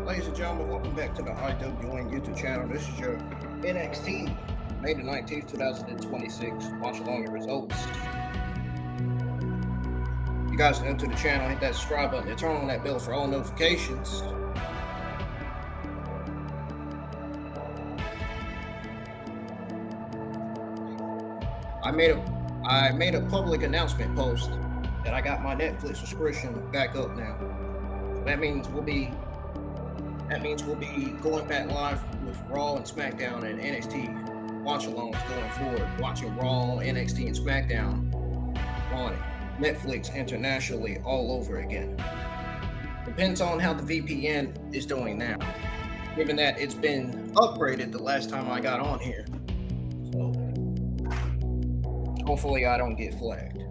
Ladies and gentlemen, welcome back to the IWN YouTube channel. This is your NXT May the 19th, 2026 Watch Along Results. You guys are new to the channel, hit that subscribe button and turn on that bell for all notifications. I made a public announcement post that I got my Netflix subscription back up now. That means we'll be going back live with Raw and SmackDown and NXT Watch Alongs going forward, watching Raw, NXT, and SmackDown on Netflix internationally all over again. Depends on how the VPN is doing now, given that it's been upgraded the last time I got on here. So hopefully I don't get flagged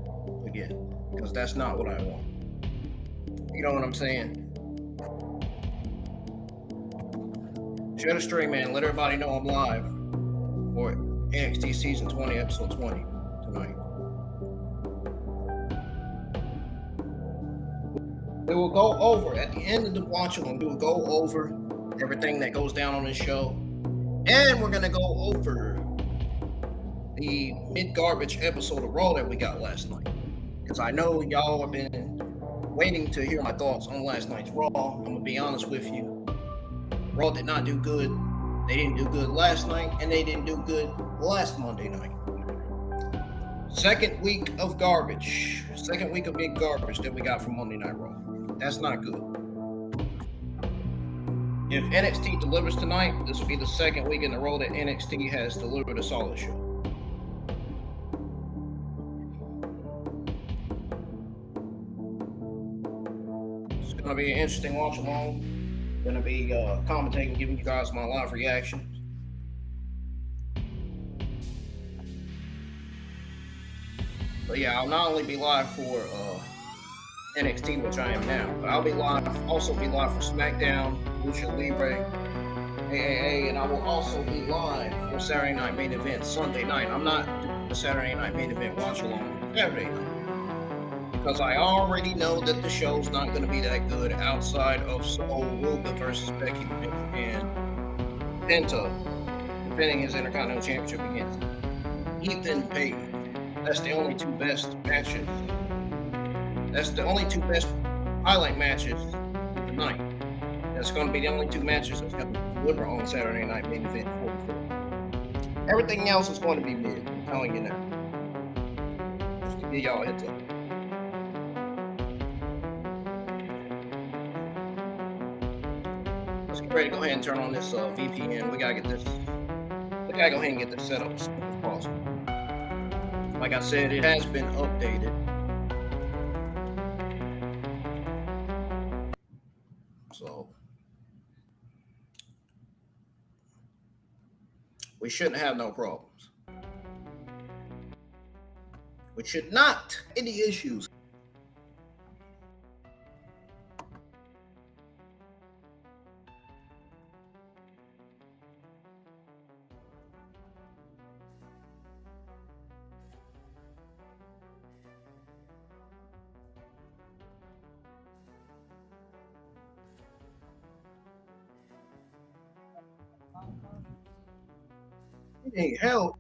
again, because that's not what I want. You know what I'm saying? Share the stream, man. Let everybody know I'm live for NXT Season 20, Episode 20 tonight. We will go over, at the end of the watch along, we will go over everything that goes down on this show. And we're going to go over the mid-garbage episode of Raw that we got last night. Because I know y'all have been waiting to hear my thoughts on last night's Raw. I'm going to be honest with you. Raw did not do good. They didn't do good last night, and they didn't do good last Monday night. Second week of garbage. Second week of big garbage that we got from Monday Night Raw. That's not good. If NXT delivers tonight, this will be the second week in a row that NXT has delivered a solid show. It's going to be an interesting watch along. Going to be commentating, giving you guys my live reactions. But yeah, I'll not only be live for NXT, which I am now, but I'll be also be live for SmackDown, Lucha Libre, AAA, and I will also be live for Saturday Night Main Event Sunday night. I'm not doing the Saturday Night Main Event watch along Saturday night, because I already know that the show's not going to be that good outside of Oooooo versus Becky and Penta defending his Intercontinental Championship against Ethan Payton. That's the only two best matches. That's the only two best highlight matches tonight. That's going to be the only two matches that's going to deliver on Saturday Night Main Event 44. Everything else is going to be mid. I'm telling you now. Just to give y'all a heads up. Let's get ready to go ahead and turn on this VPN. We gotta go ahead and get this set up as soon as possible. Like I said, it has been updated. So we shouldn't have no problems. We should not have any issues. It ain't help.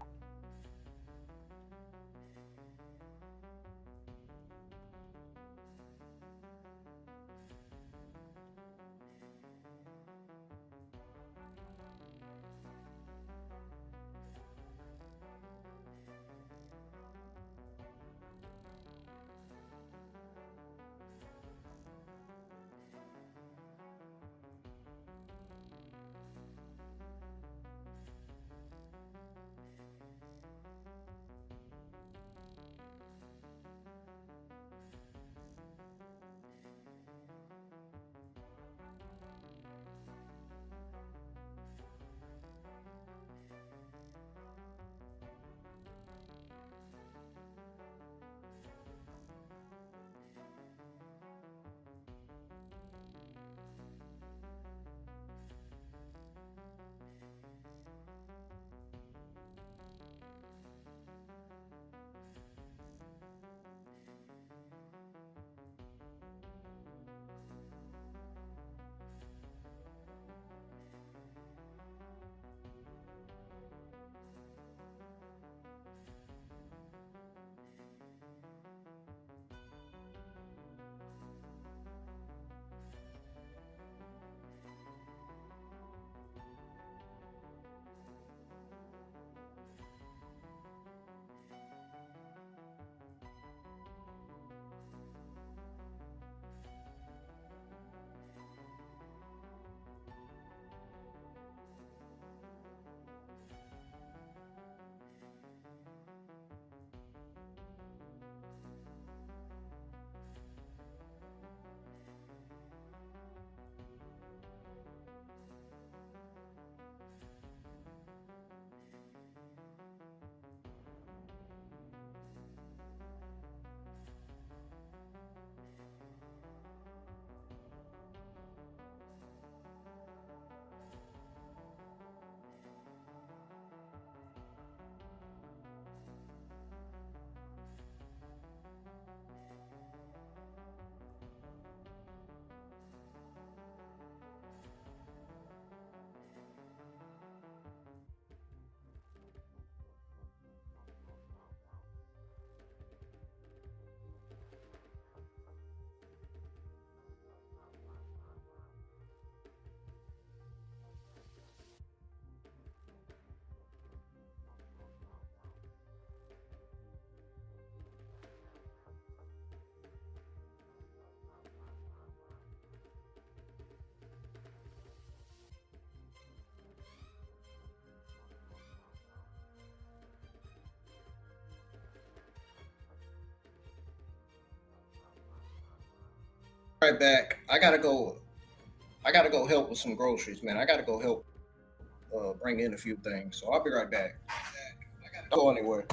Right back. I gotta go. I gotta go help with some groceries, man. I gotta go help bring in a few things. So I'll be right back. Don't go anywhere.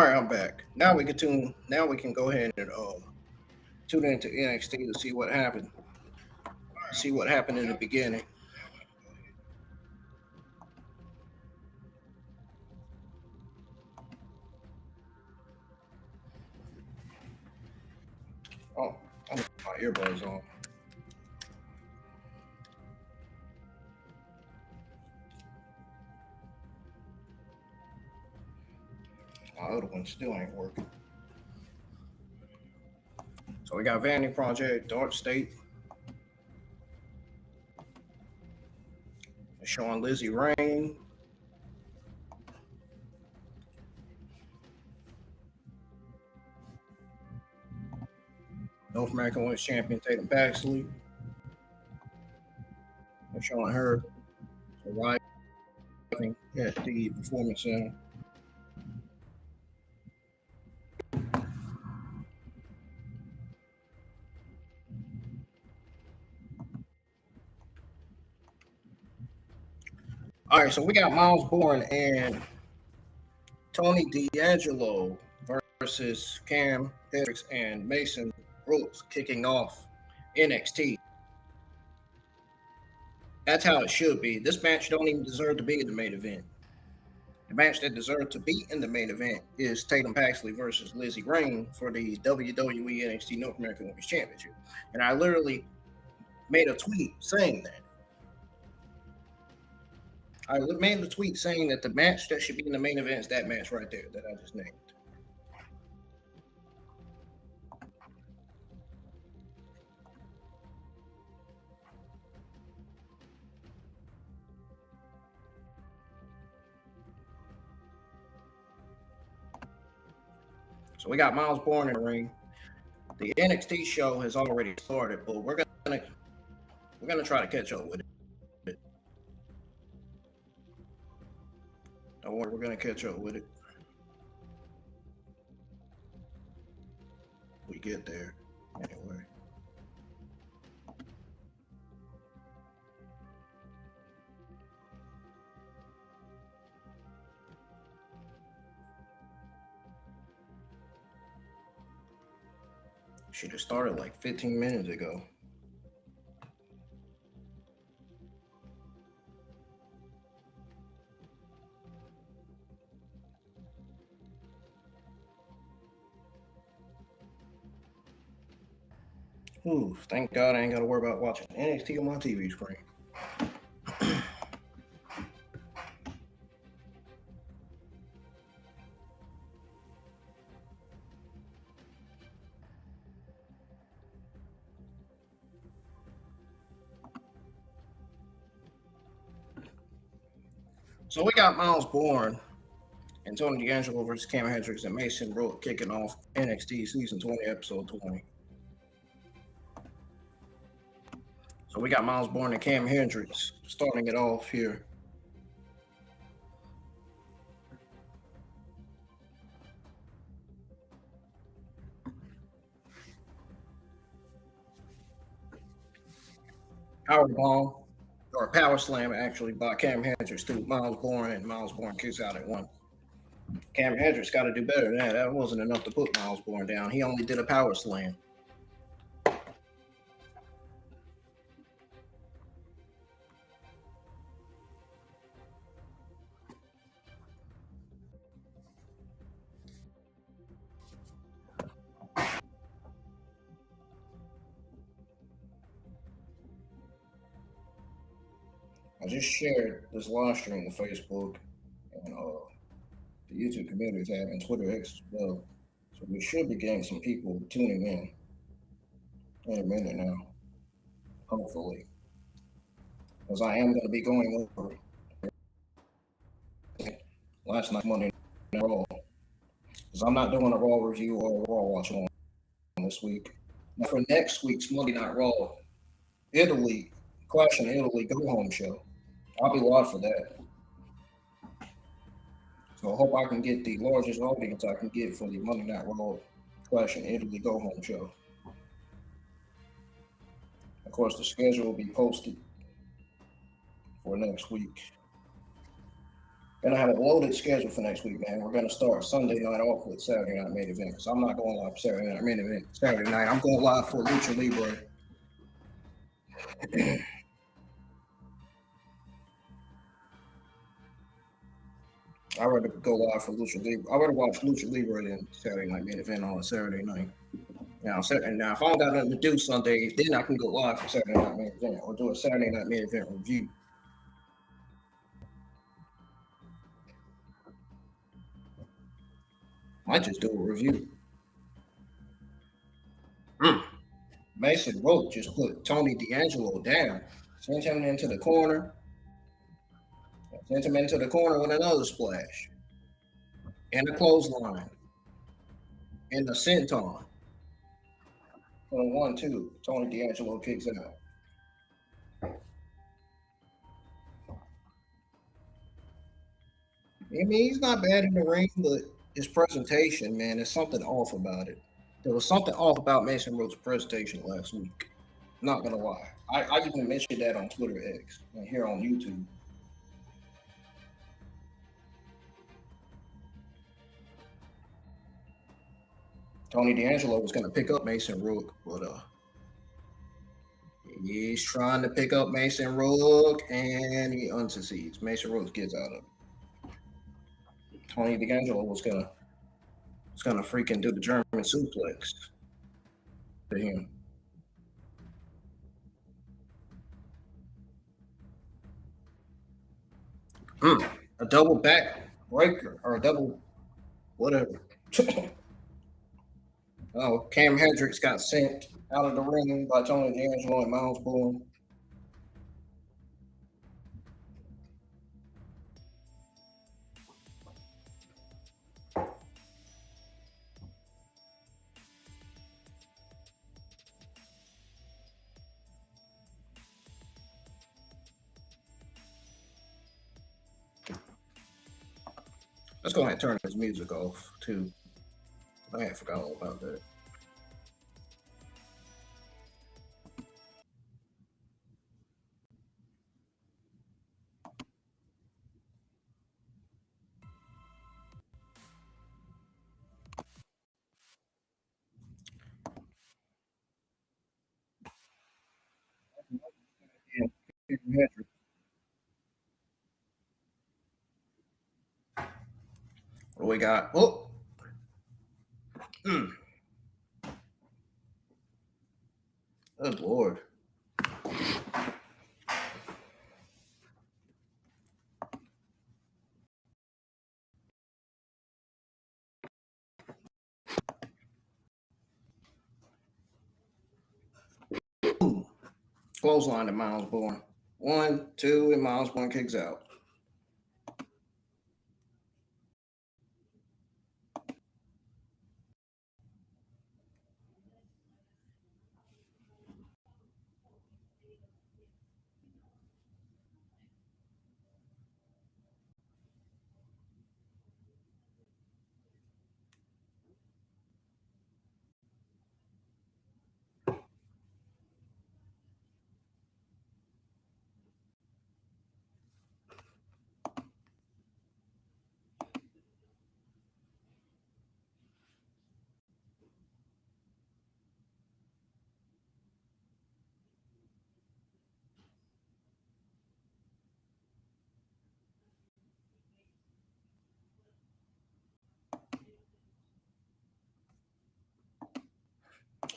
All right, I'm back. Now we can tune. Now we can go ahead and tune into NXT to see what happened. See what happened in the beginning. Oh, I'm gonna put my earbuds on. My other one still ain't working. So we got Vanity Project, DarkState, showing Lizzy Rain. North American Women's Champion Tatum Paxley. They're showing her arriving at the Performance Center. All right, so we got Miles Bourne and Tony D'Angelo versus Cam Hendricks and Mason Brooks kicking off NXT. That's how it should be. This match don't even deserve to be in the main event. The match that deserved to be in the main event is Tatum Paxley versus Lizzy Rain for the WWE NXT North American Women's Championship. And I literally made a tweet saying that. I made the tweet saying that the match that should be in the main event is that match right there that I just named. So we got Miles Bourne in the ring. The NXT show has already started, but we're gonna try to catch up with it. Don't worry, we're gonna catch up with it. We get there anyway. Should have started like 15 minutes ago. Ooh, thank God I ain't got to worry about watching NXT on my TV screen. So we got Miles Bourne and Tony D'Angelo versus Cam Hendricks and Mason Brooks kicking off NXT Season 20, Episode 20. So we got Miles Bourne and Cam Hendricks starting it off here. Power bomb, or power slam actually, by Cam Hendricks to Miles Bourne, and Miles Bourne kicks out at one. Cam Hendricks got to do better than that. That wasn't enough to put Miles Bourne down. He only did a power slam. I just shared this live stream to Facebook, and the YouTube community tab and Twitter X as well. So we should be getting some people tuning in a minute now, hopefully. Because I am going to be going over last night Monday Night Raw. Because I'm not doing a Raw review or a Raw watch along this week. Now for next week's Monday Night Raw, Italy, Clash in Italy Go Home show. I'll be live for that. So I hope I can get the largest audience I can get for the Monday Night Raw Clash in Italy Go Home show. Of course, the schedule will be posted for next week. Gonna have a loaded schedule for next week, man. We're gonna start Sunday night off with Saturday night main event. Because I'm not going live for Saturday night main event Saturday night. I'm going live for Lucha Libre. I'd rather go live for Lucha Libre. I'd rather watch Lucha Libre than Saturday night main event on a Saturday night. Now, if I don't got nothing to do Sunday, then I can go live for Saturday night main event or do a Saturday night main event review. Might just do a review. Mason Rope just put Tony D'Angelo down. Sent him into the corner. Sent him into the corner with another splash. And a clothesline. And the senton. On 1-2, Tony D'Angelo kicks out. I mean, he's not bad in the ring, but his presentation, man, there's something off about it. There was something off about Mason Rose's presentation last week. Not gonna lie. I even mentioned that on Twitter X and here on YouTube. Tony D'Angelo was gonna pick up Mason Rook, but he's trying to pick up Mason Rook and he unsucceeds. Mason Rook gets out of it. Tony D'Angelo was gonna freaking do the German suplex to him. A double back breaker or a double whatever. Oh, Cam Hendricks got sent out of the ring by Tony D'Angelo and Miles Bourne. Let's go ahead and turn his music off too. I had forgot all about that. What do we got? Oh, good Lord. Clothesline to Miles Bourne. 1, 2, and Miles Bourne kicks out.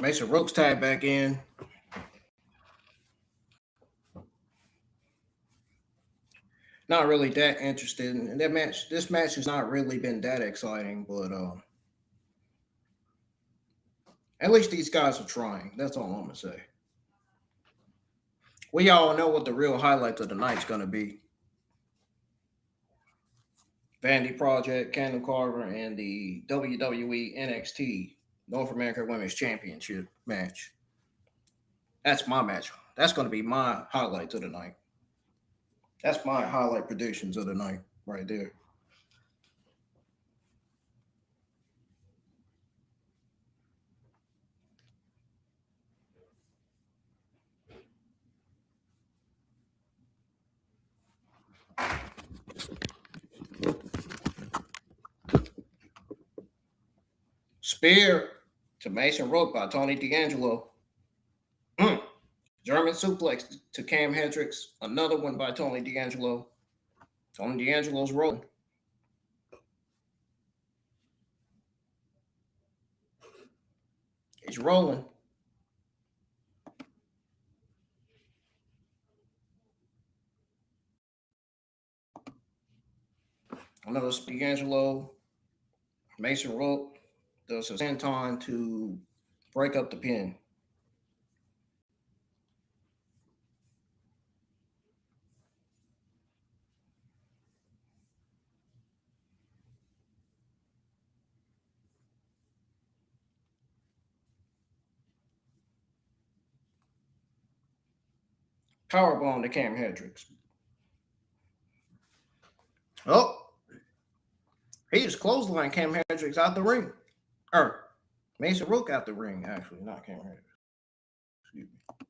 Mason Rooks tag back in. Not really that interested in that match. This match has not really been that exciting, but at least these guys are trying. That's all I'm gonna say. We all know what the real highlights of the night's gonna be. Vanity Project, Keanu Carter, and the WWE NXT North American Women's Championship match. That's my match. That's going to be my highlights of the night. That's my highlight predictions of the night right there. Spear to Mason Rook by Tony D'Angelo. German suplex to Cam Hendricks. Another one by Tony D'Angelo. Tony D'Angelo's rolling. He's rolling. Another D'Angelo. Mason Rook does a senton to break up the pin. Powerbomb to Cam Hendricks. Oh, he just clotheslined Cam Hendricks out the ring. Or Mason Rook out the ring, actually, not Cam Hendricks. Excuse me.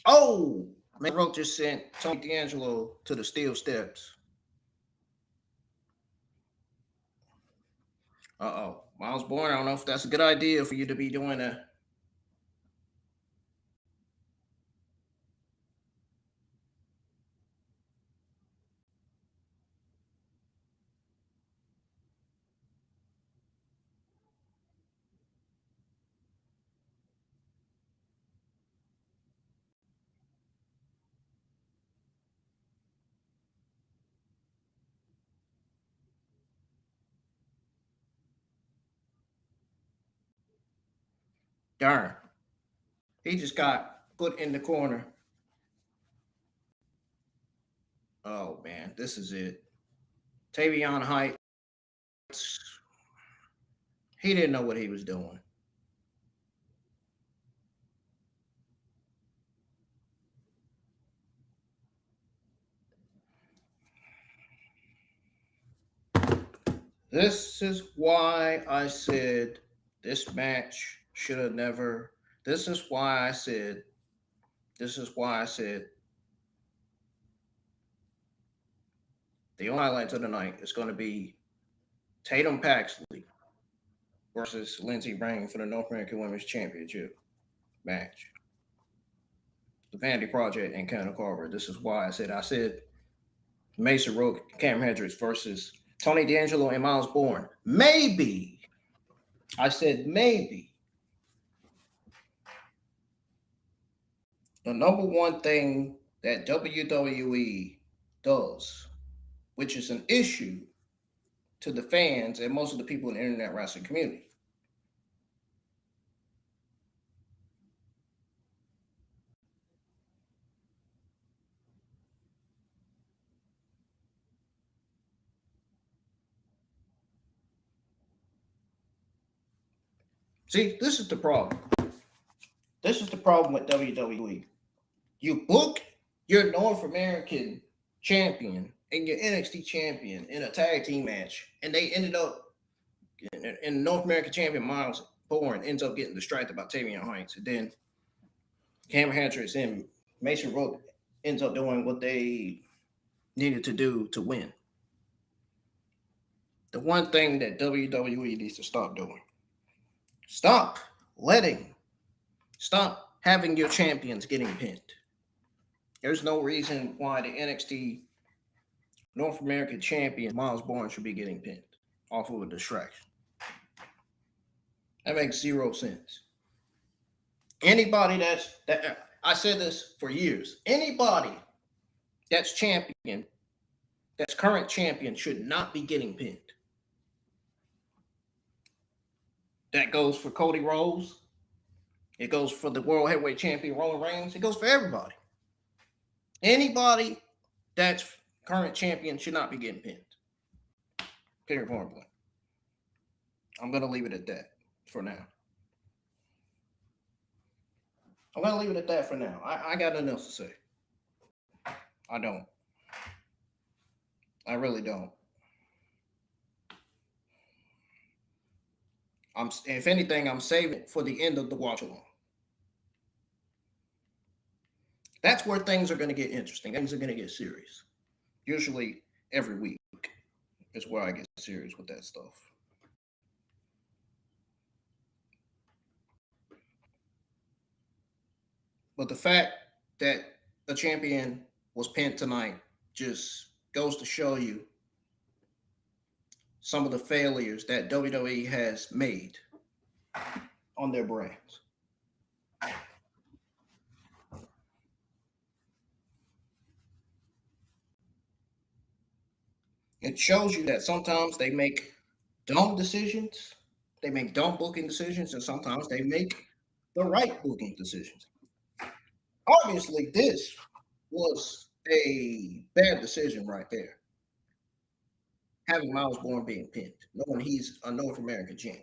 Oh, Mason Rook just sent Tony D'Angelo to the steel steps. Uh-oh. Miles Bourne, I don't know if that's a good idea for you to be doing that. Darn. He just got put in the corner. Oh, man, this is it. Tavion Heights. He didn't know what he was doing. This is why I said this match should have never. This is why I said the only highlights of the night is going to be Tatum Paxley versus Lizzy Rain for the North American Women's Championship match. The Vanity Project and Keanu Carver. This is why I said Mason Rook, Cam Hendricks versus Tony D'Angelo and Miles Bourne. Maybe. I said maybe. The number one thing that WWE does, which is an issue to the fans and most of the people in the internet wrestling community. See, this is the problem. This is the problem with WWE. You book your North American champion and your NXT champion in a tag team match, and they ended up in North American champion Miles Bourne ends up getting distracted by Tavion Heights, and then Cam Hendricks and Mason Rook ends up doing what they needed to do to win. The one thing that WWE needs to stop doing. Stop having your champions getting pinned. There's no reason why the NXT North American champion Miles Bourne should be getting pinned off of a distraction. That makes zero sense. Anybody that I said this for years. Anybody that's champion, that's current champion, should not be getting pinned. That goes for Cody Rhodes. It goes for the World Heavyweight Champion Roman Reigns. It goes for everybody. Anybody that's current champion should not be getting pinned. Period, point blank. I'm going to leave it at that for now. I'm going to leave it at that for now. I got nothing else to say. I don't. I really don't. If anything, I'm saving it for the end of the watch along. That's where things are going to get interesting. Things are going to get serious. Usually every week. is where I get serious with that stuff. But the fact that a champion was pinned tonight just goes to show you some of the failures that WWE has made on their brands. It shows you that sometimes they make dumb decisions, they make dumb booking decisions, and sometimes they make the right booking decisions. Obviously, this was a bad decision right there. Having Miles Bourne being pinned, knowing he's a North American champ.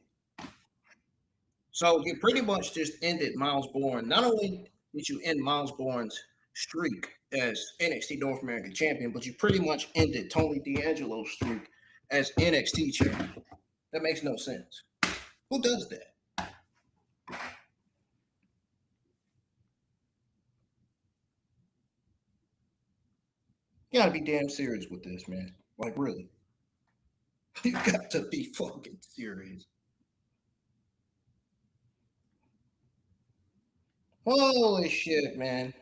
So you pretty much just ended Miles Bourne. Not only did you end Miles Bourne's streak as NXT North American champion, but you pretty much ended Tony D'Angelo's streak as NXT champion. That makes no sense. Who does that? You gotta be damn serious with this, man. Like, really. You got to be fucking serious. Holy shit, man.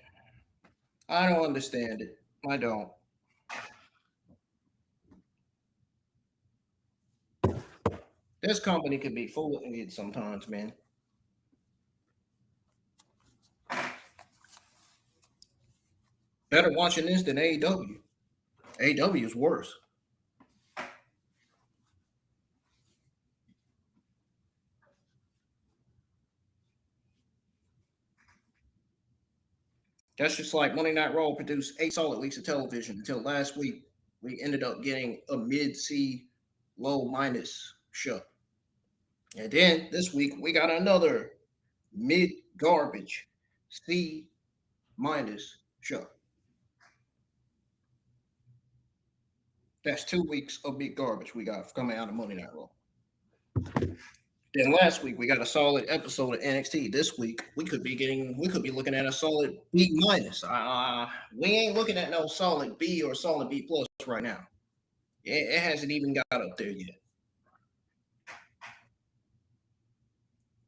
I don't understand it. I don't. This company can be full of idiots sometimes, man. Better watching this than AEW. AEW is worse. That's just like Monday Night Raw produced 8 solid weeks of television until last week. We ended up getting a mid C, low minus show. And then this week, we got another mid garbage C minus show. That's 2 weeks of big garbage we got coming out of Monday Night Raw. Then last week we got a solid episode of NXT. This week we could be looking at a solid B minus. We ain't looking at no solid B or solid B plus right now. It hasn't even got up there yet.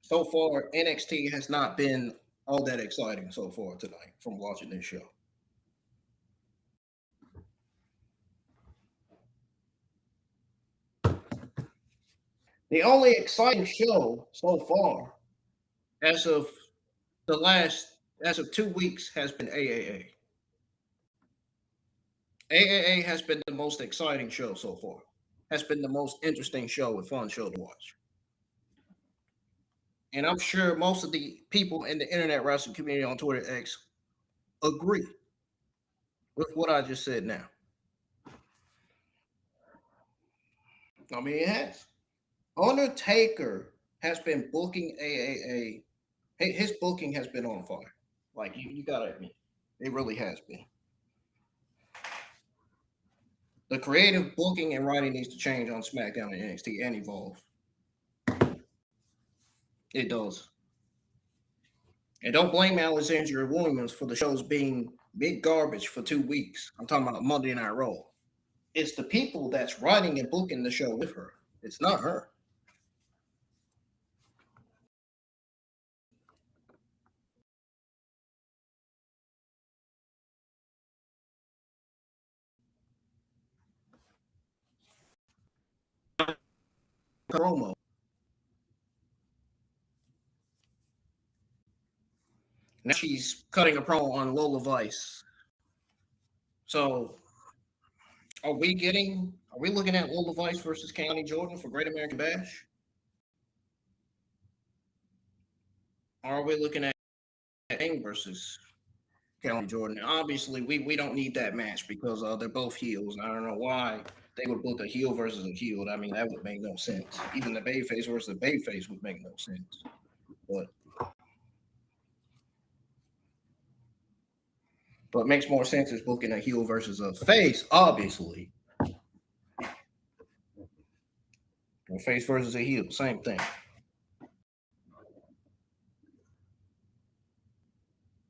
So far, NXT has not been all that exciting so far tonight from watching this show. The only exciting show so far, as of as of 2 weeks, has been AAA. AAA has been the most exciting show so far. Has been the most interesting show and fun show to watch. And I'm sure most of the people in the internet wrestling community on Twitter X agree with what I just said now. I mean, it has. Undertaker has been booking AAA. His booking has been on fire. Like, you gotta admit, it really has been. The creative booking and writing needs to change on SmackDown and NXT and evolve. It does. And don't blame Alexandria Williams for the shows being big garbage for 2 weeks. I'm talking about Monday Night Raw. It's the people that's writing and booking the show with her. It's not her. Promo. Now she's cutting a promo on Lola Vice. So are we looking at Lola Vice versus County Jordan for Great American Bash? Or are we looking at King versus County Jordan? Obviously, we don't need that match because they're both heels. I don't know why they would book a heel versus a heel. I mean, that would make no sense. Even the babyface versus the babyface would make no sense. But it makes more sense is booking a heel versus a face, obviously. A face versus a heel, same thing.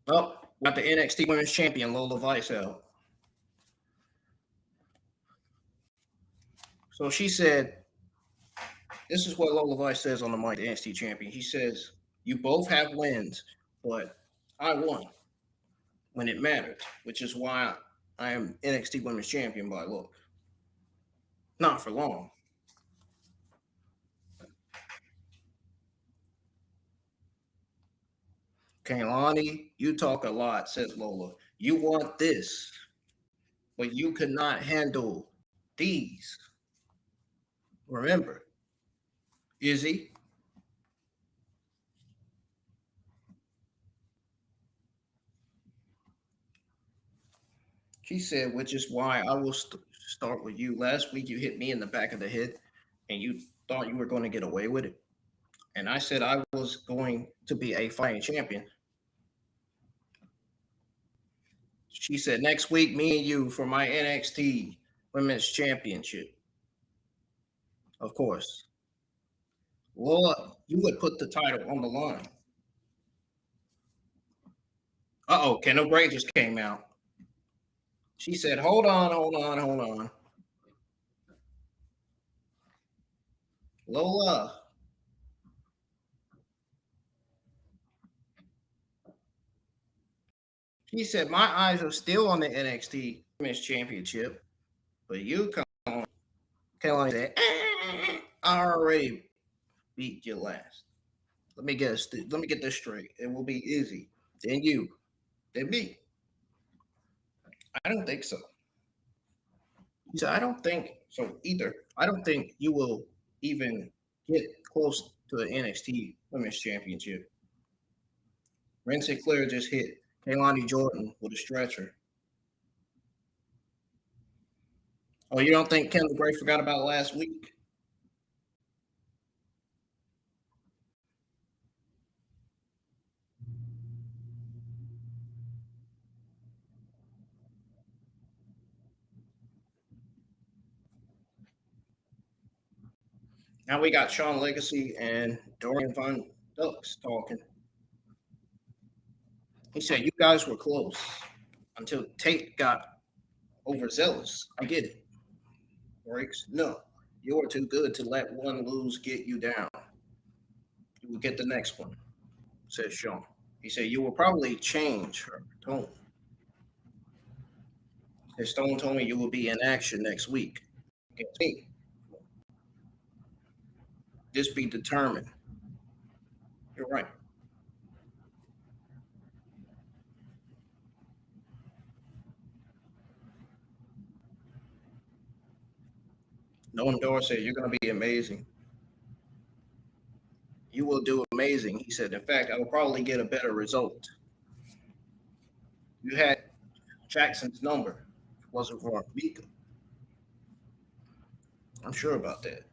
Oh, got the NXT Women's Champion Lola Vice out. So she said, this is what Lola Vice says on the mic, the NXT champion. He says, you both have wins, but I won when it mattered, which is why I am NXT Women's Champion by look. Not for long. Kaylani, you talk a lot, says Lola. You want this, but you could not handle these. Remember, Izzy, she said, which is why I will start with you. Last week, you hit me in the back of the head and you thought you were going to get away with it. And I said I was going to be a fighting champion. She said, next week, me and you for my NXT Women's Championship. Of course. Well, you would put the title on the line. Kendall Gray just came out. She said, hold on, hold on, hold on. Lola. She said, my eyes are still on the NXT Women's Championship, but you come on. Kelly said, I already beat you last. Let me get this straight. It will be easy. Then you, then me. I don't think so. He said, I don't think so either. I don't think you will even get close to the NXT Women's Championship. Ren Sinclair just hit Kaylani Jordan with a stretcher. Oh, you don't think Kendall Gray forgot about last week? Now we got Sean Legacy and Dorian Von Ducks talking. He said, you guys were close until Tate got overzealous. I get it. Breaks. No, you're too good to let one lose get you down. You will get the next one, says Sean. He said, you will probably change her tone. His Stone told me you will be in action next week against me. Just be determined. You're right. Noam Dar said, you're going to be amazing. You will do amazing. He said, in fact, I will probably get a better result. You had Jackson's number. It wasn't for Mika. I'm sure about that.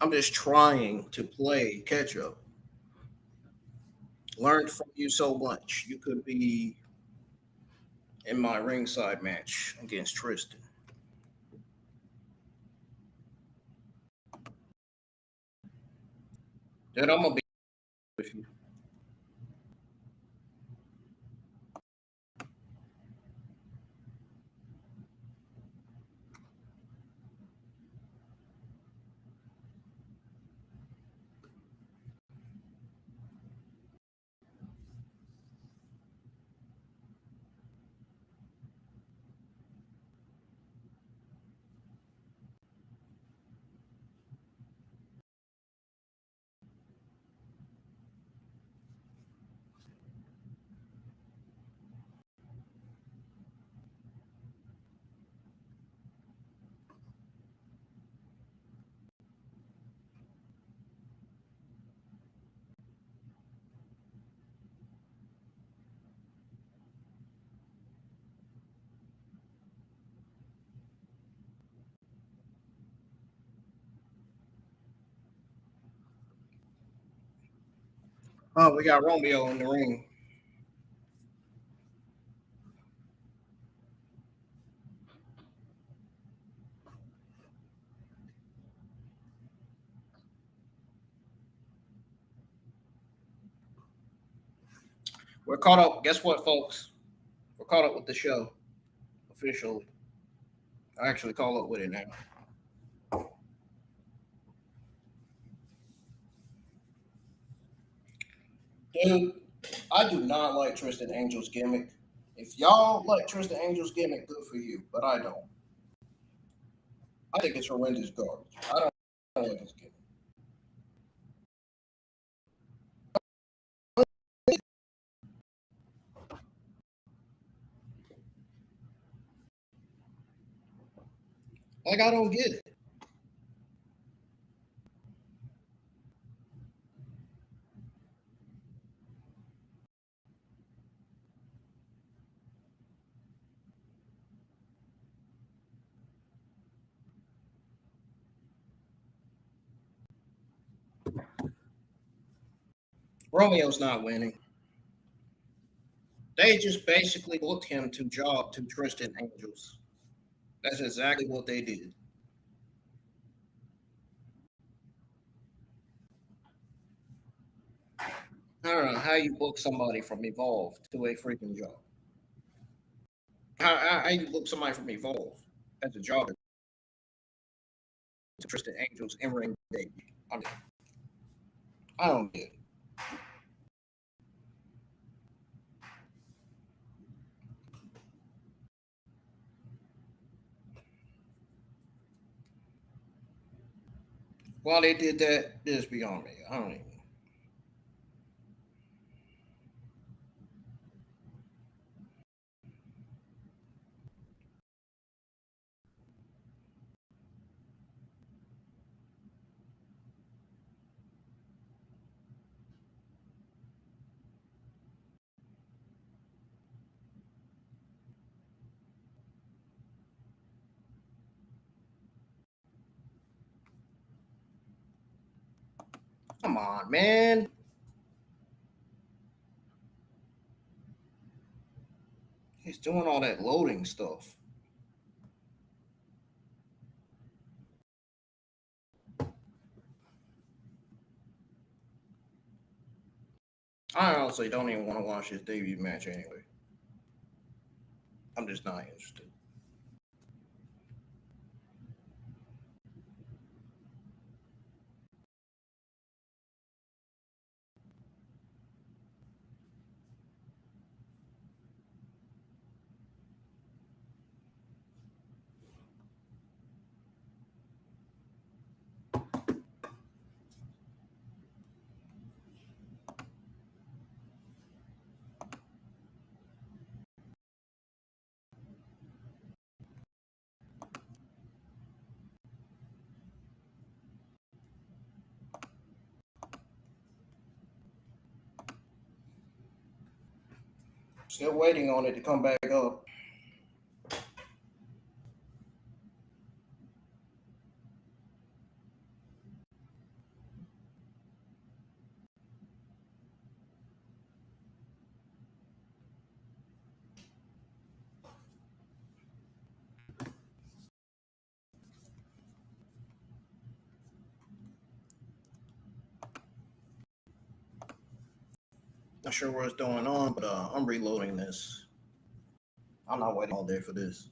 I'm just trying to play catch up. Learned from you so much. You could be in my ringside match against Tristan. Dude, I'm gonna be with you. Oh, we got Romeo in the ring. We're caught up. Guess what, folks? We're caught up with the show officially. actually call up with it now. Dude, I do not like Tristan Angel's gimmick. If y'all like Tristan Angel's gimmick, good for you, but I don't. I think it's horrendous garbage. I don't like his gimmick. Like I don't get it. Romeo's not winning. They just basically booked him to job to Tristan Angels. That's exactly what they did. I don't know how you book somebody from Evolve to a freaking job. How you book somebody from Evolve as a job to Tristan Angels in ring debut? I mean, I don't get it. Why they did that is beyond me. I don't even. Come on, man. He's doing all that loading stuff. I honestly don't even want to watch his debut match anyway. I'm just not interested. Still waiting on it to come back up. Not sure what's going on, but I'm reloading this. I'm not waiting all day for this.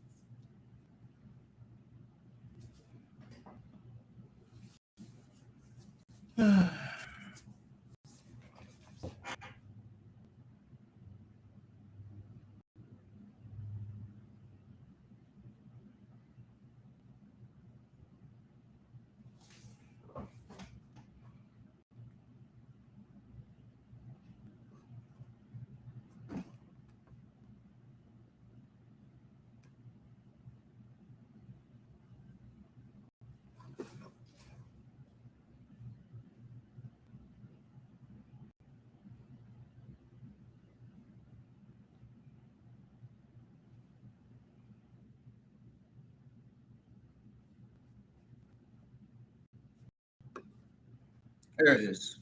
There it is.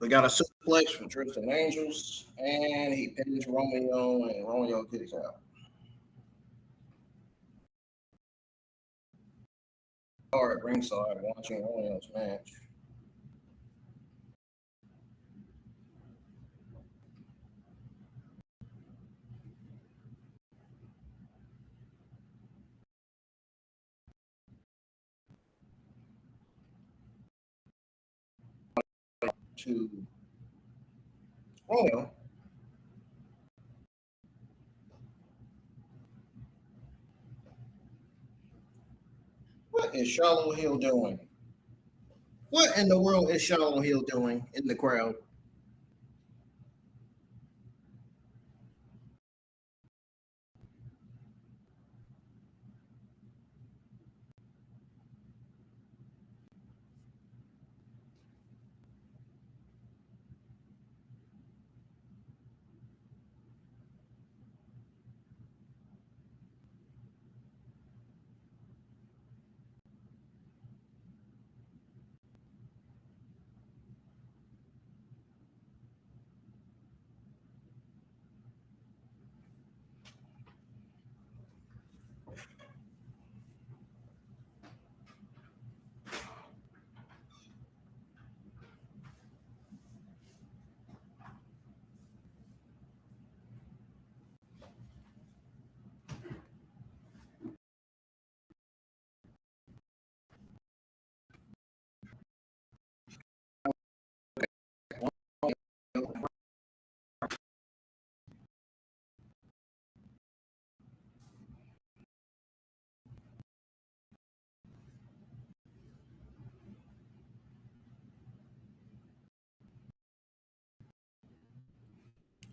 We got a suplex from Tristan Angels, and he pins Romeo, and Romeo kicks out. Or at ringside watching Orioles match. To Royal, what is Charlotte Hill doing? What in the world is Charlotte Hill doing in the crowd?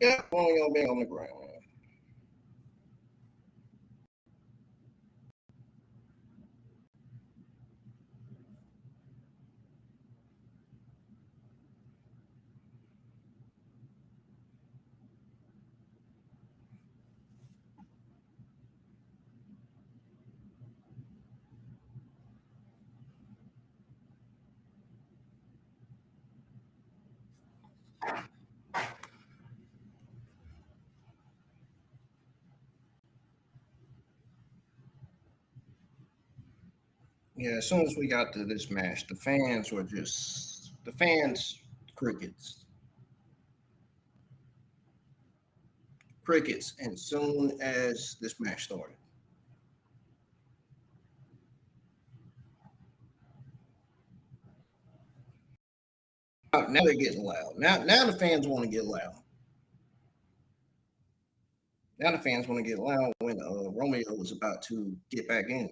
Yeah, Romeo being on the ground. Yeah, as soon as we got to this match, the fans were just the fans crickets, crickets. And as soon as this match started, now they're getting loud. Now the fans want to get loud. Now the fans want to get loud when Romeo was about to get back in.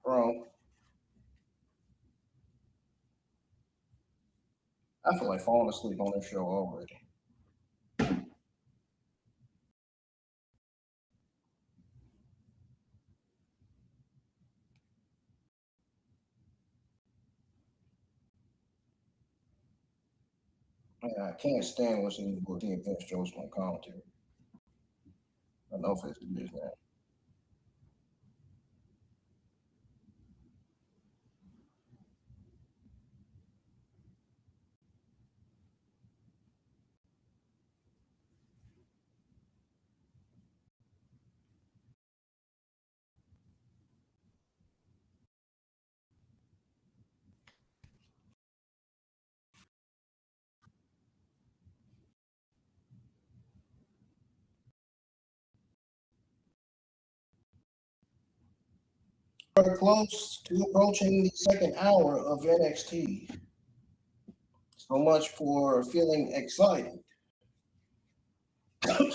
Bro, I feel like falling asleep on this show already. I can't stand listening to Bookie and Vince Joseph on commentary. I know if it's the business. We're close to approaching the second hour of NXT. So much for feeling excited. I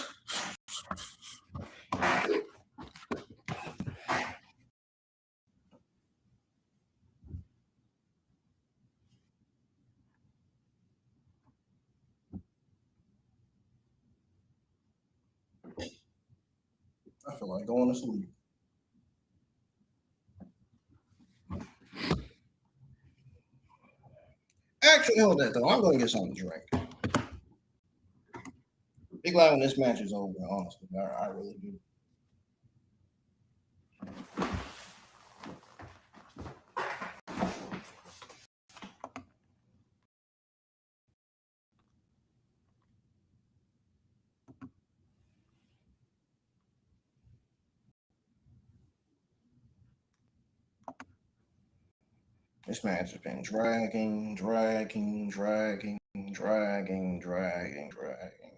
feel like going to sleep. Actually, hold that though. I'm gonna get something to drink. Be glad when this match is over. Honestly, I really do. This match has been dragging, dragging, dragging, dragging, dragging, dragging,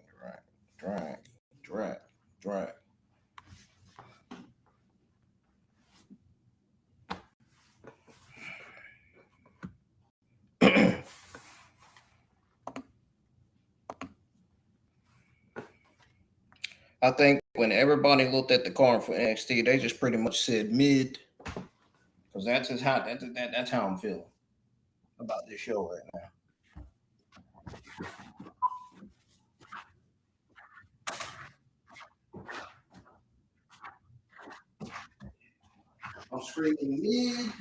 drag, drag, drag. I think when everybody looked at the card for NXT, they just pretty much said mid, because that's how I'm feeling about this show right now. I'm screaming mid.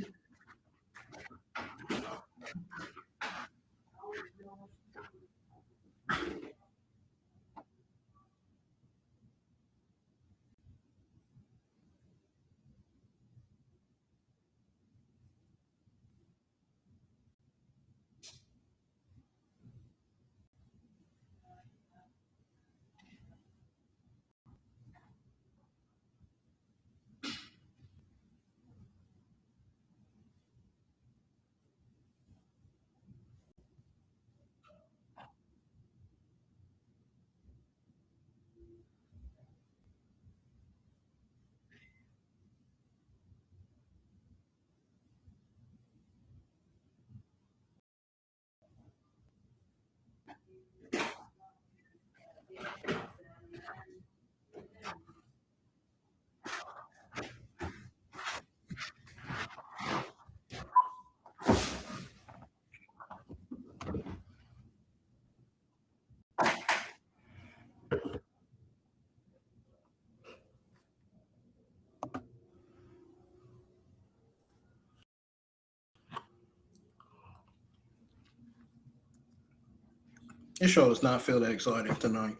This show does not feel that exciting tonight.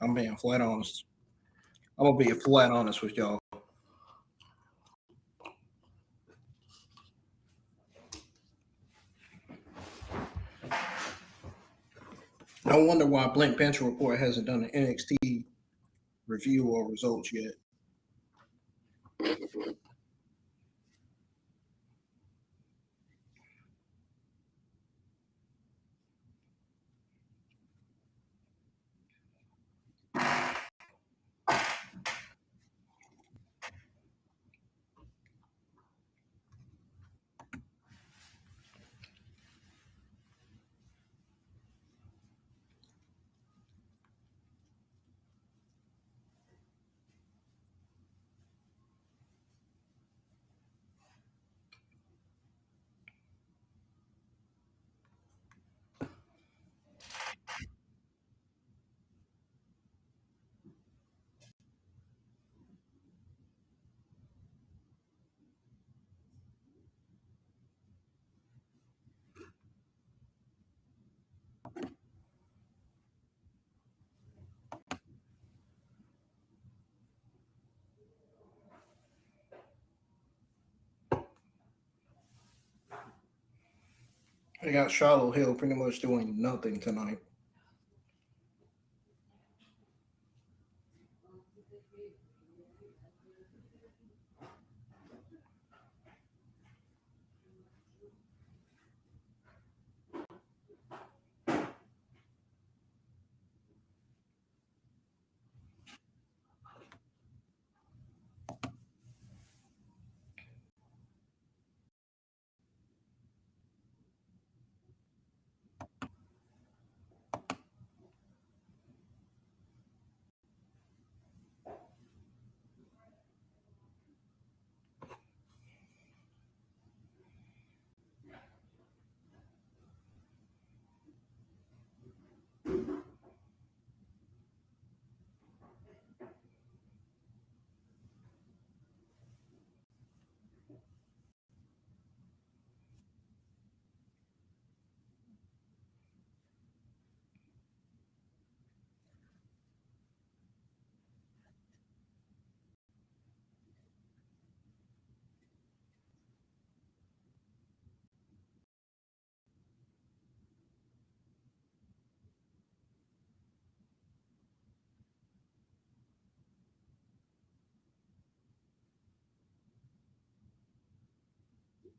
I'm being flat honest. I'm gonna be flat honest with y'all. No wonder why Blank Panther Report hasn't done an NXT review or results yet. They got Charlotte Hill pretty much doing nothing tonight.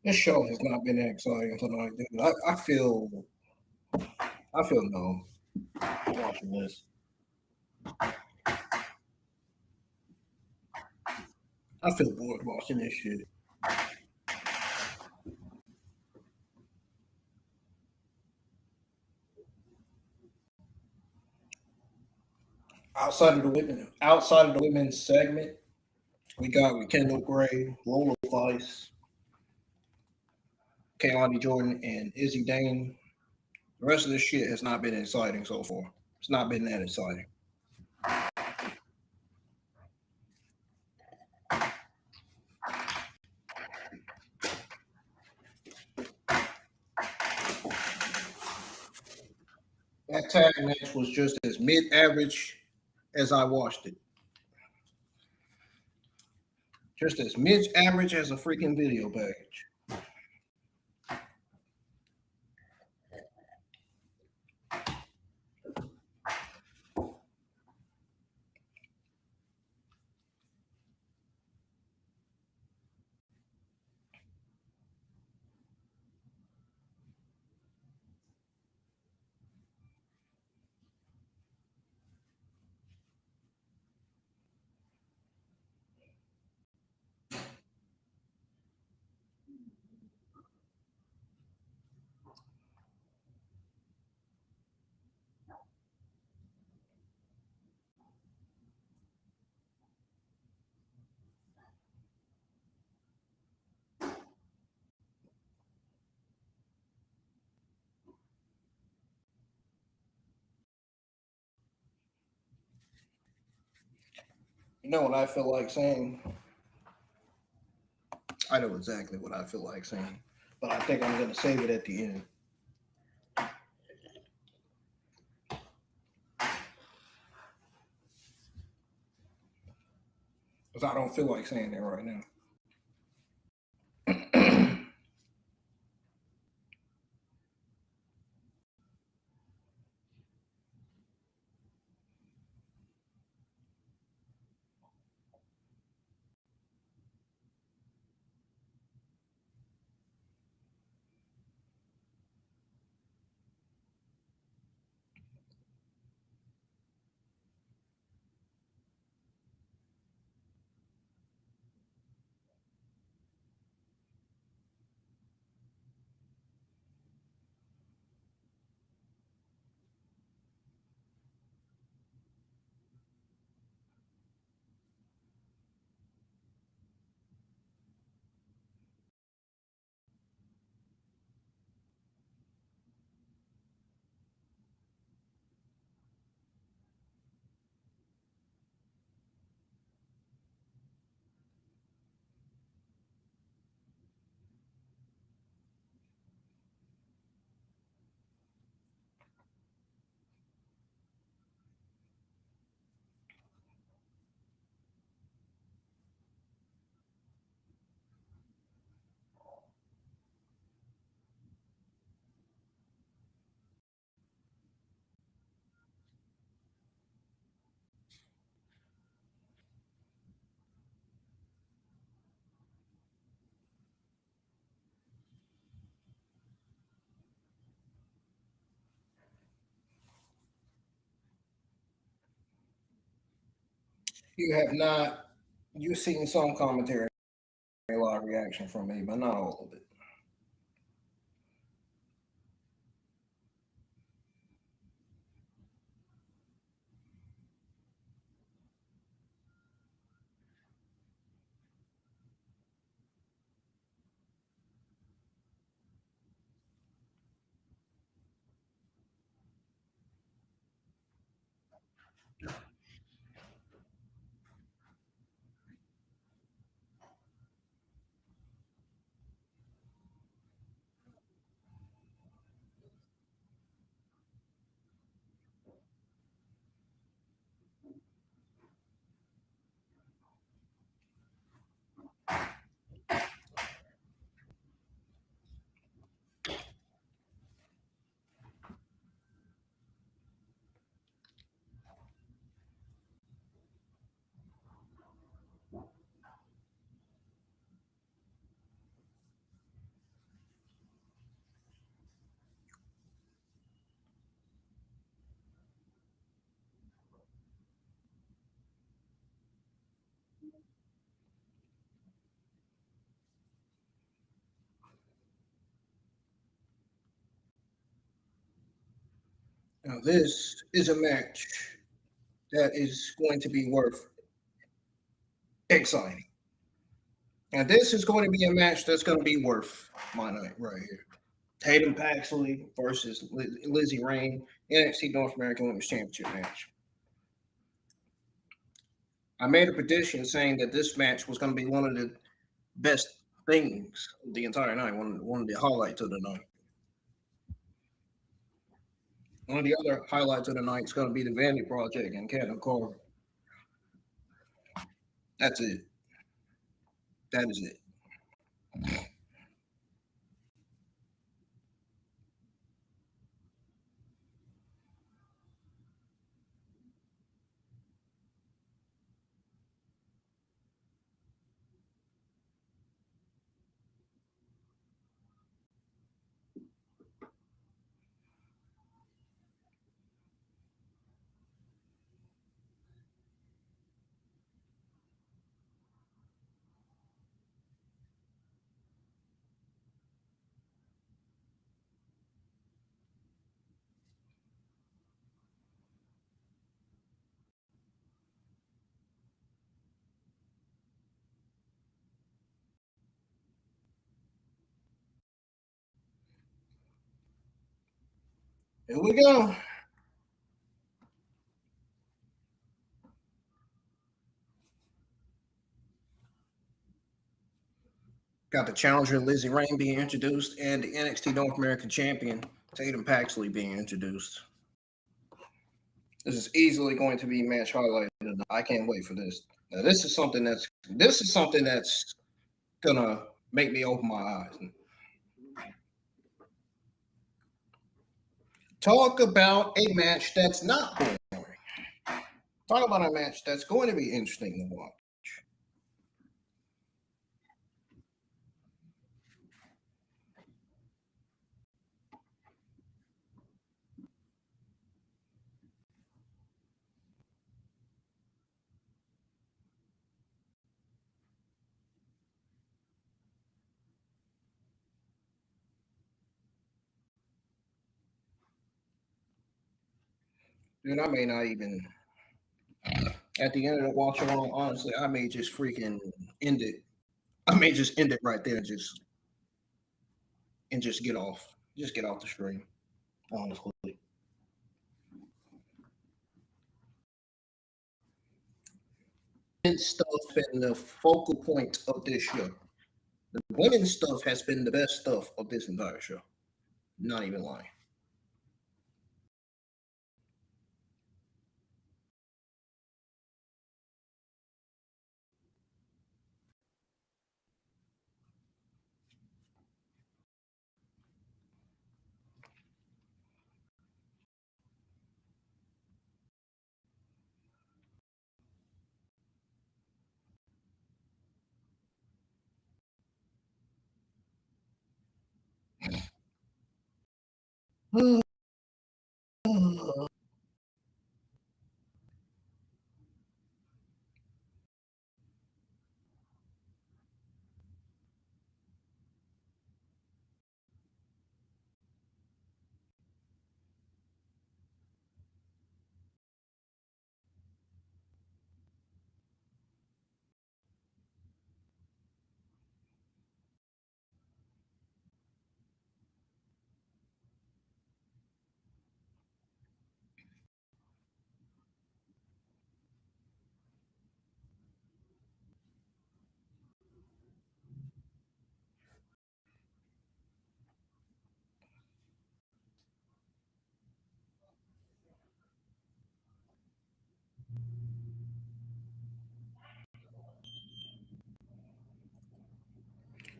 This show has not been that exciting tonight, dude. I feel numb watching this. I feel bored watching this shit. Outside of the women's segment, we got with Kendall Gray, Lola Vice, Kaylani Jordan, and Izzy Dane. The rest of this shit has not been exciting so far. It's not been that exciting. That tag match was just as mid-average as I watched it. Just as mid-average as a freaking video package. You know what I feel like saying? I know exactly what I feel like saying, but I think I'm going to save it at the end. Because I don't feel like saying it right now. You have not, you've seen some commentary, a lot of reaction from me, but not all of it. Now, this is a match that is going to be worth exciting. And this is going to be a match that's going to be worth my night right here. Tatum Paxley versus Lizzy Rain, NXT North American Women's Championship match. I made a prediction saying that this match was going to be one of the best things of the entire night, one of the highlights of the night. One of the other highlights of the night is going to be the Vanity Project and Keanu. That's it. That is it. Here we go. Got the challenger Lizzy Rain being introduced and the NXT North American champion Tatum Paxley being introduced. This is easily going to be match highlight. I can't wait for this. Now, this is something that's gonna make me open my eyes. Talk about a match that's not boring. Talk about a match that's going to be interesting to watch. Dude, I may not even at the end of the watch along, honestly, I may just freaking end it. I may just end it right there and just get off. Just get off the stream, honestly. Stuff been the focal point of this show. The women's stuff has been the best stuff of this entire show. Not even lying.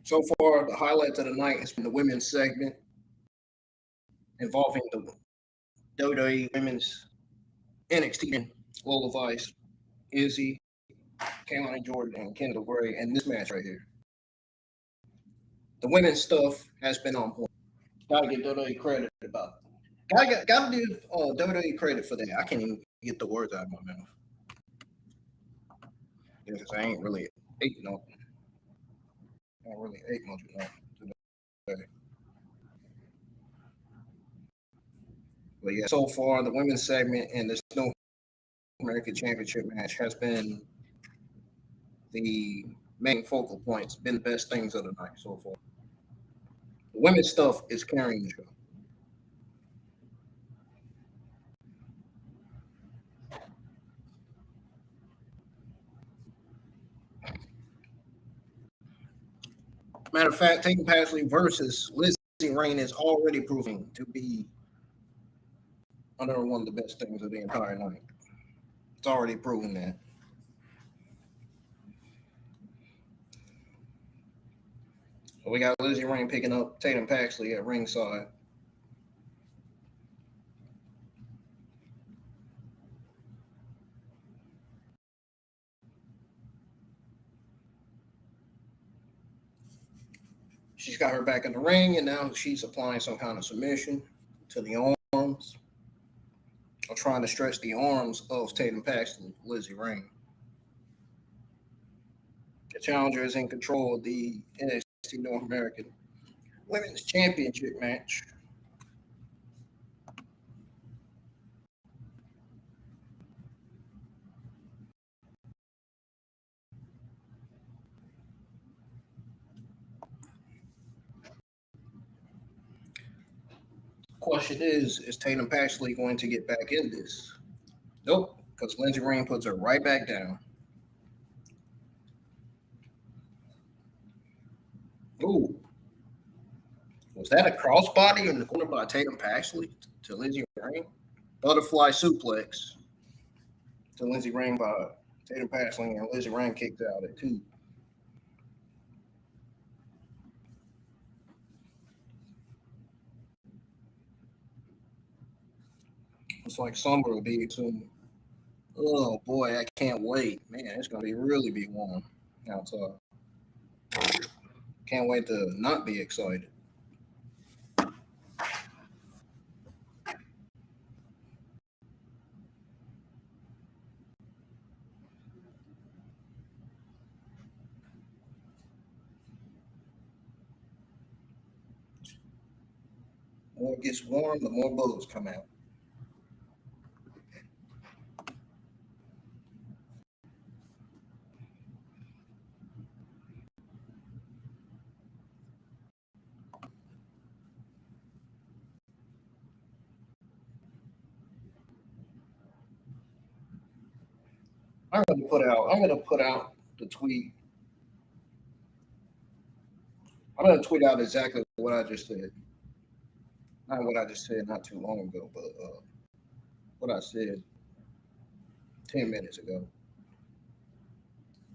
So far, the highlight of the night has been the women's segment involving the WWE Women's NXT and Lola Vice, Izzy, Cameron Jordan, and Kendall Gray, and this match right here. The women's stuff has been on point. Gotta give WWE credit about it. Gotta give WWE credit for that. I can't even get the words out of my mouth. Because I ain't really ate nothing. I ain't really ate much of nothing today. But yeah, so far the women's segment in this North American Championship match has been the main focal points, been the best things of the night so far. The women's stuff is carrying the show. Matter of fact, Tatum Paxley versus Lizzy Rain is already proving to be another one of the best things of the entire night. It's already proven that. So we got Lizzy Rain picking up Tatum Paxley at ringside. She's got her back in the ring, and now she's applying some kind of submission to the arms, or trying to stretch the arms of Tatum Paxley, Lizzy Rain. The challenger is in control of the NXT North American Women's Championship match. Question is Tatum Paxley going to get back in this? Nope, because Lizzy Rain puts her right back down. Ooh, was that a crossbody in the corner by Tatum Paxley to Lizzy Rain? Butterfly suplex to Lizzy Rain by Tatum Paxley, and Lizzy Rain kicked out at 2. It's like summer will be soon. Oh boy, I can't wait. Man, it's gonna be really be warm outside. Can't wait to not be excited. The more it gets warm, the more bubbles come out. I'm gonna put out the tweet. I'm gonna tweet out exactly what I just said. Not what I just said not too long ago, but what I said 10 minutes ago.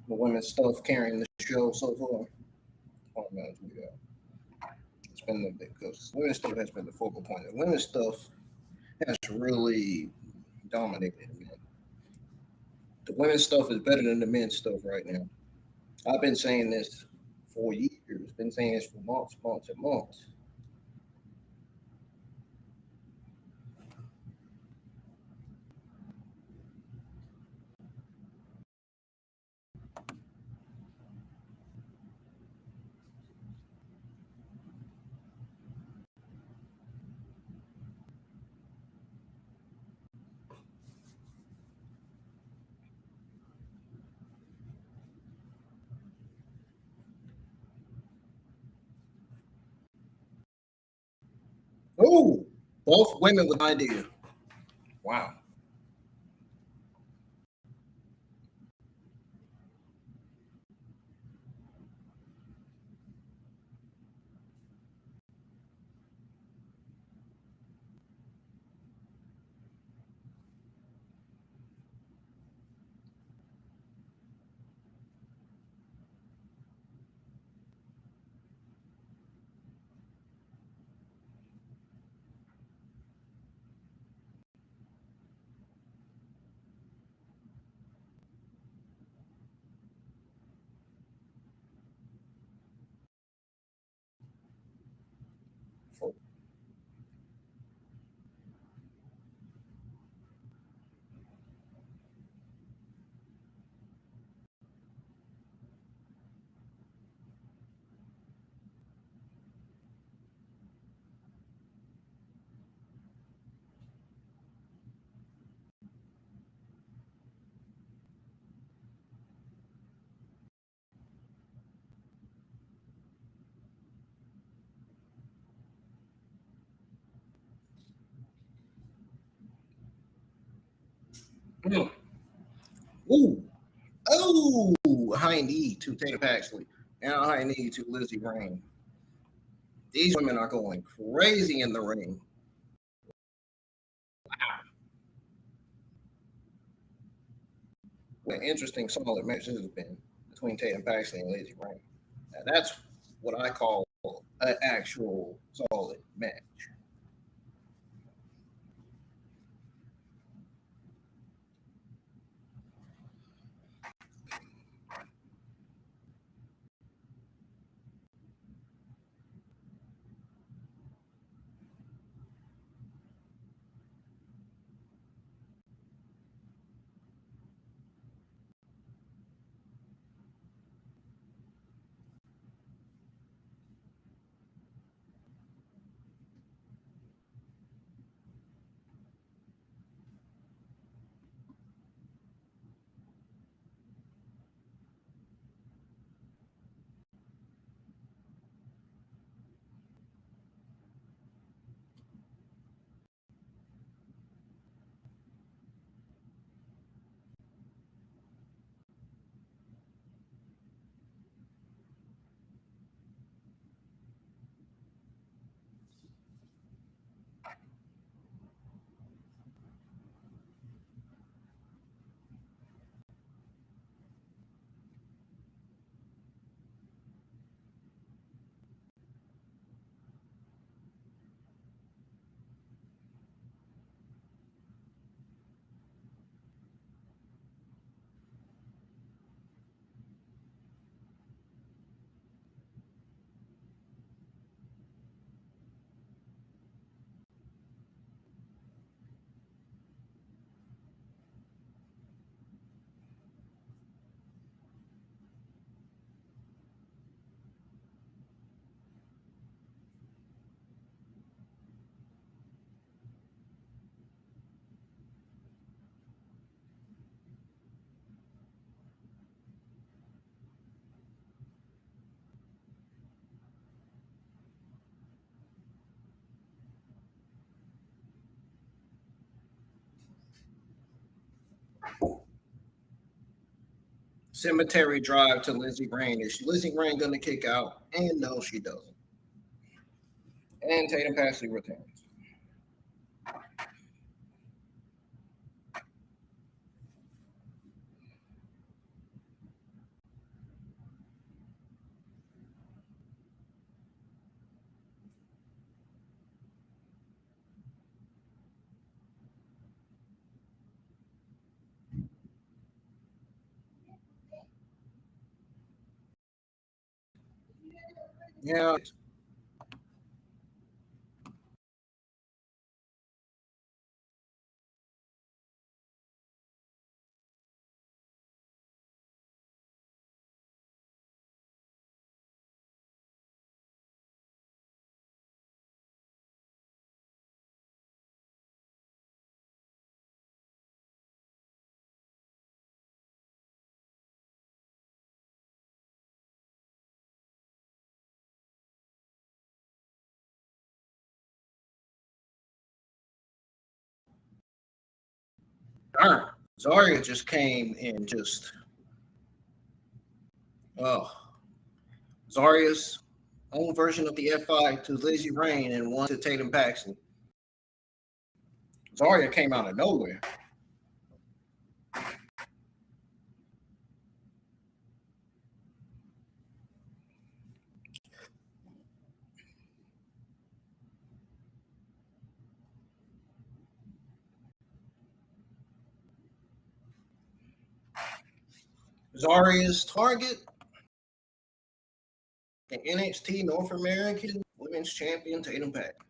The women's stuff carrying the show so far. I'm gonna tweet out. It's been the because women's stuff has been the focal point. The women's stuff has really dominated. Man. The women's stuff is better than the men's stuff right now. I've been saying this for years. Been saying this for months and months. Oh, both women with idea. Wow. Mm. Ooh. Oh, high knee to Tatum Paxley and a high knee to Lizzy Rain. These women are going crazy in the ring. What an interesting, solid match this has been between Tatum Paxley and Lizzy Rain. Now, that's what I call an actual solid match. Cemetery drive to Lizzy Rain. Is Lizzy Rain going to kick out? And no, she doesn't. And Tatum Paxley returns. Yeah. Darn. Zarya just came and just, oh, Zarya's own version of the F5 to Lizzy Rain and one to Tatum Paxley. Zarya came out of nowhere. Zarya's target, the NXT North American Women's Champion Tatum Paxley.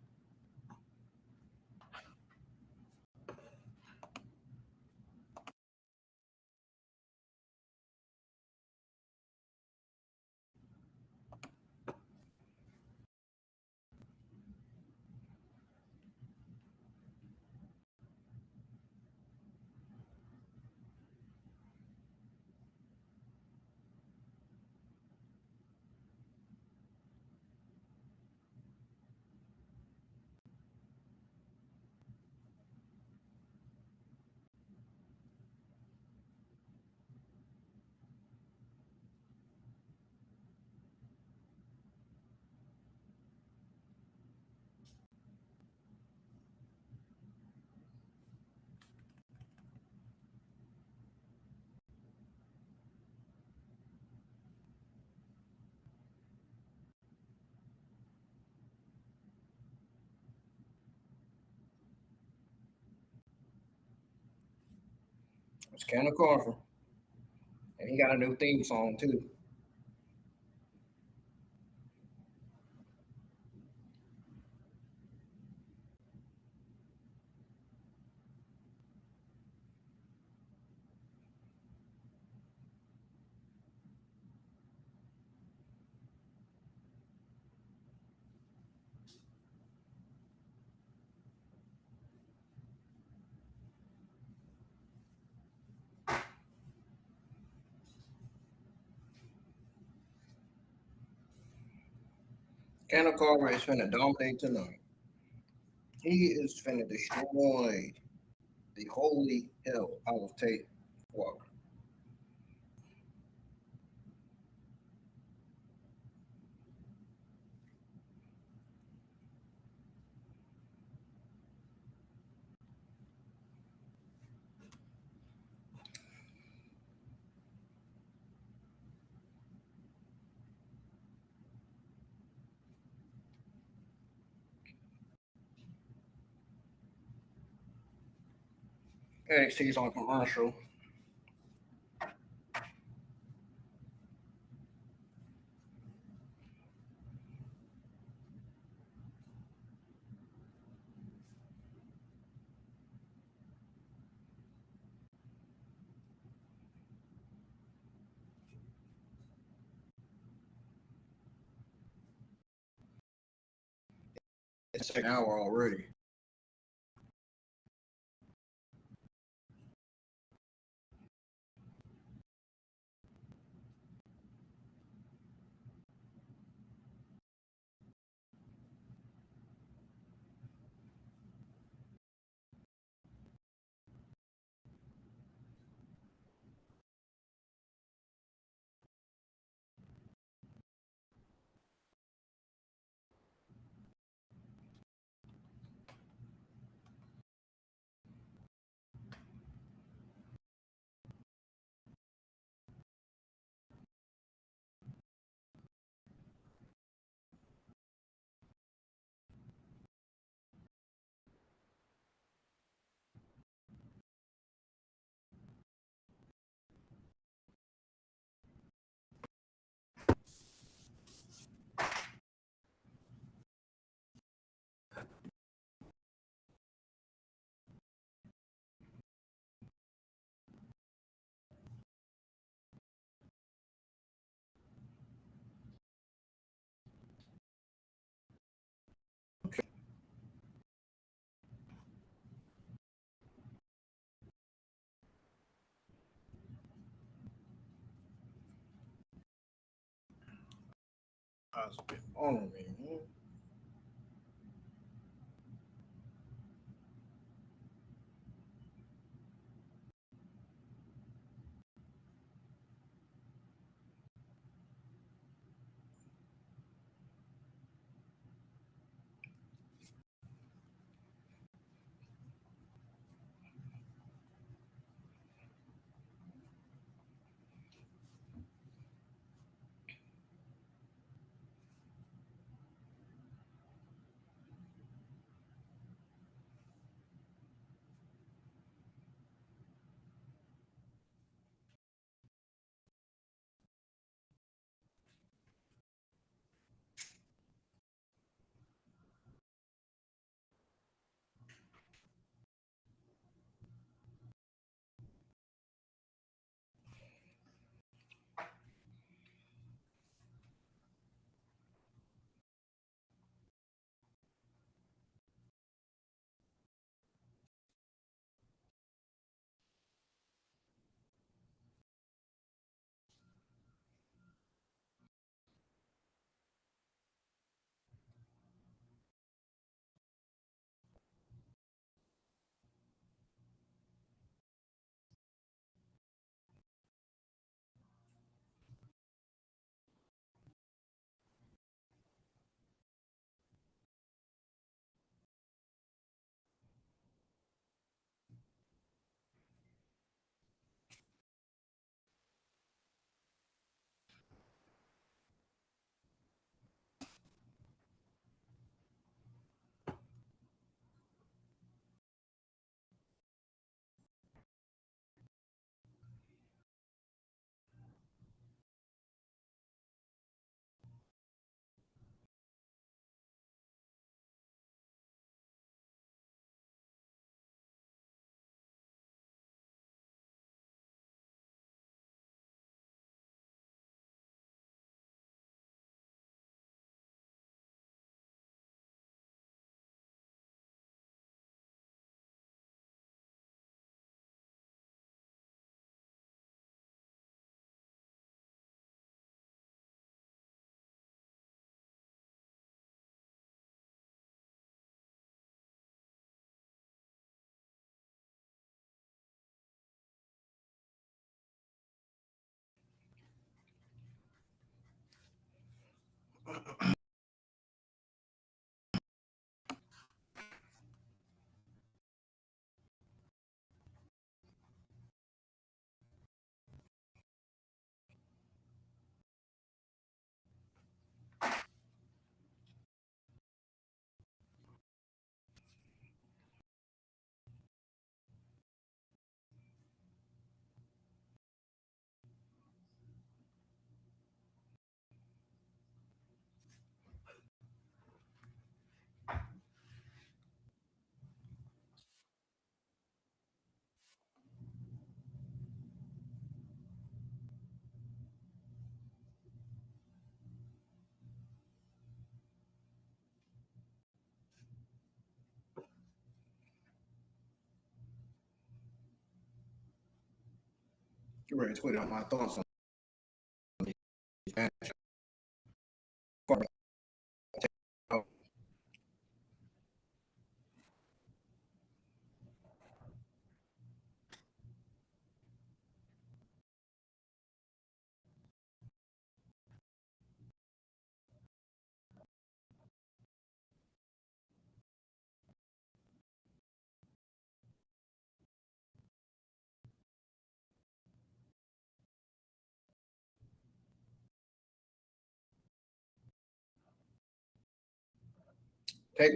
It's Keanu Carver, and he got a new theme song too. Keanu Carver is finna dominate tonight. He is finna destroy the holy hell out of Tate Walker. NXT's on commercial. It's an hour already. That's a bit on me, man. Get ready to put out my thoughts on this match. Tate.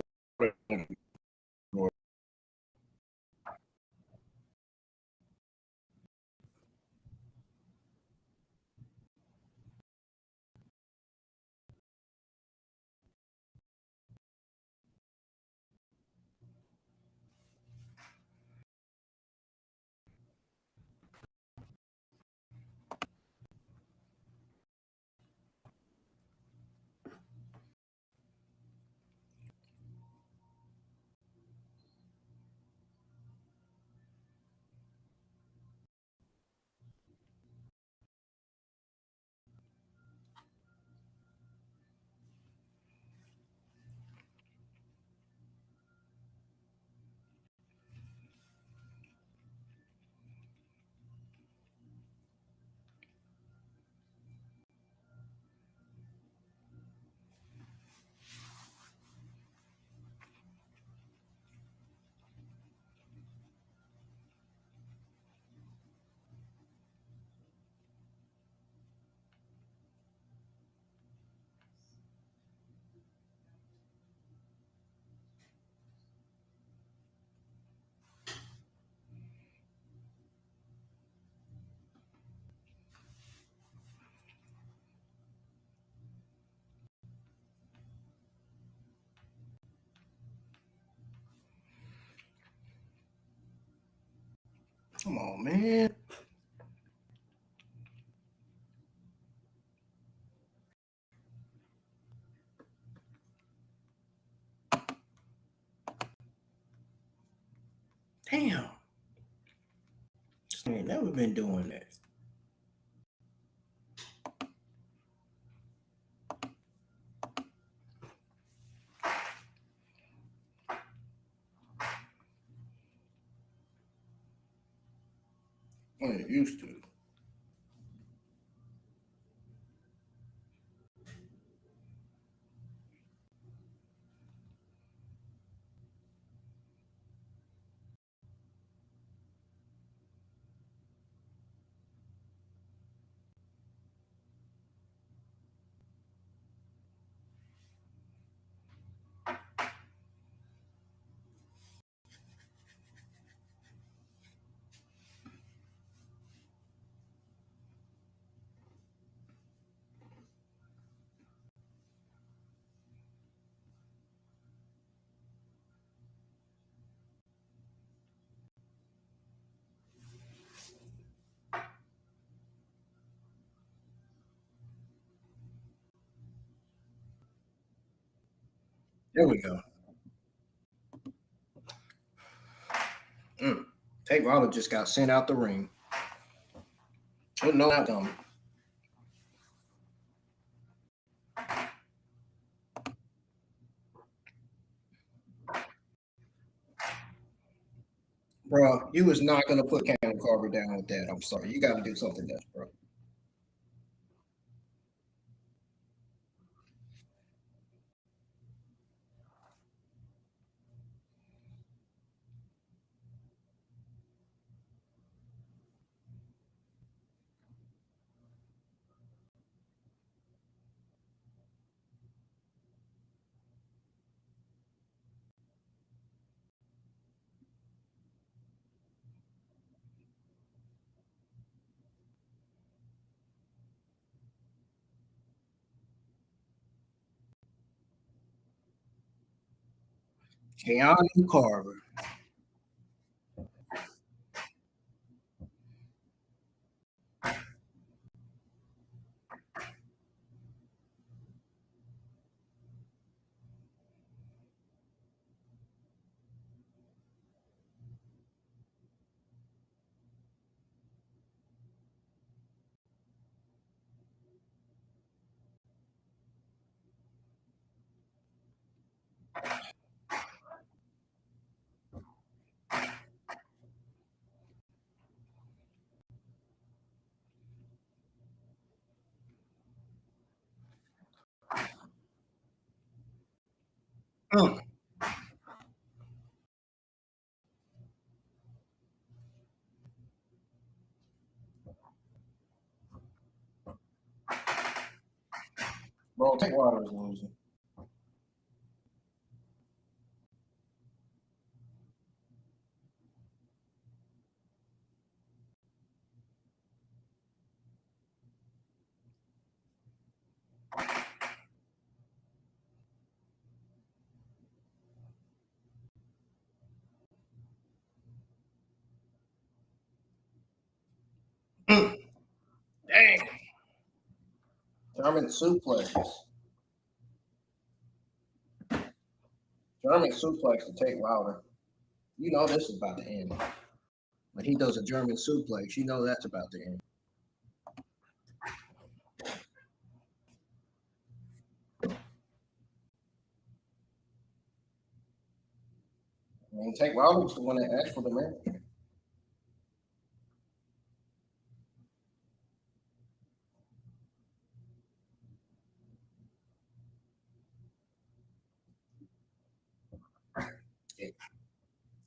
Come on, man. Damn. I ain't never been doing that. I ain't used to. There we go. Tate Wilder just got sent out the ring. Didn't know that coming. Bro, you was not gonna put Keanu Carver down with that. I'm sorry. You gotta do something else, bro. Keanu Carver. Mm. Bro, Tate Wilder is losing. Mm. Dang. German suplex. German suplex to Tate Wilder. You know this is about to end. When he does a German suplex, you know that's about to end. I mean, Tate Wilder was the one that asked for the match.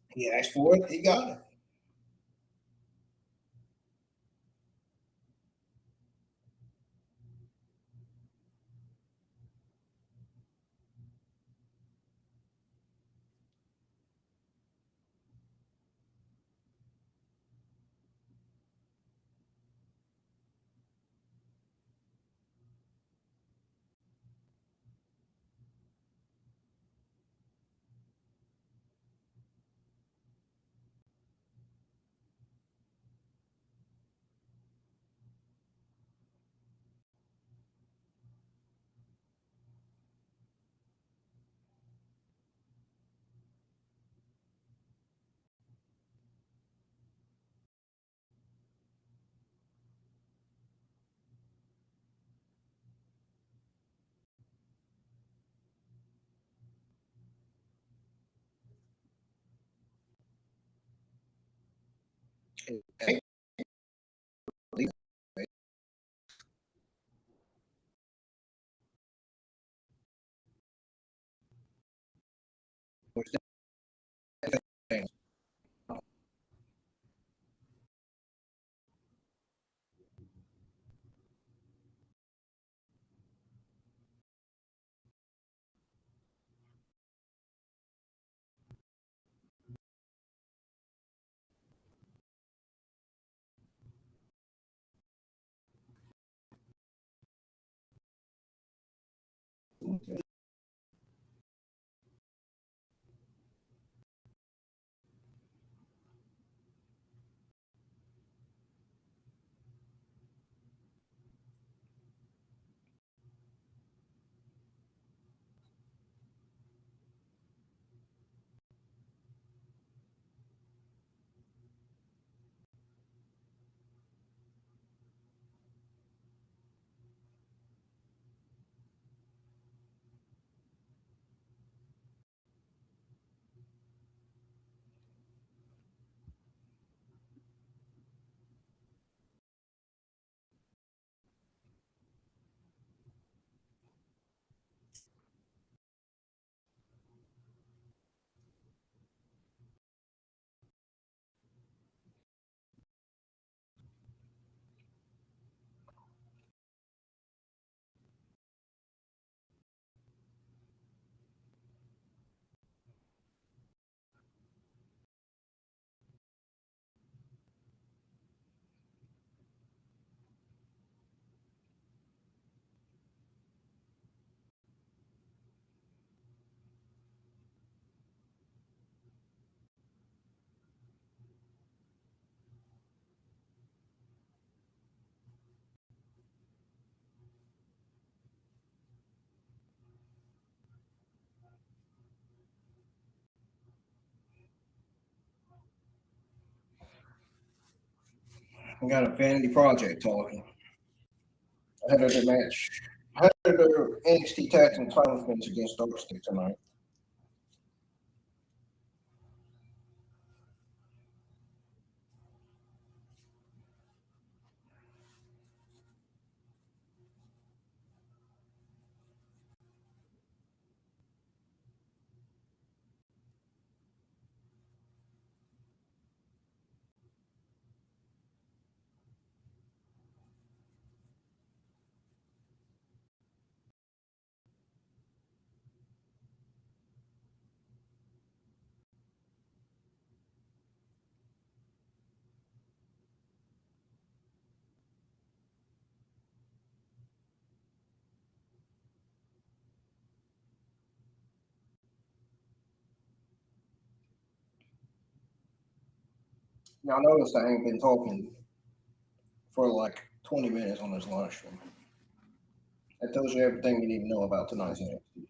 He asked for it, he got it. Tate was that I got a Vanity Project talking. I had a match. I had a NXT Tag Team title match against DarkState tonight. Now, notice I ain't been talking for like 20 minutes on this live stream. That tells you everything you need to know about tonight's NXT.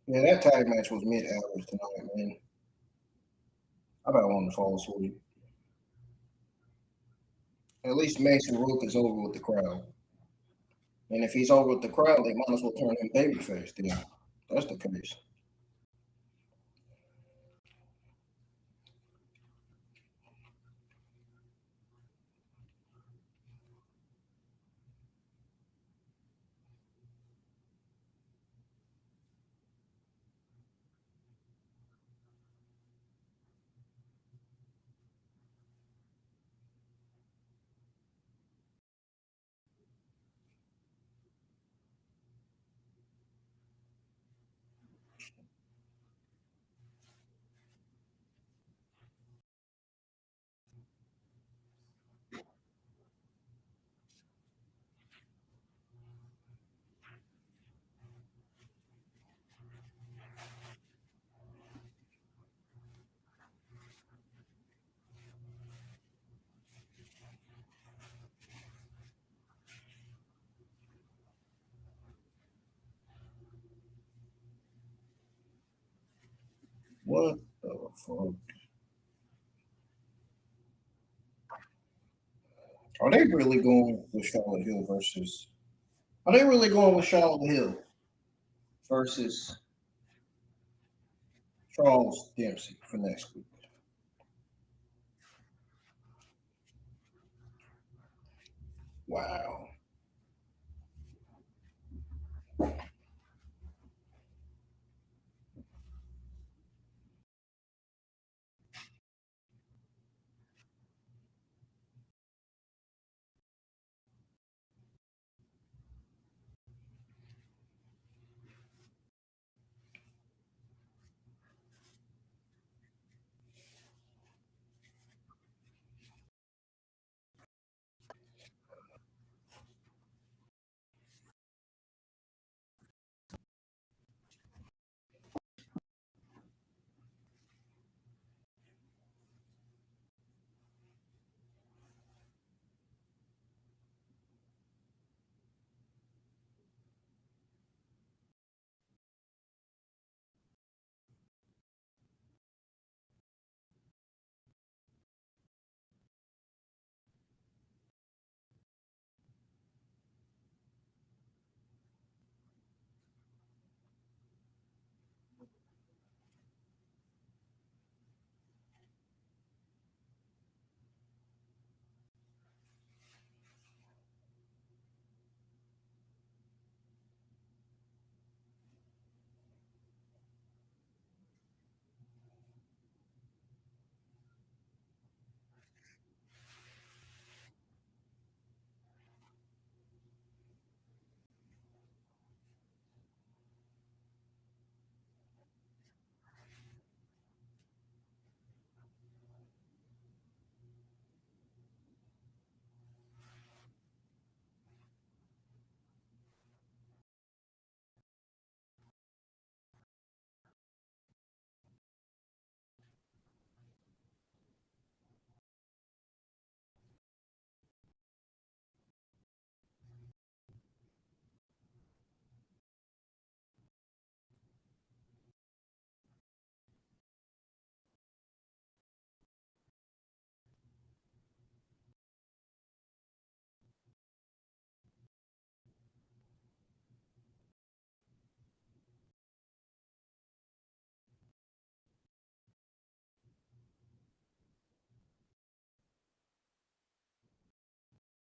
Yeah, that tag match was mid hours tonight, man. I about wanted to fall asleep. At least Mason Rook is over with the crowd. And if he's over with the crowd, they might as well turn him babyface then. That's the case. What the fuck? Are they really going with Charlotte Hill versus? Are they really going with Charlotte Hill versus Charles Dempsey for next week? Wow.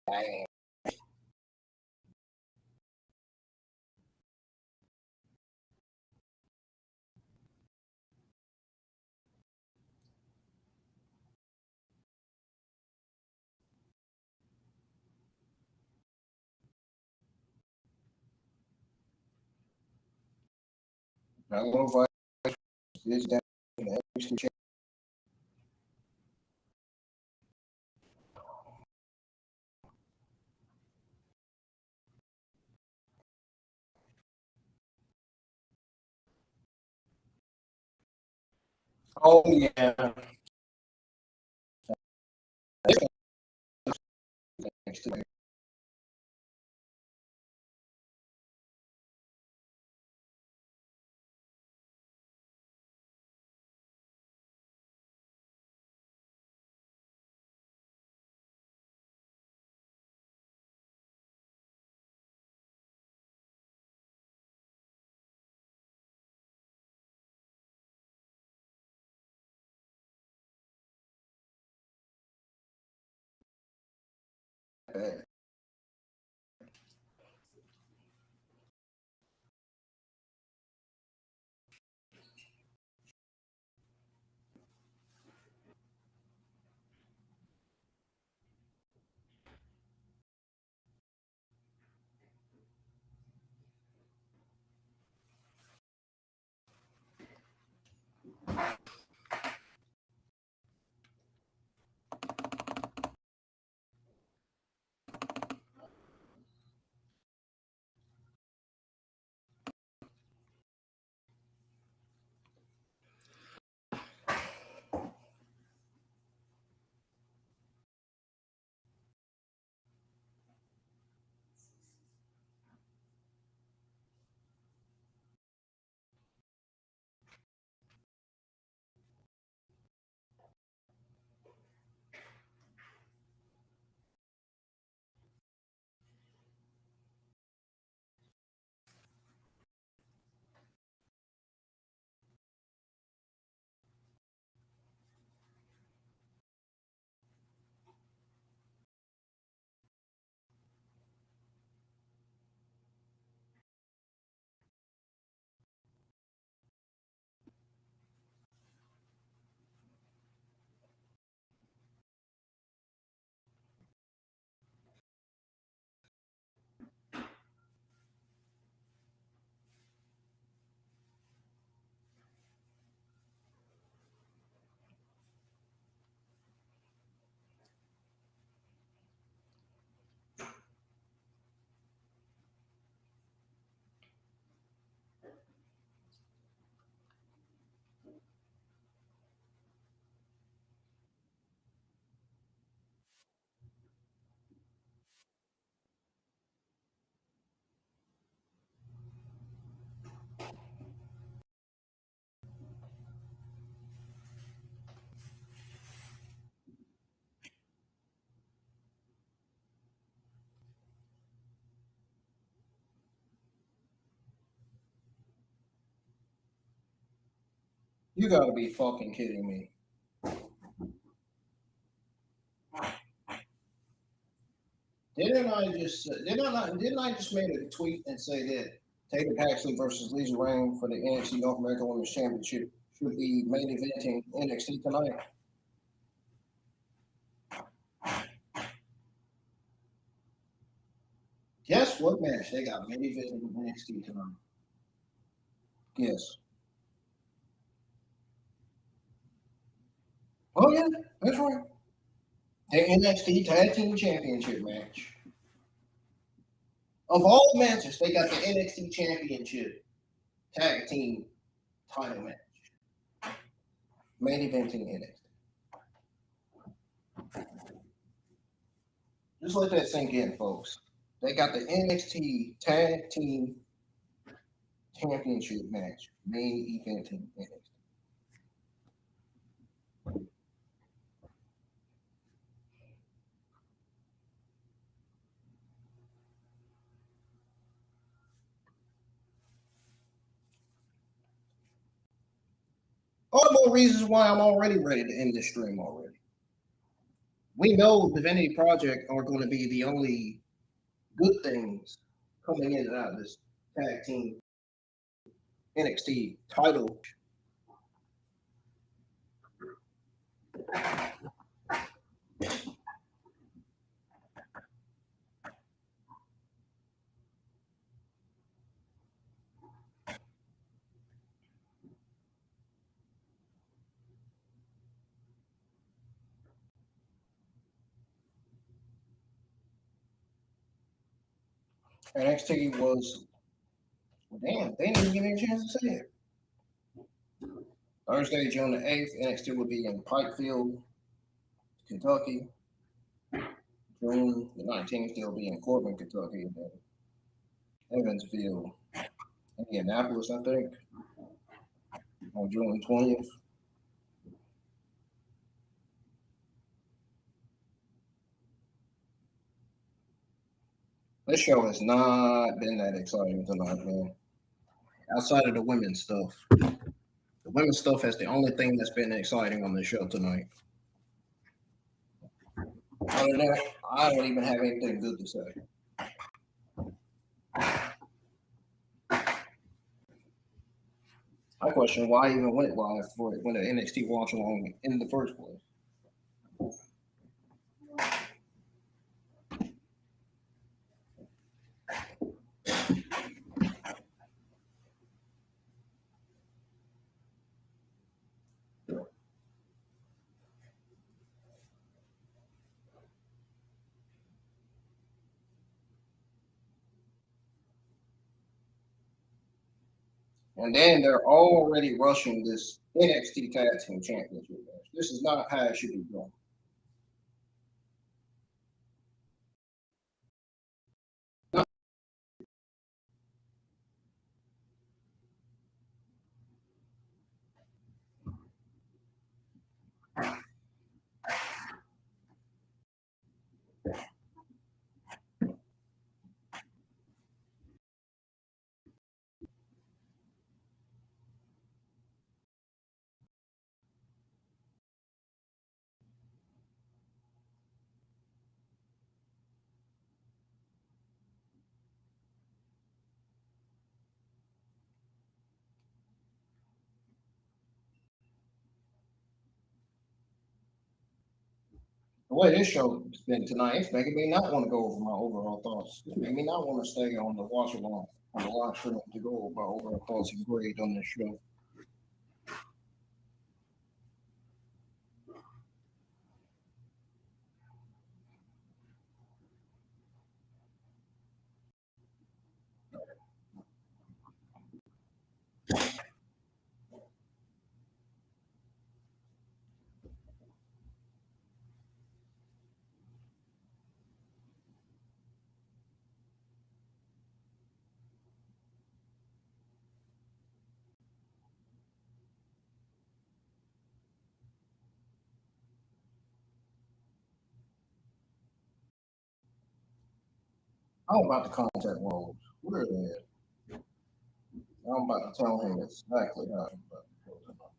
I don't know if I is down in the NXT Oh yeah. You gotta be fucking kidding me. Didn't I just make a tweet and say that Tatum Paxley versus Lizzy Rain for the NXT North American Women's Championship should be main eventing NXT tonight? Guess what match they got main eventing NXT tonight? Yes. Oh yeah, that's right. The NXT Tag Team Championship match. Of all matches, they got the NXT Championship Tag Team title match. Main eventing NXT. Just let that sink in, folks. They got the NXT Tag Team Championship match, main eventing NXT. All more reasons why I'm already ready to end this stream already. we know the Vanity Project are going to be the only good things coming in and out of this tag team NXT title. NXT was, damn, they didn't even give me a chance to say it. Thursday, June the 8th, NXT will be in Pikeville, Kentucky. June the 19th, they'll be in Corbin, Kentucky, and then Evansville, Indianapolis, I think, on June 20th. This show has not been that exciting tonight, man. Outside of the women's stuff. The women's stuff is the only thing that's been exciting on the show tonight. Other than that, I don't even have anything good to say. I question why I even went live for it when the NXT Watch Along in the first place. And then they're already rushing this NXT Tag Team Championship match. This is not how it should be going. The way this show has been tonight, it's making me not want to go over my overall thoughts. It's making me not want to stay on the watch along on the live stream to go over my overall thoughts and grade on this show. How about the contact roles? Where are they at? I'm about to tell him exactly how I'm about to close them up.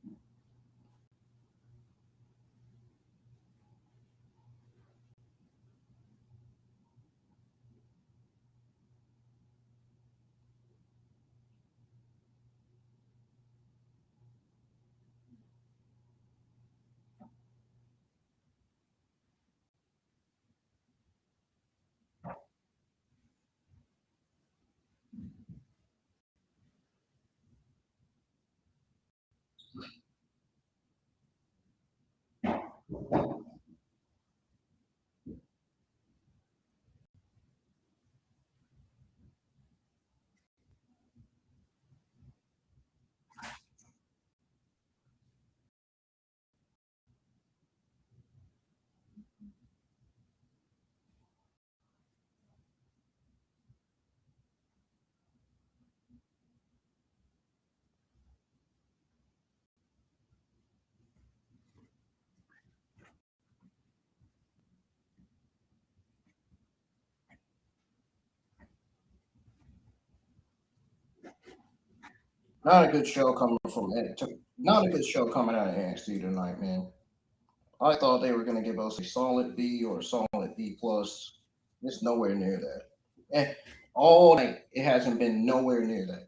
Not a good show coming from not a good show coming out of NXT tonight, man. I thought they were going to give us a solid B or a solid B plus. It's nowhere near that. And all night, it hasn't been nowhere near that.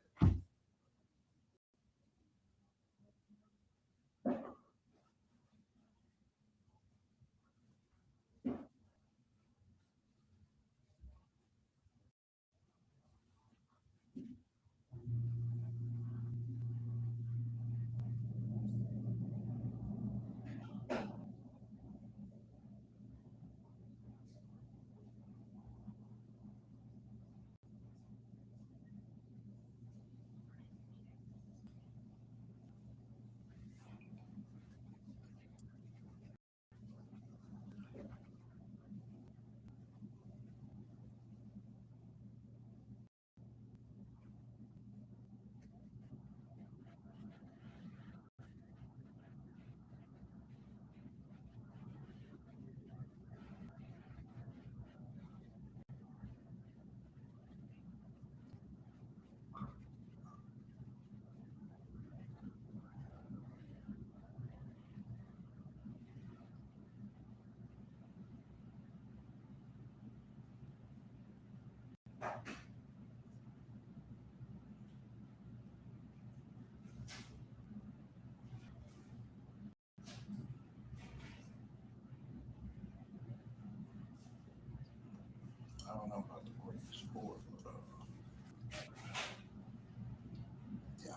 I don't know about the greatest sport, but yeah.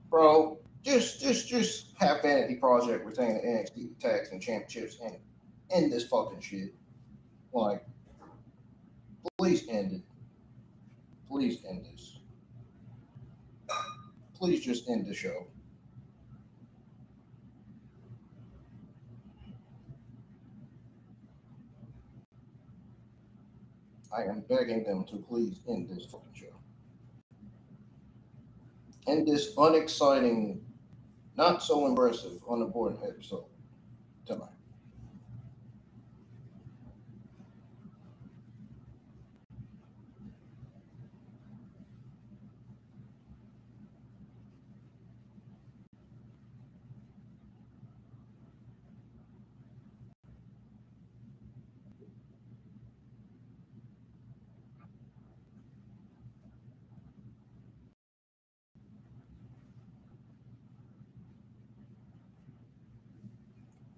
Bro, just have Vanity Project retain the NXT Tag Team Championships and end this fucking shit. Like, please end it. Please end this. Please just end the show. I am begging them to please end this fucking show. End this unexciting, not so impressive, unimportant episode tonight.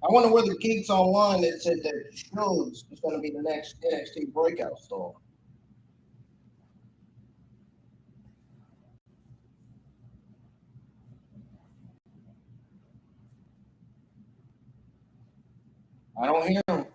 I wonder whether Geeks Online that said that Shows is going to be the next NXT breakout star. I don't hear him.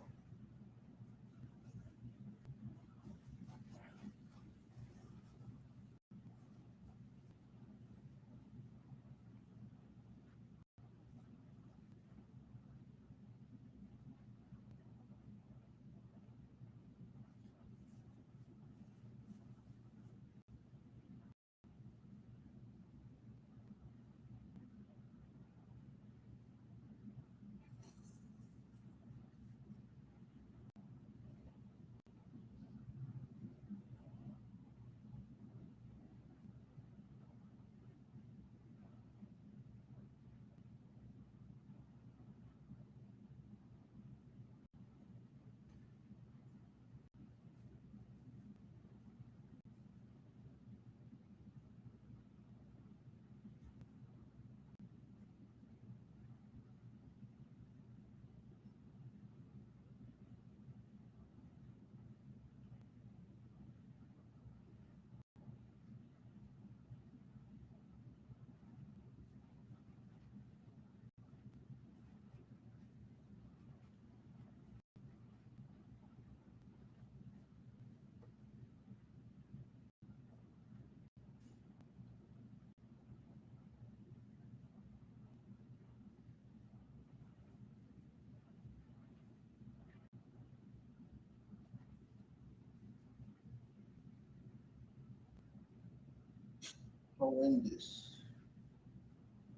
horrendous.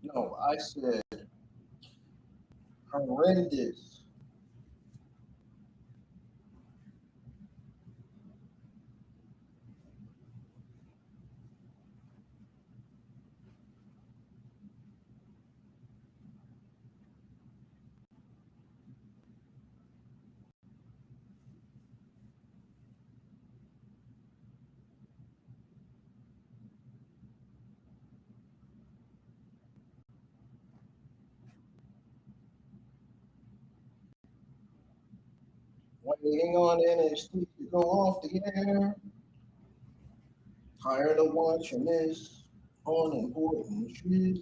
No, I said horrendous. Waiting on NXT to go off the air. Tired of watching this unimportant shit.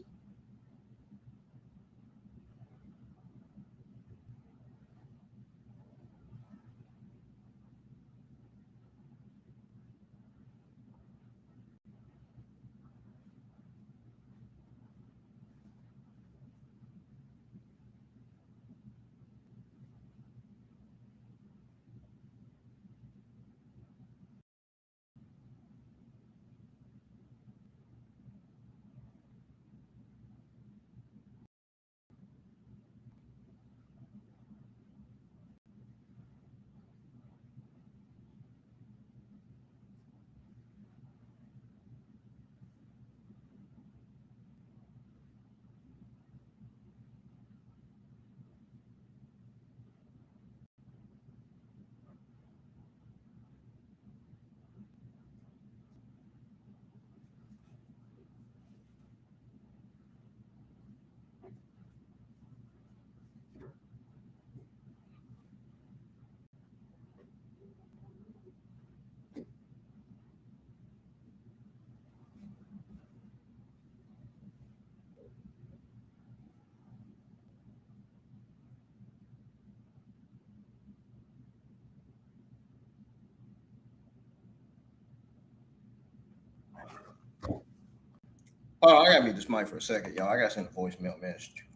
Oh, I gotta mute this mic for a second, y'all. I gotta send a voicemail message.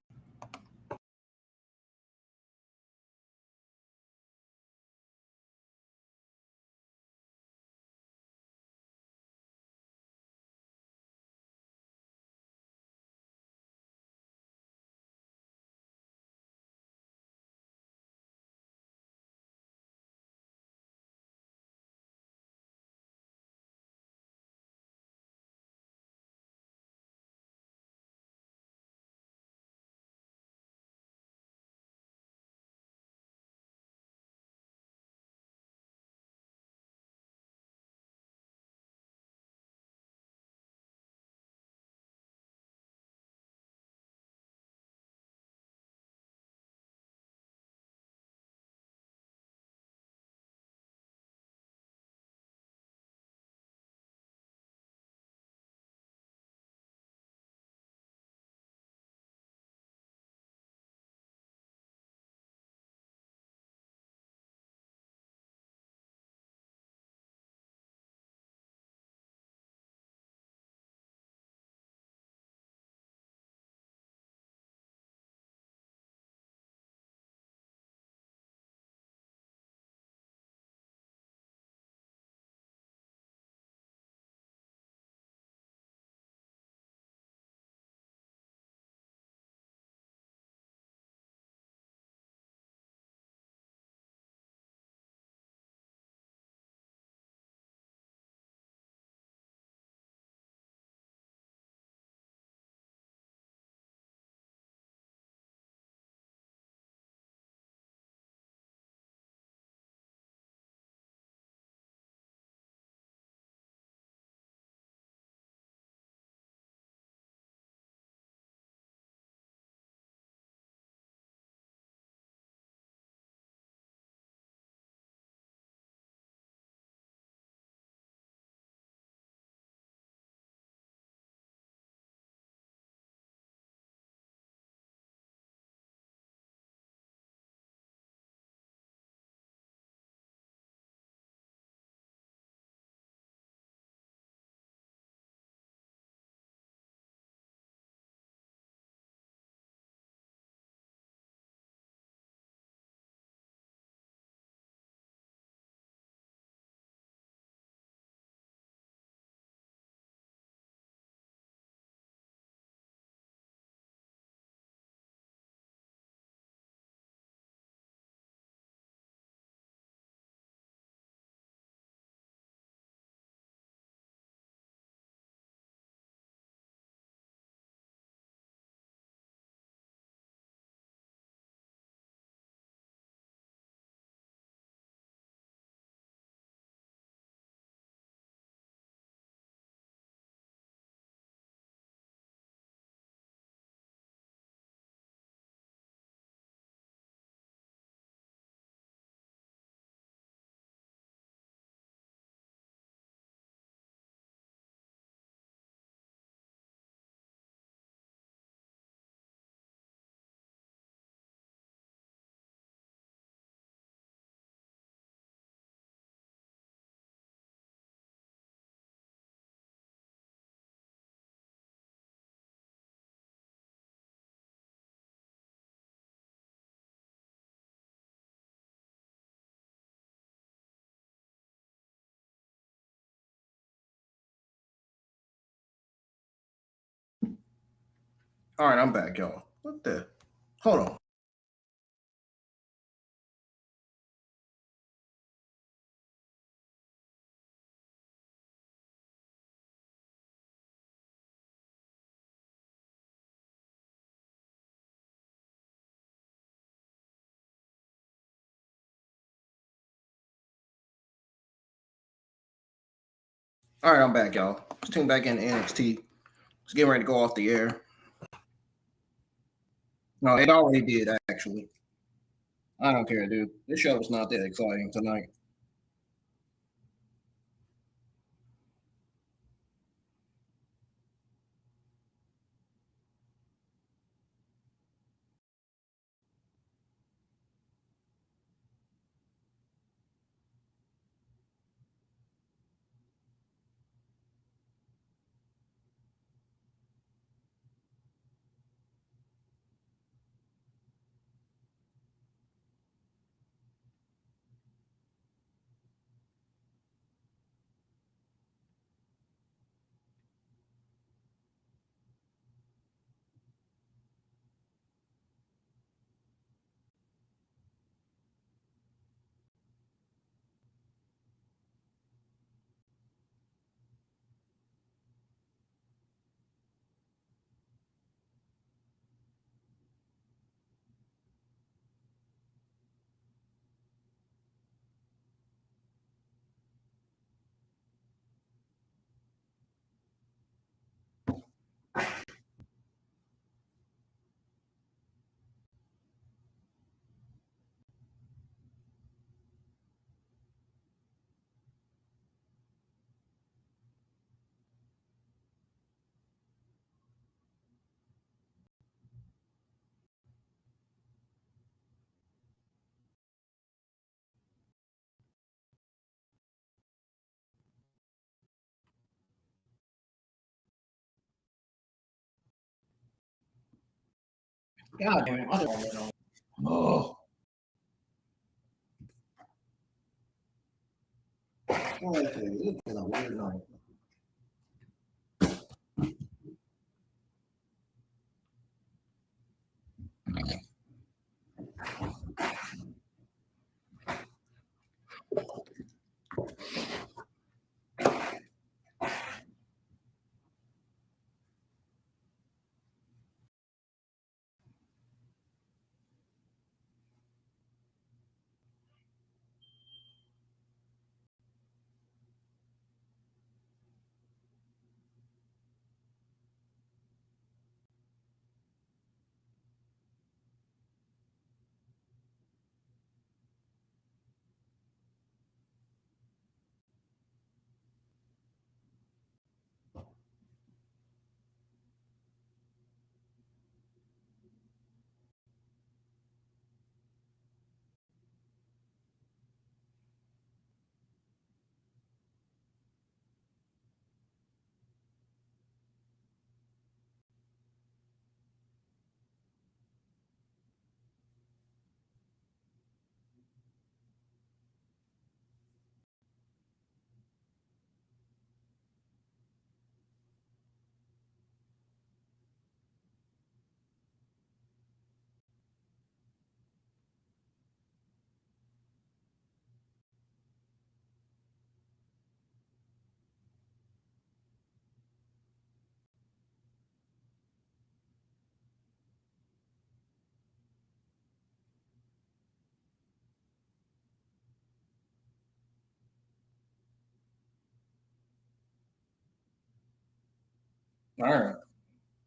All right, I'm back, y'all. What the? Hold on. All right, I'm back, y'all. Let's tune back in NXT. It's getting ready to go off the air. No, it already did, actually. I don't care, dude. This show is not that exciting tonight. God damn it. I don't know. Oh. Well, it's been a weird night. All right.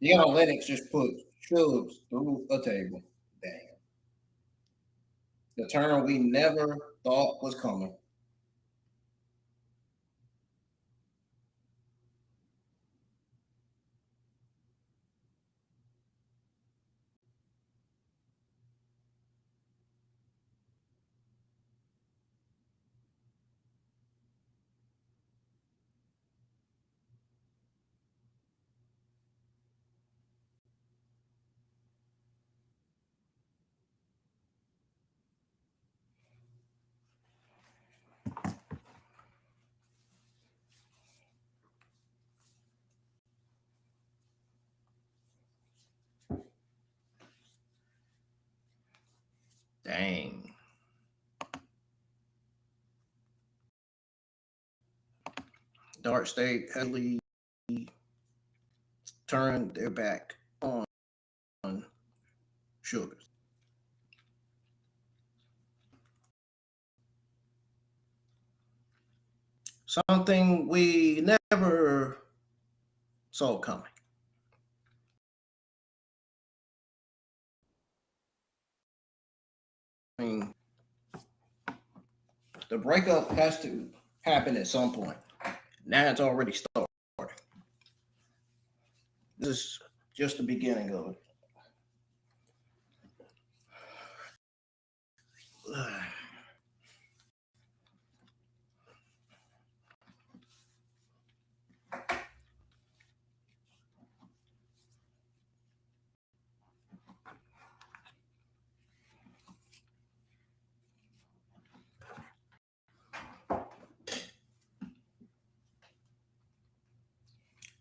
The analytics just put Shugs through a table. Damn. The turn we never thought was coming. Dang. DarkState heavily turned their back on Sugars. Something we never saw coming. I mean, the breakup has to happen at some point. Now it's already started. This is just the beginning of it.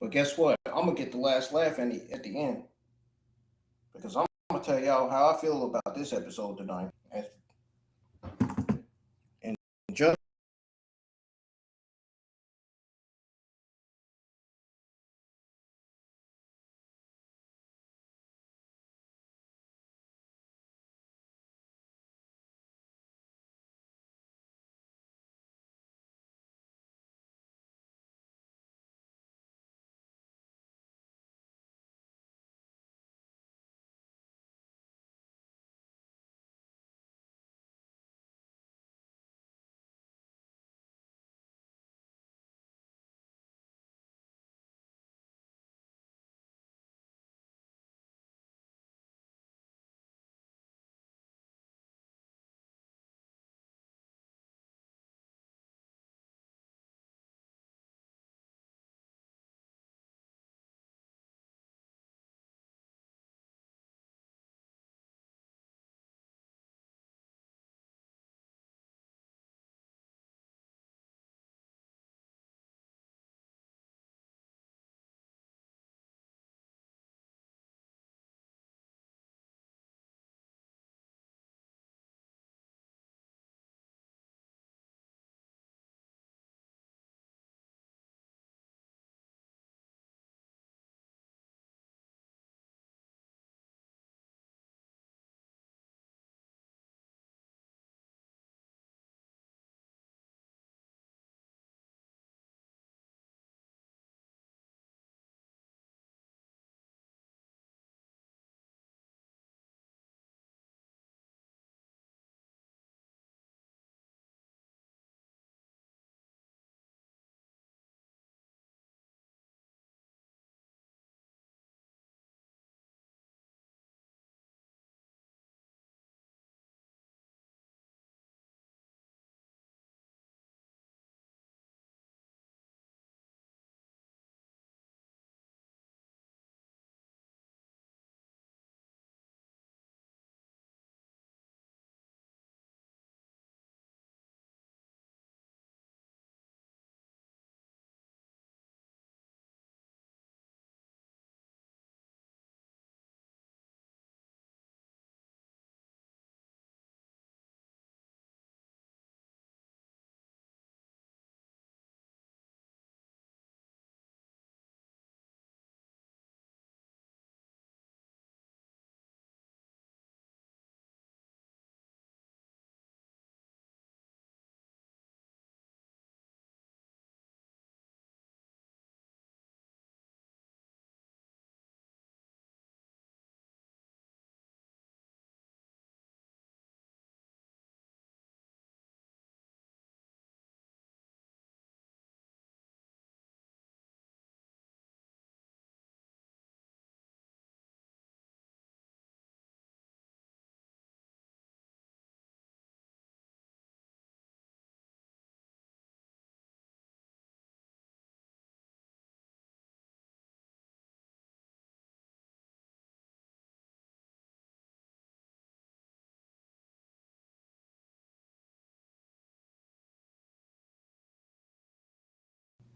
But guess what? I'm gonna get the last laugh at the end because I'm gonna tell y'all how I feel about this episode tonight. And just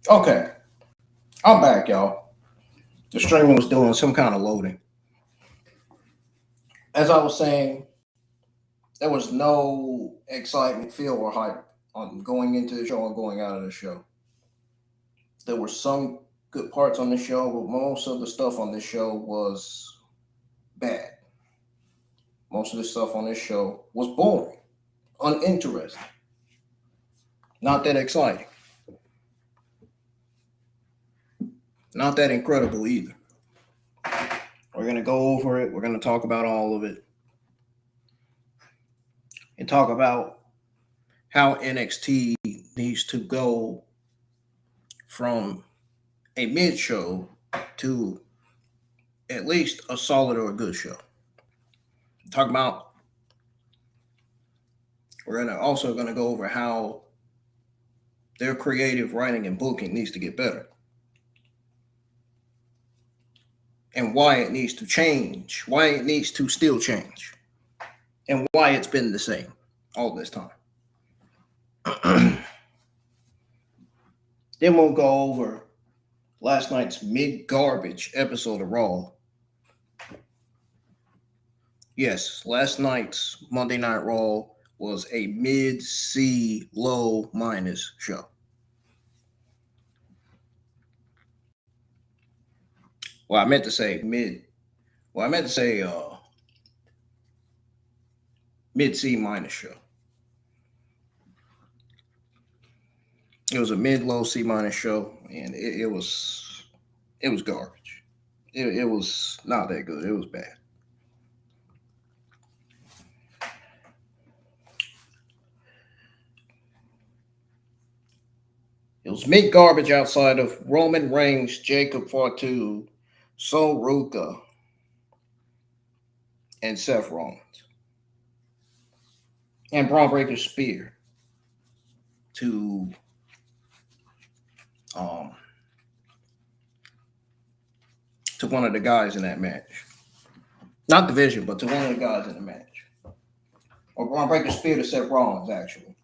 okay, I'm back, y'all. The streaming was doing some kind of loading. As I was saying, there was no excitement, feel, or hype on going into the show and going out of the show. There were some good parts on the show, but most of the stuff on this show was bad. Most of the stuff on this show was boring, uninteresting, not that exciting, not that incredible either. We're going to go over it. We're going to talk about all of it and talk about how NXT needs to go from a mid show to at least a solid or a good show. Talk about, we're also going to go over how their creative writing and booking needs to get better and why it needs to change, why it needs to still change, and why it's been the same all this time. Then we'll go over last night's mid-garbage episode of Raw. Yes, last night's Monday Night Raw was a mid-C, low-minus show. Well, I meant to say mid. Well, I meant to say mid-C minus show. It was a mid-low C minus show, and it was garbage. It was not that good. It was bad. It was mid-garbage outside of Roman Reigns, Jacob Fatu, Sol Ruka, and Seth Rollins. And Braun Breaker's spear to one of the guys in that match. Not division, but to one of the guys in the match. Or Braun Breaker's spear to Seth Rollins, actually.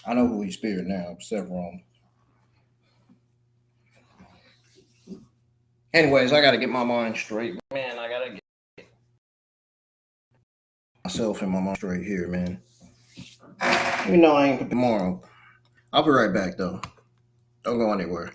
I know who he speared now, Seth Rollins. Anyways, I got to get my mind straight. Man, I got to get myself and my mind straight here, man. You know I ain't tomorrow. I'll be right back, though. Don't go anywhere.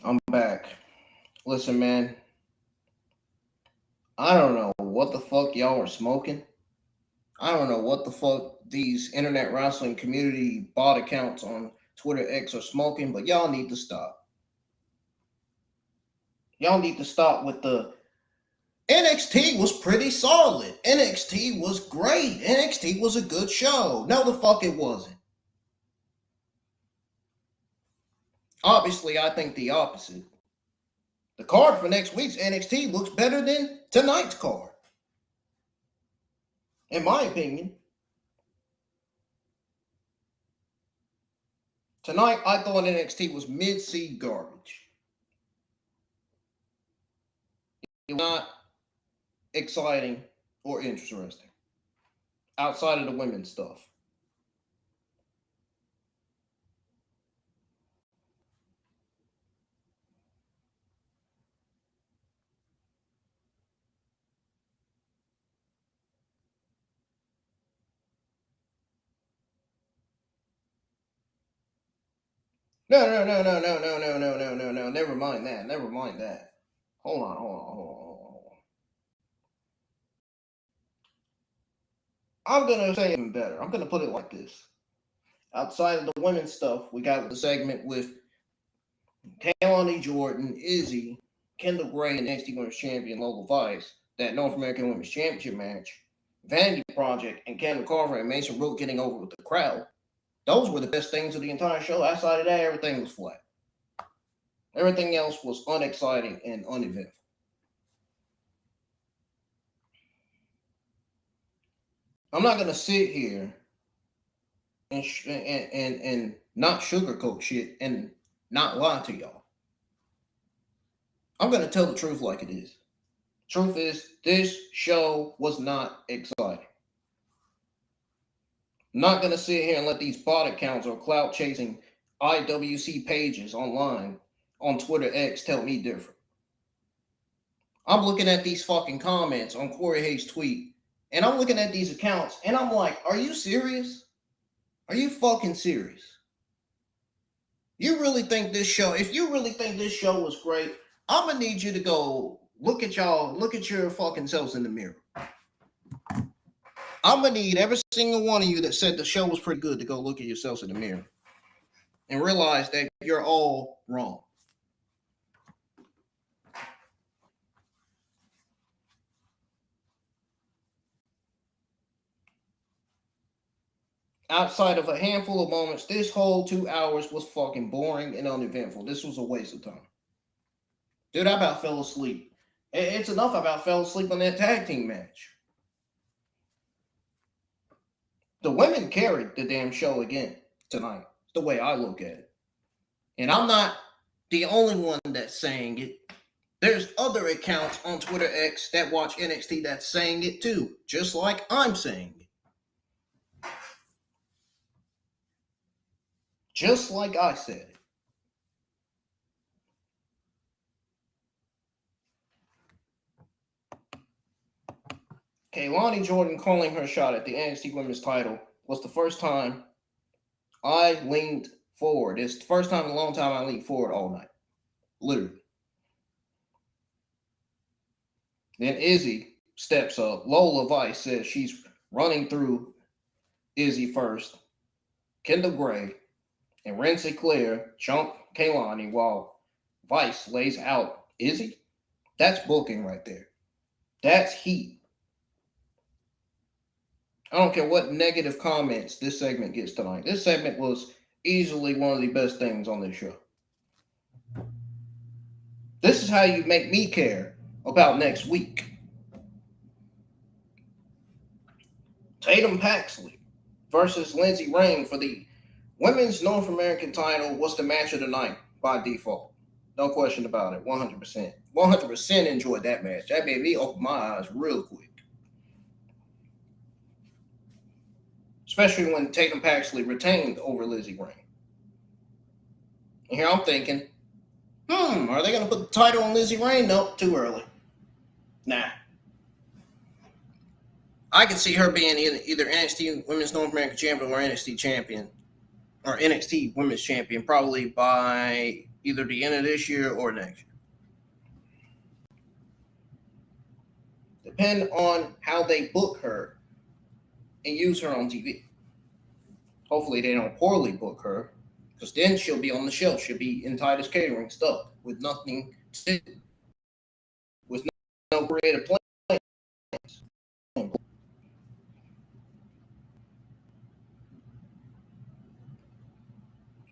I'm back. Listen, man, I don't know what the fuck y'all are smoking. I don't know what the fuck these internet wrestling community bot accounts on Twitter X are smoking, but y'all need to stop. Y'all need to stop with the NXT was pretty solid. NXT was great. NXT was a good show. No, the fuck it wasn't. Obviously, I think the opposite. The card for next week's NXT looks better than tonight's card. In my opinion. Tonight, I thought NXT was mid-seed garbage. It was not exciting or interesting outside of the women's stuff. No. Never mind that. Hold on. I'm going to say even better. I'm going to put it like this. Outside of the women's stuff, we got the segment with Keanu Jordan, Izzy, Kendall Gray, and NXT Women's Champion Local Vice, that North American Women's Championship match, Vanity Project, and Cameron Carver and Mason Rook getting over with the crowd. Those were the best things of the entire show. Outside of that, everything was flat. Everything else was unexciting and uneventful. I'm not going to sit here and not sugarcoat shit and not lie to y'all. I'm going to tell the truth like it is. Truth is, this show was not exciting. I'm not going to sit here and let these bot accounts or clout chasing IWC pages online on Twitter X tell me different. I'm looking at these fucking comments on Corey Hayes' tweet, and I'm looking at these accounts, and I'm like, are you serious? Are you fucking serious? You really think this show, if you really think this show was great, I'm going to need you to go look at your fucking selves in the mirror. I'm going to need every single one of you that said the show was pretty good to go look at yourselves in the mirror and realize that you're all wrong. Outside of a handful of moments, this whole 2 hours was fucking boring and uneventful. This was a waste of time. Dude, I about fell asleep. It's enough I about fell asleep on that tag team match. The women carried the damn show again tonight, the way I look at it. And I'm not the only one that's saying it. There's other accounts on Twitter X that watch NXT that's saying it too, just like I'm saying it. Just like I said it. Keilani Jordan calling her shot at the NXT Women's title was the first time I leaned forward. It's the first time in a long time I leaned forward all night. Literally. Then Izzy steps up. Lola Vice says she's running through Izzy first. Kendall Gray and Ren Sinclair chunk Keilani while Vice lays out Izzy. That's booking right there. That's heat. I don't care what negative comments this segment gets tonight. This segment was easily one of the best things on this show. This is how you make me care about next week. Tatum Paxley versus Lizzy Rain for the Women's North American title was the match of the night by default. No question about it. 100%. 100% enjoyed that match. That made me open my eyes real quick. Especially when Tatum Paxley retained over Lizzy Rain. And here I'm thinking, are they going to put the title on Lizzy Rain? Nope, too early. Nah. I could see her being either NXT Women's North American Champion or NXT Champion. Or NXT Women's Champion probably by either the end of this year or next year. Depend on how they book her and use her on TV. Hopefully they don't poorly book her, because then she'll be on the shelf. She'll be in Titus Catering stuff with nothing to do, with no creative plans.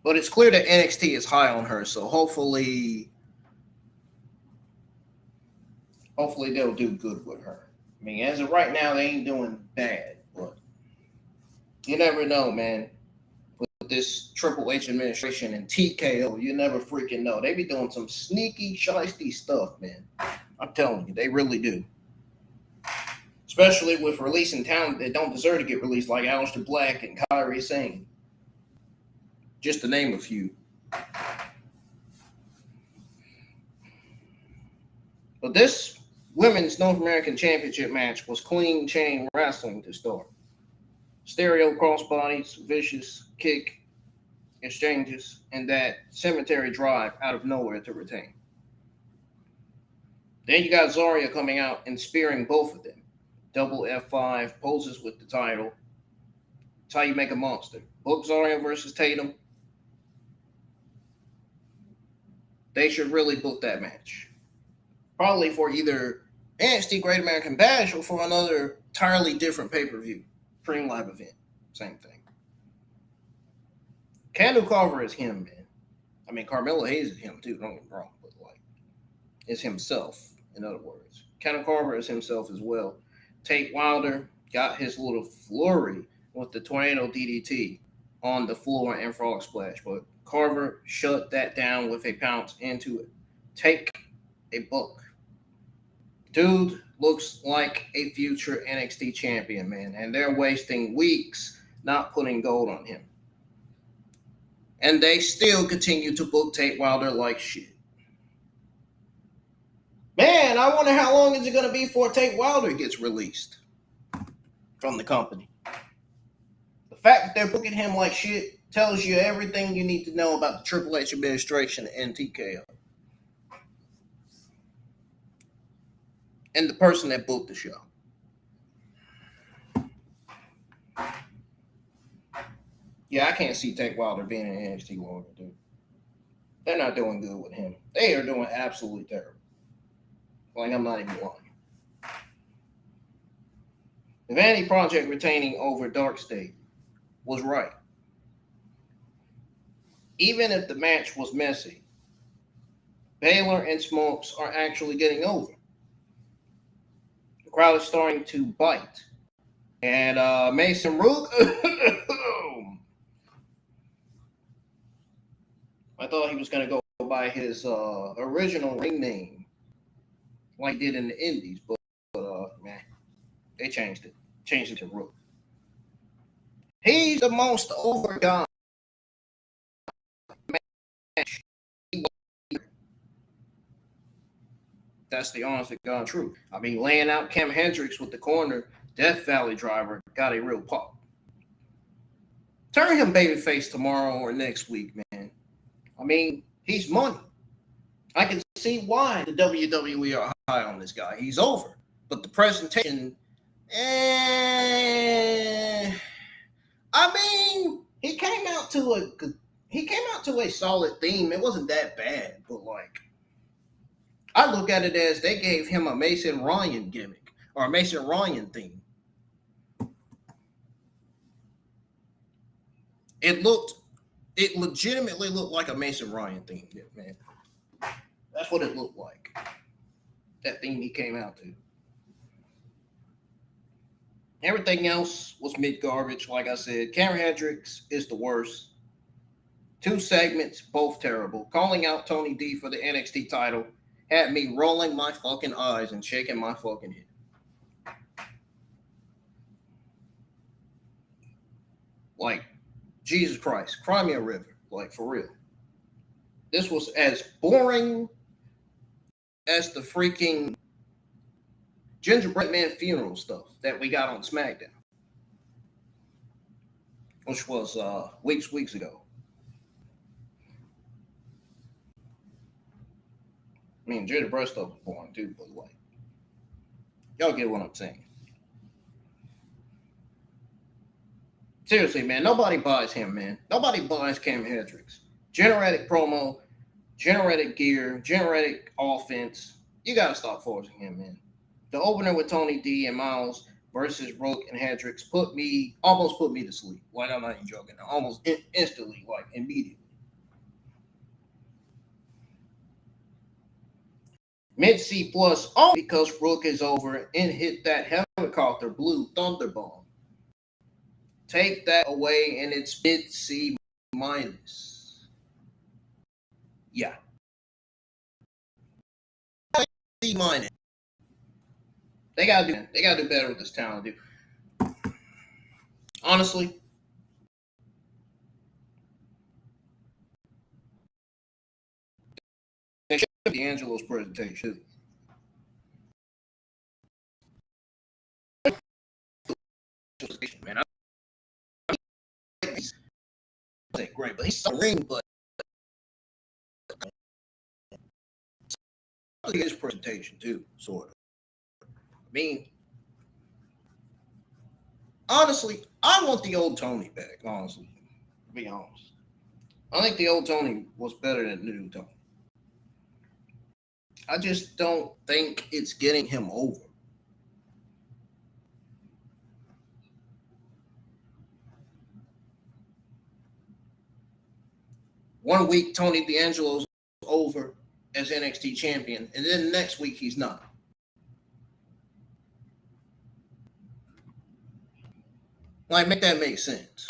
But it's clear that NXT is high on her, so hopefully they'll do good with her. I mean, as of right now, they ain't doing bad, but you never know, man. With this Triple H administration and TKO, you never freaking know. They be doing some sneaky, shiesty stuff, man. I'm telling you, they really do. Especially with releasing talent that don't deserve to get released, like Aleister Black and Kairi Sane. Just to name a few. But this Women's North American Championship match was clean chain wrestling to start. Stereo crossbodies, vicious kick exchanges, and that cemetery drive out of nowhere to retain. Then you got Zarya coming out and spearing both of them. Double F5 poses with the title. That's how you make a monster. Book Zarya versus Tatum. They should really book that match. Probably for either NXT Great American Bash or for another entirely different pay-per-view. Premium live event. Same thing. Keanu Carver is him, man. I mean, Carmelo Hayes is him too, don't get me wrong, but like, it's himself, in other words. Keanu Carver is himself as well. Tate Wilder got his little flurry with the tornado DDT on the floor and frog splash, but Carver shut that down with a pounce into it. Take a book. Dude looks like a future NXT champion, man, and they're wasting weeks not putting gold on him. And they still continue to book Tate Wilder like shit. Man, I wonder how long is it going to be before Tate Wilder gets released from the company. The fact that they're booking him like shit tells you everything you need to know about the Triple H administration and TKO. And the person that booked the show. Yeah, I can't see Tate Wilder being an NXT longer, dude. They're not doing good with him. They are doing absolutely terrible. Like, I'm not even lying. The Vanity Project retaining over DarkState was right. Even if the match was messy, Baylor and Smokes are actually getting over. The crowd is starting to bite. And Mason Rook, I thought he was going to go by his original ring name, like he did in the Indies, but man, they changed it. Changed it to Rook. He's the most over guy. That's the honest to God truth. I mean, laying out Cam Hendricks with the corner Death Valley driver got a real pop. Turn him babyface tomorrow or next week, man. I mean, he's money. I can see why the WWE are high on this guy. He's over. But the presentation, I mean, he came out to a solid theme. It wasn't that bad, but like, I look at it as they gave him a Mason Ryan gimmick or a Mason Ryan theme. It legitimately looked like a Mason Ryan theme, man. That's what it looked like. That theme he came out to. Everything else was mid-garbage, like I said. Cameron Hendricks is the worst. 2 segments, both terrible. Calling out Tony D for the NXT title had me rolling my fucking eyes and shaking my fucking head. Like, Jesus Christ, cry me a river. Like, for real. This was as boring as the freaking Gingerbread Man funeral stuff that we got on SmackDown, which was weeks ago. I mean, Jerry Brestow was boring too, but like, y'all get what I'm saying. Seriously, man, nobody buys him, man. Nobody buys Cam Hendricks. Generated promo, generated gear, generated offense. You gotta stop forcing him, man. The opener with Tony D and Miles versus Rook and Hendricks almost put me to sleep. Like, I'm not even joking. Almost instantly, like immediately. Mid C plus only because Rook is over and hit that helicopter blue thunder bomb. Take that away and it's mid C minus. Yeah. C minus. They gotta do better with this talent, dude. Honestly. They should have D'Angelo's presentation. Man, he's great, but he's so ring, but his presentation too, sort of. I mean, honestly, I want the old Tony back, honestly. To be honest. I think the old Tony was better than the new Tony. I just don't think it's getting him over. One week, Tony D'Angelo's over as NXT champion, and then next week, he's not. Like, make that make sense.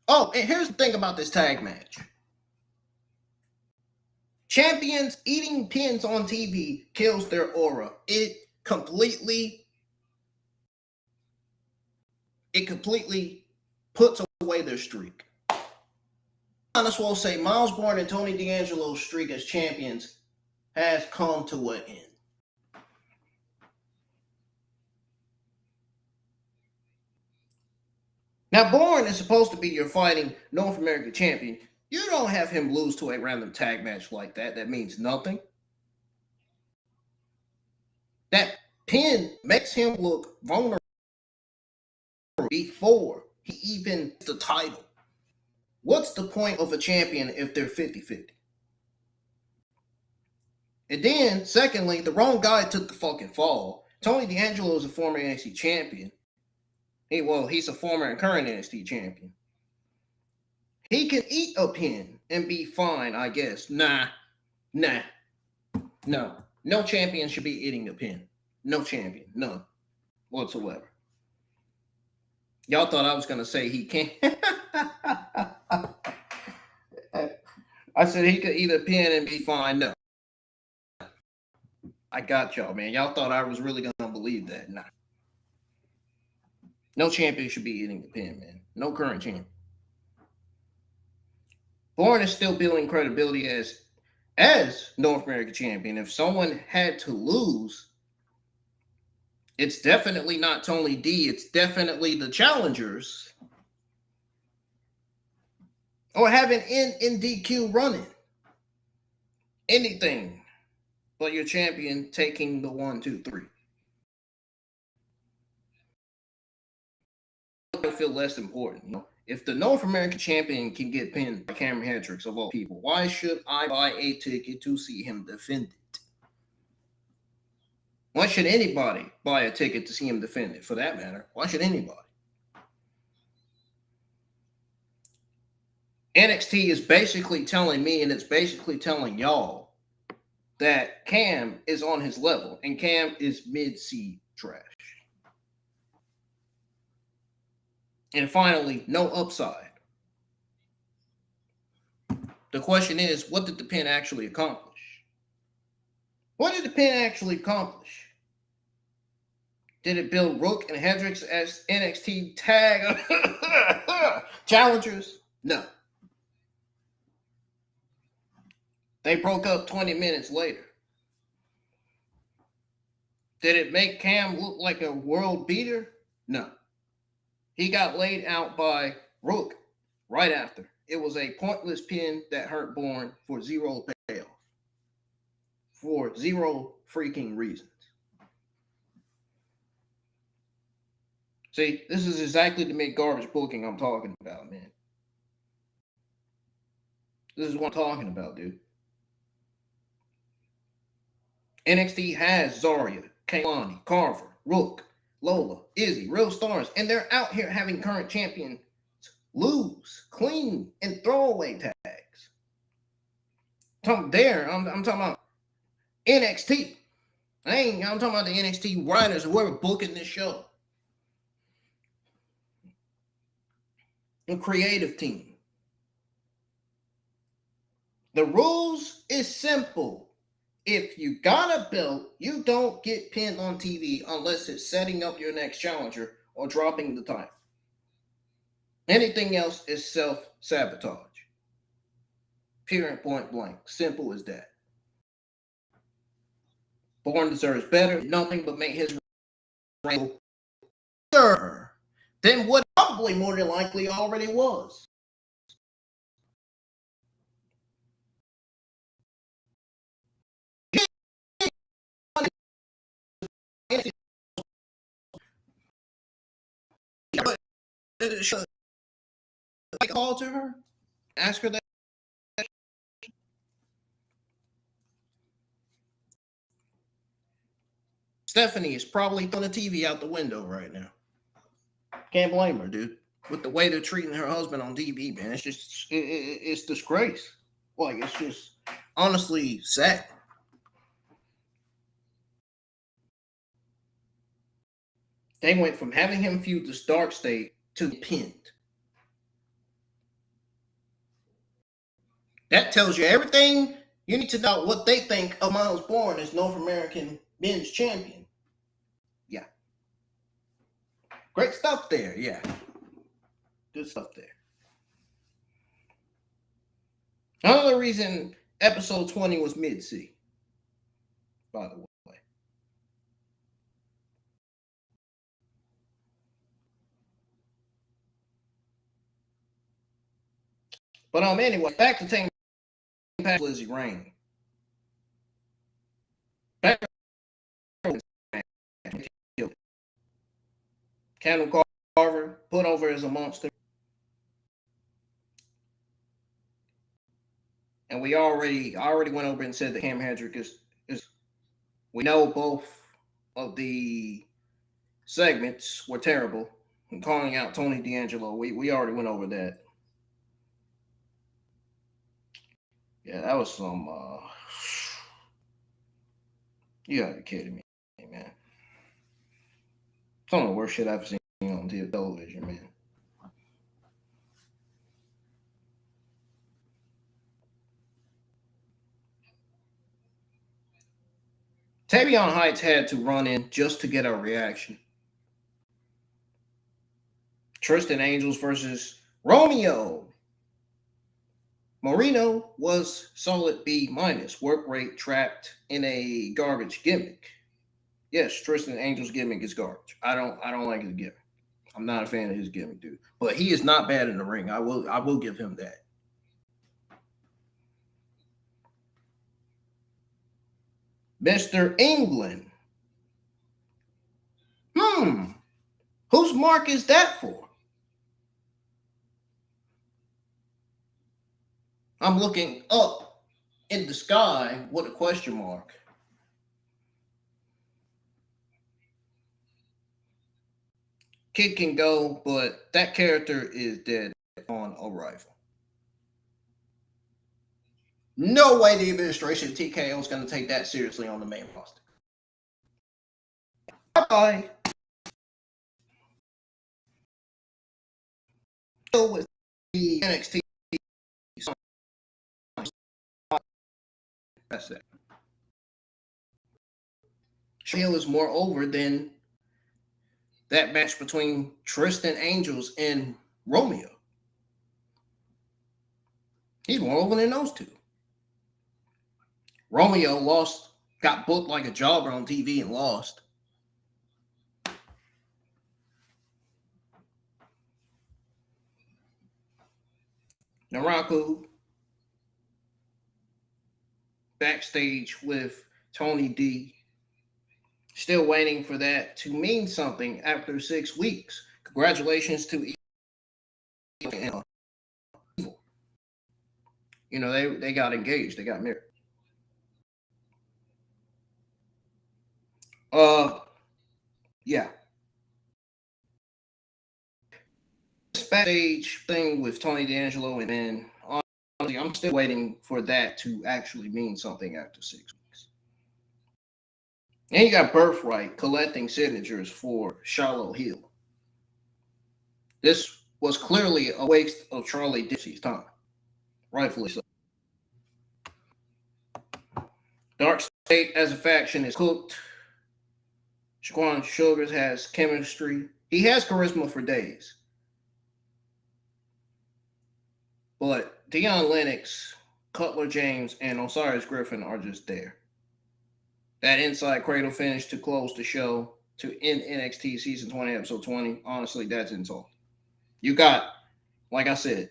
Oh, and here's the thing about this tag match. Champions eating pins on TV kills their aura. It completely puts away their streak. I might as well say Miles Bourne and Tony D'Angelo's streak as champions has come to an end. Now, Bourne is supposed to be your fighting North American champion. You don't have him lose to a random tag match like that. That means nothing. That pin makes him look vulnerable before he even gets the title. What's the point of a champion if they're 50-50? And then, secondly, the wrong guy took the fucking fall. Tony D'Angelo is a former NXT champion. He's a former and current NXT champion. He can eat a pin and be fine, I guess. Nah. No champion should be eating a pin. No champion. None. Whatsoever. Y'all thought I was going to say he can't. I said he could eat a pin and be fine. No. I got y'all, man. Y'all thought I was really going to believe that. Nah. No champion should be eating the pin, man. No current champion. Bourne is still building credibility as North American champion. If someone had to lose, it's definitely not Tony D. It's definitely the challengers. Or having NDQ running. Anything but your champion taking the 1, 2, 3. I feel less important. You know? If the North American champion can get pinned by Cameron Hendricks of all people, why should I buy a ticket to see him defend it? Why should anybody buy a ticket to see him defend it, for that matter? Why should anybody? NXT is basically telling me, and it's basically telling y'all, that Cam is on his level, and Cam is mid-C trash. And finally, no upside. The question is, what did the pin actually accomplish? What did the pin actually accomplish? Did it build Rook and Hendricks as NXT Tag Challengers? No. They broke up 20 minutes later. Did it make Cam look like a world beater? No. He got laid out by Rook right after. It was a pointless pin that hurt Bourne for zero payoff. For zero freaking reasons. See, this is exactly the mid-garbage booking I'm talking about, man. This is what I'm talking about, dude. NXT has Zarya, Kaylani, Carver, Rook, Lola, Izzy, real stars, and they're out here having current champions lose, clean, and throwaway tags. I'm talking about NXT. I'm talking about the NXT writers who were booking this show. The creative team. The rules is simple. If you got a belt, you don't get pinned on TV unless it's setting up your next challenger or dropping the title. Anything else is self-sabotage. Period, point blank. Simple as that. Bourne deserves better. Nothing but make his reign better than what probably more than likely already was. I call to her, ask her that. Stephanie is probably throwing the TV out the window right now. Can't blame her, dude. With the way they're treating her husband on TV, man, it's just it's disgrace. Like, it's just honestly sad. They went from having him feud this DarkState to pinned. That tells you everything you need to know what they think of Miles Bourne as North American men's champion. Yeah. Great stuff there, yeah. Good stuff there. Another reason episode 20 was mid-C, by the way. But anyway, back to Tatum Paxley, Lizzy Rain. Back Keanu Carver put over as a monster. And I already went over and said that Cam Hedrick is we know both of the segments were terrible. And calling out Tony D'Angelo, we already went over that. Yeah, that was some you gotta be kidding me, man. Some of the worst shit I've seen on television, man. Tavion Heights had to run in just to get a reaction. Tristan Angels versus Romeo. Marino was solid B-. Work rate trapped in a garbage gimmick. Yes, Tristan Angel's gimmick is garbage. I don't like his gimmick. I'm not a fan of his gimmick, dude. But he is not bad in the ring. I will give him that. Mr. England. Whose mark is that for? I'm looking up in the sky with a question mark. Kid can go, but that character is dead on arrival. No way the administration of TKO is going to take that seriously on the main roster. Bye-bye. with the NXT. That's it. Hill is more over than that match between Tristan Angels and Romeo. He's more over than those two. Romeo lost, got booked like a jobber on TV and lost. Naraku backstage with Tony D. Still waiting for that to mean something after 6 weeks. Congratulations to Evil. You know, they got engaged. They got married. Yeah. This backstage thing with Tony D'Angelo, and then honestly, I'm still waiting for that to actually mean something after 6 weeks. And you got Birthright collecting signatures for Charlotte Hill. This was clearly a waste of Charlie Dixie's time. Rightfully so. DarkState as a faction is cooked. Shaquan Sugars has chemistry. He has charisma for days. But Deion Lennox, Cutler James, and Osiris Griffin are just there. That inside cradle finish to close the show to end NXT Season 20, Episode 20. Honestly, that's insult. You got, like I said,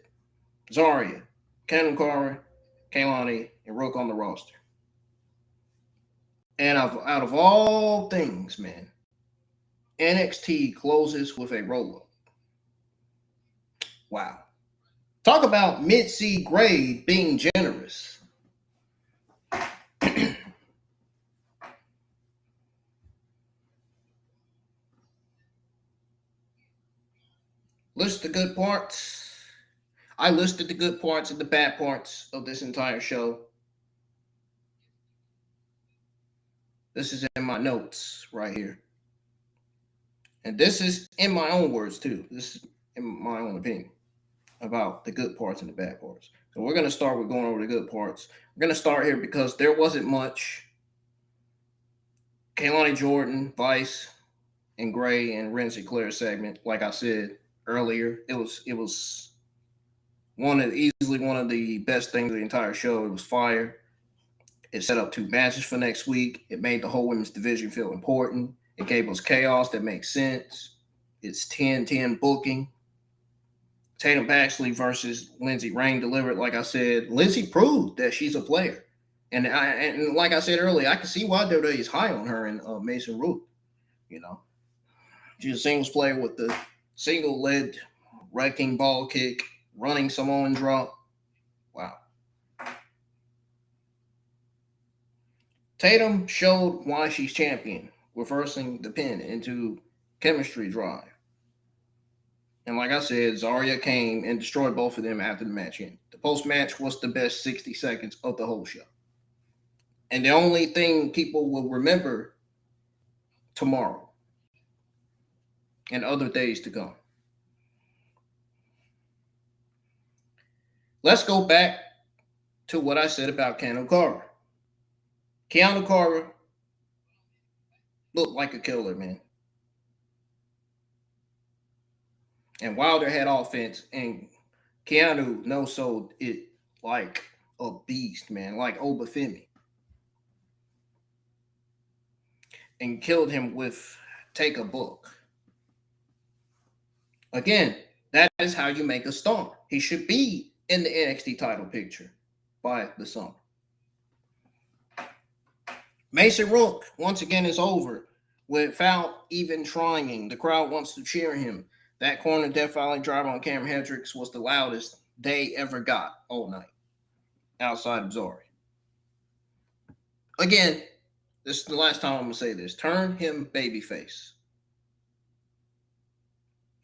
Zarya, Keanu Carter, Kaylani, and Rook on the roster. And out of all things, man, NXT closes with a roll-up. Wow. Talk about mid-C grade being generous. List the good parts. I listed the good parts and the bad parts of this entire show. This is in my notes right here. And this is in my own words, too. This is in my own opinion about the good parts and the bad parts. So we're going to start with going over the good parts. We're going to start here because there wasn't much. Kaylani Jordan, Vice, and Gray and Ren Sinclair segment. Like I said earlier, it was easily one of the best things of the entire show. It was fire. It set up 2 matches for next week. It made the whole women's division feel important. It gave us chaos that makes sense. It's 10-10 booking. Tatum Paxley versus Lizzy Rain delivered. Like I said, Lizzy proved that she's a player. And like I said earlier, I can see why WWE is high on her and Mason Root. You know, she's a singles player with the single lead wrecking ball kick, running Samoan drop. Wow. Tatum showed why she's champion, reversing the pin into chemistry drive. And like I said, Zarya came and destroyed both of them after the match ended. The post-match was the best 60 seconds of the whole show. And the only thing people will remember tomorrow and other days to come. Let's go back to what I said about Keanu Carter. Keanu Carter looked like a killer, man. And Wilder had offense, and Keanu no-sold it like a beast, man, like Obafemi. And killed him with Take a Book. Again, that is how you make a star. He should be in the NXT title picture by the summer. Mason Rook, once again, is over without even trying. The crowd wants to cheer him. That corner Death Valley drive on Cam Hendricks was the loudest they ever got all night, outside of Zori. Again, this is the last time I'm going to say this. Turn him babyface.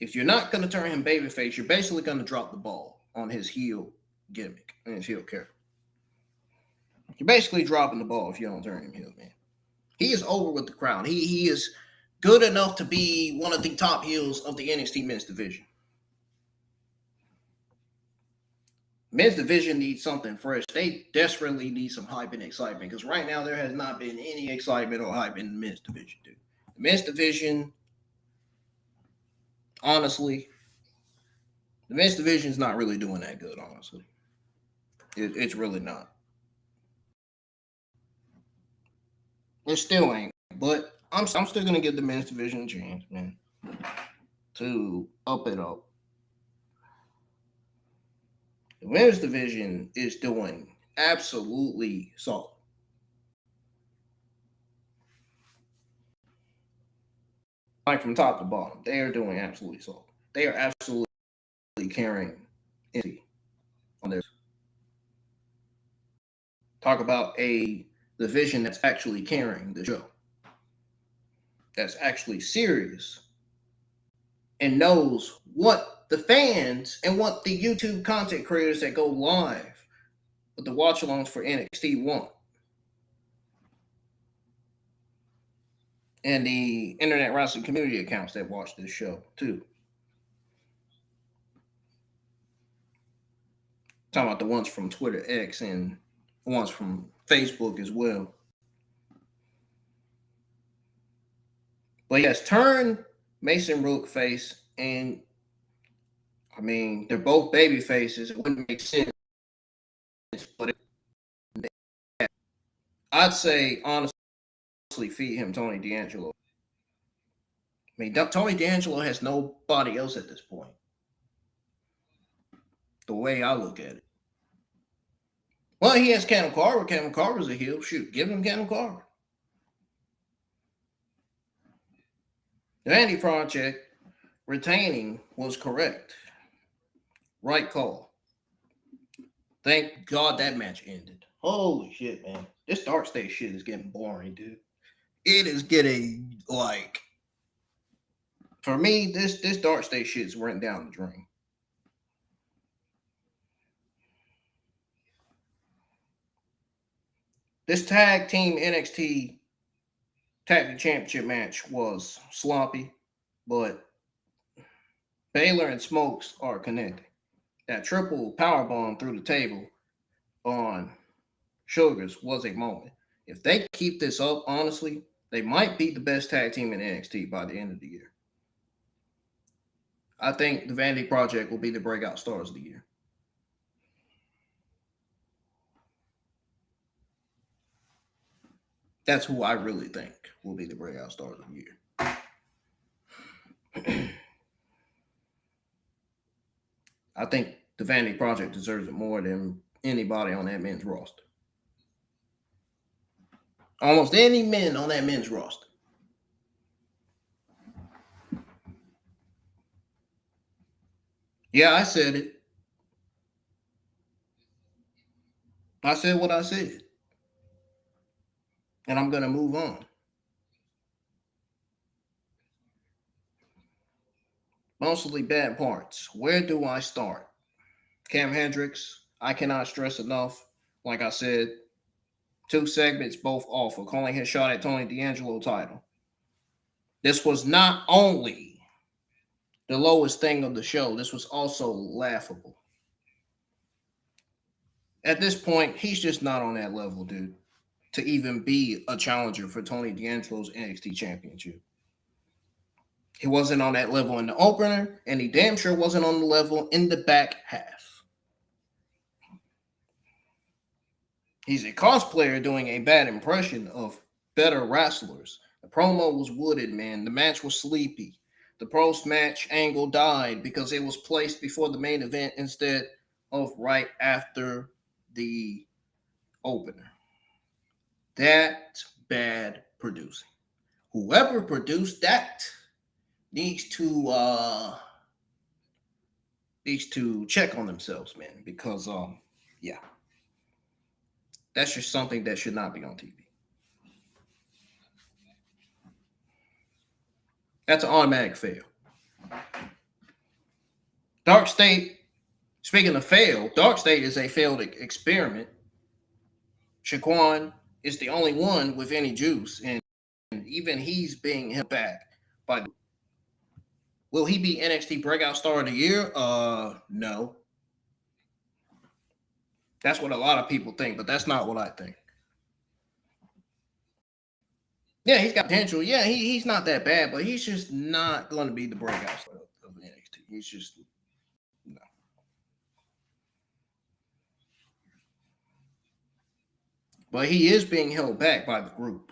If you're not going to turn him babyface, you're basically going to drop the ball on his heel gimmick and his heel character. You're basically dropping the ball if you don't turn him heel, man. He is over with the crowd. He is good enough to be one of the top heels of the NXT men's division. Men's division needs something fresh. They desperately need some hype and excitement because right now there has not been any excitement or hype in the men's division, dude. The men's division, honestly, the men's division is not really doing that good, honestly. It's really not. It still ain't. But I'm still going to give the men's division a chance, man, to up it up. The women's division is doing absolutely solid. Like from top to bottom, they are doing absolutely solid. They are absolutely carrying NXT on their. Talk about a division that's actually carrying the show. That's actually serious and knows what the fans and what the YouTube content creators that go live with the watch alongs for NXT want. And the internet wrestling community accounts that watch this show too. Talking about the ones from Twitter X and the ones from Facebook as well. But yes, turn Mason Rook face, and I mean they're both baby faces. It wouldn't make sense, but I'd say honestly feed him Tony D'Angelo. I mean, Tony D'Angelo has nobody else at this point. The way I look at it. Well, he has Cam Carver. Cam Carver's a heel. Shoot, give him Cam Carver. The Vanity Project retaining was correct. Right call. Thank God that match ended. Holy shit, man. This DarkState shit is getting boring, dude. It is getting, like, for me, this DarkState shit is running down the drain. This tag team NXT Tag Team Championship match was sloppy, but Baylor and Smokes are connected. That triple powerbomb through the table on Sugars was a moment. If they keep this up, honestly, they might be the best tag team in NXT by the end of the year. I think the Vanity Project will be the breakout stars of the year. That's who I really think will be the breakout stars of the year. I think the Vanity Project deserves it more than anybody on that men's roster. Almost any men on that men's roster. Yeah, I said it. I said what I said. And I'm going to move on. Mostly bad parts. Where do I start? Cam Hendricks, I cannot stress enough. Like I said, 2 segments both awful. Calling his shot at Tony D'Angelo title. This was not only the lowest thing of the show, this was also laughable. At this point, he's just not on that level, dude, to even be a challenger for Tony D'Angelo's NXT Championship. He wasn't on that level in the opener, and he damn sure wasn't on the level in the back half. He's a cosplayer doing a bad impression of better wrestlers. The promo was wooded, man. The match was sleepy. The post-match angle died because it was placed before the main event instead of right after the opener. That's bad producing. Whoever produced that needs to check on themselves, man, because yeah. That's just something that should not be on TV. That's an automatic fail. DarkState, speaking of fail, DarkState is a failed experiment. Shaquan is the only one with any juice, and even he's being held back by. Will he be NXT Breakout Star of the Year? No. That's what a lot of people think, but that's not what I think. Yeah, he's got potential. Yeah, he's not that bad, but he's just not going to be the breakout star of NXT. He's just no. But he is being held back by the group.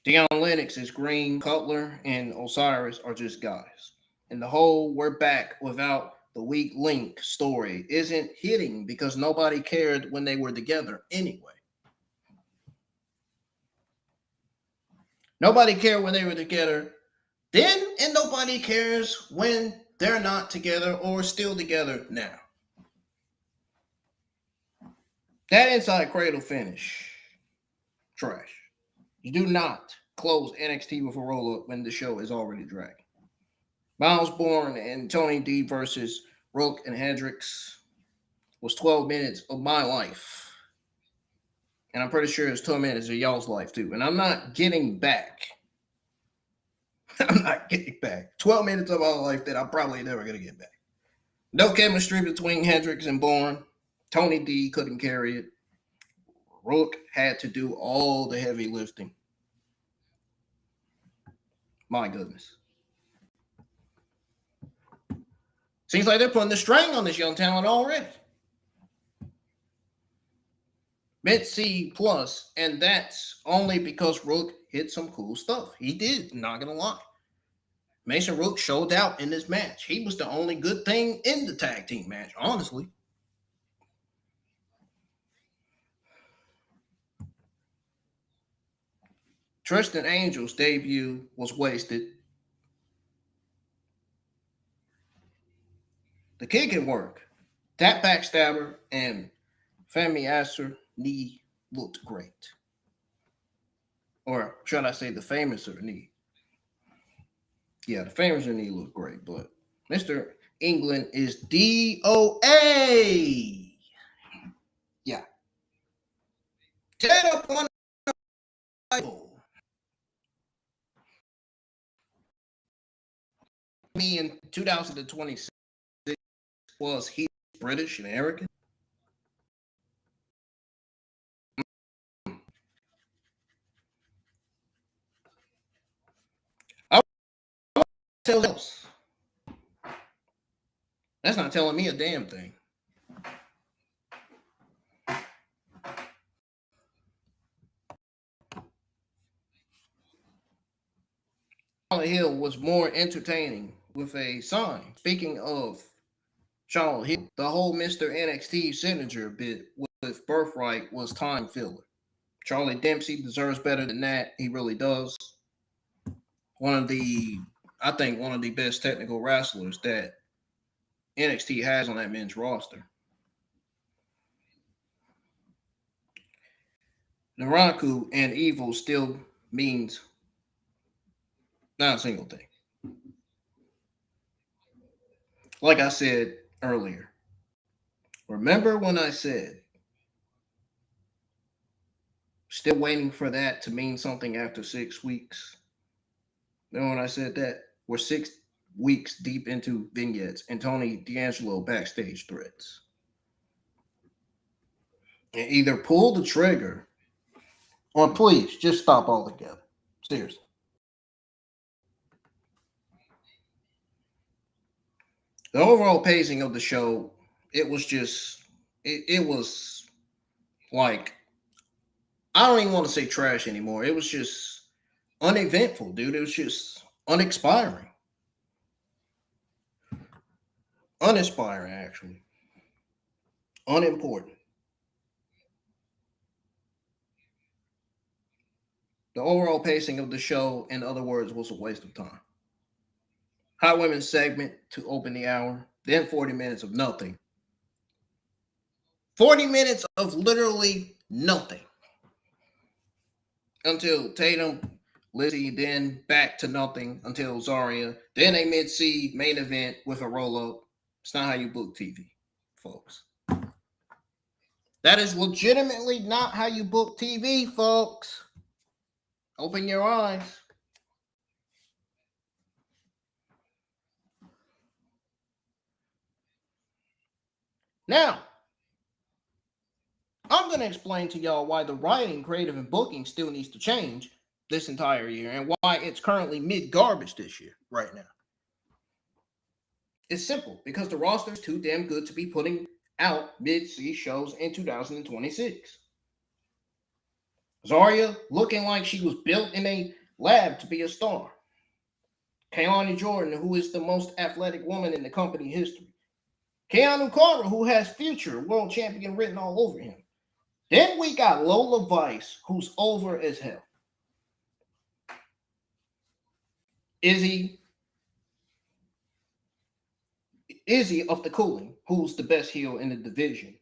Deion Lennox is Green, Cutler, and Osiris are just guys. And the whole we're back without the weak link story isn't hitting because nobody cared when they were together anyway. Nobody cared when they were together then, and nobody cares when they're not together or still together now. That inside cradle finish, trash. You do not close NXT with a roll-up when the show is already dragging. Miles Bourne and Tony D versus Rook and Hendricks was 12 minutes of my life. And I'm pretty sure it's 12 minutes of y'all's life too. And I'm not getting back. I'm not getting back. 12 minutes of my life that I'm probably never going to get back. No chemistry between Hendricks and Bourne. Tony D couldn't carry it. Rook had to do all the heavy lifting. My goodness. Seems like they're putting the strain on this young talent already. Mid-C plus, and that's only because Rook hit some cool stuff. He did, not going to lie. Mason Rook showed out in this match. He was the only good thing in the tag team match, honestly. Tristan Angel's debut was wasted. The kick can work. That backstabber and Femi Asser knee looked great. Or should I say the famouser knee? Yeah, the famouser knee looked great, but Mr. England is DOA. Yeah. Get up on the Bible. Me in 2026 was he British and American? I tell else. That's not telling me a damn thing. Charlotte Hill was more entertaining with a sign. Speaking of Charlotte Hill, the whole Mr. NXT signature bit with Birthright was time filler. Charlie Dempsey deserves better than that. He really does. I think one of the best technical wrestlers that NXT has on that men's roster. Naraku and Evil still means not a single thing. Like I said earlier, remember when I said still waiting for that to mean something after 6 weeks? Then when I said that, we're 6 weeks deep into vignettes and Tony D'Angelo backstage threats. And either pull the trigger or please just stop altogether. Seriously. The overall pacing of the show, it was just, it was like, I don't even want to say trash anymore. It was just uneventful, dude. It was just uninspiring. Uninspiring, actually. Unimportant. The overall pacing of the show, in other words, was a waste of time. High women's segment to open the hour, then 40 minutes of nothing. 40 minutes of literally nothing. Until Tatum, Lizzy, then back to nothing until Zarya, then a mid-C main event with a roll-up. It's not how you book TV, folks. That is legitimately not how you book TV, folks. Open your eyes. Now, I'm going to explain to y'all why the writing, creative, and booking still needs to change this entire year and why it's currently mid-garbage this year right now. It's simple, because the roster is too damn good to be putting out mid-season shows in 2026. Zarya looking like she was built in a lab to be a star. Keanu Jordan, who is the most athletic woman in the company history. Keanu Carter, who has future world champion written all over him. Then we got Lola Vice, who's over as hell. Izzy of the Cooling, who's the best heel in the division.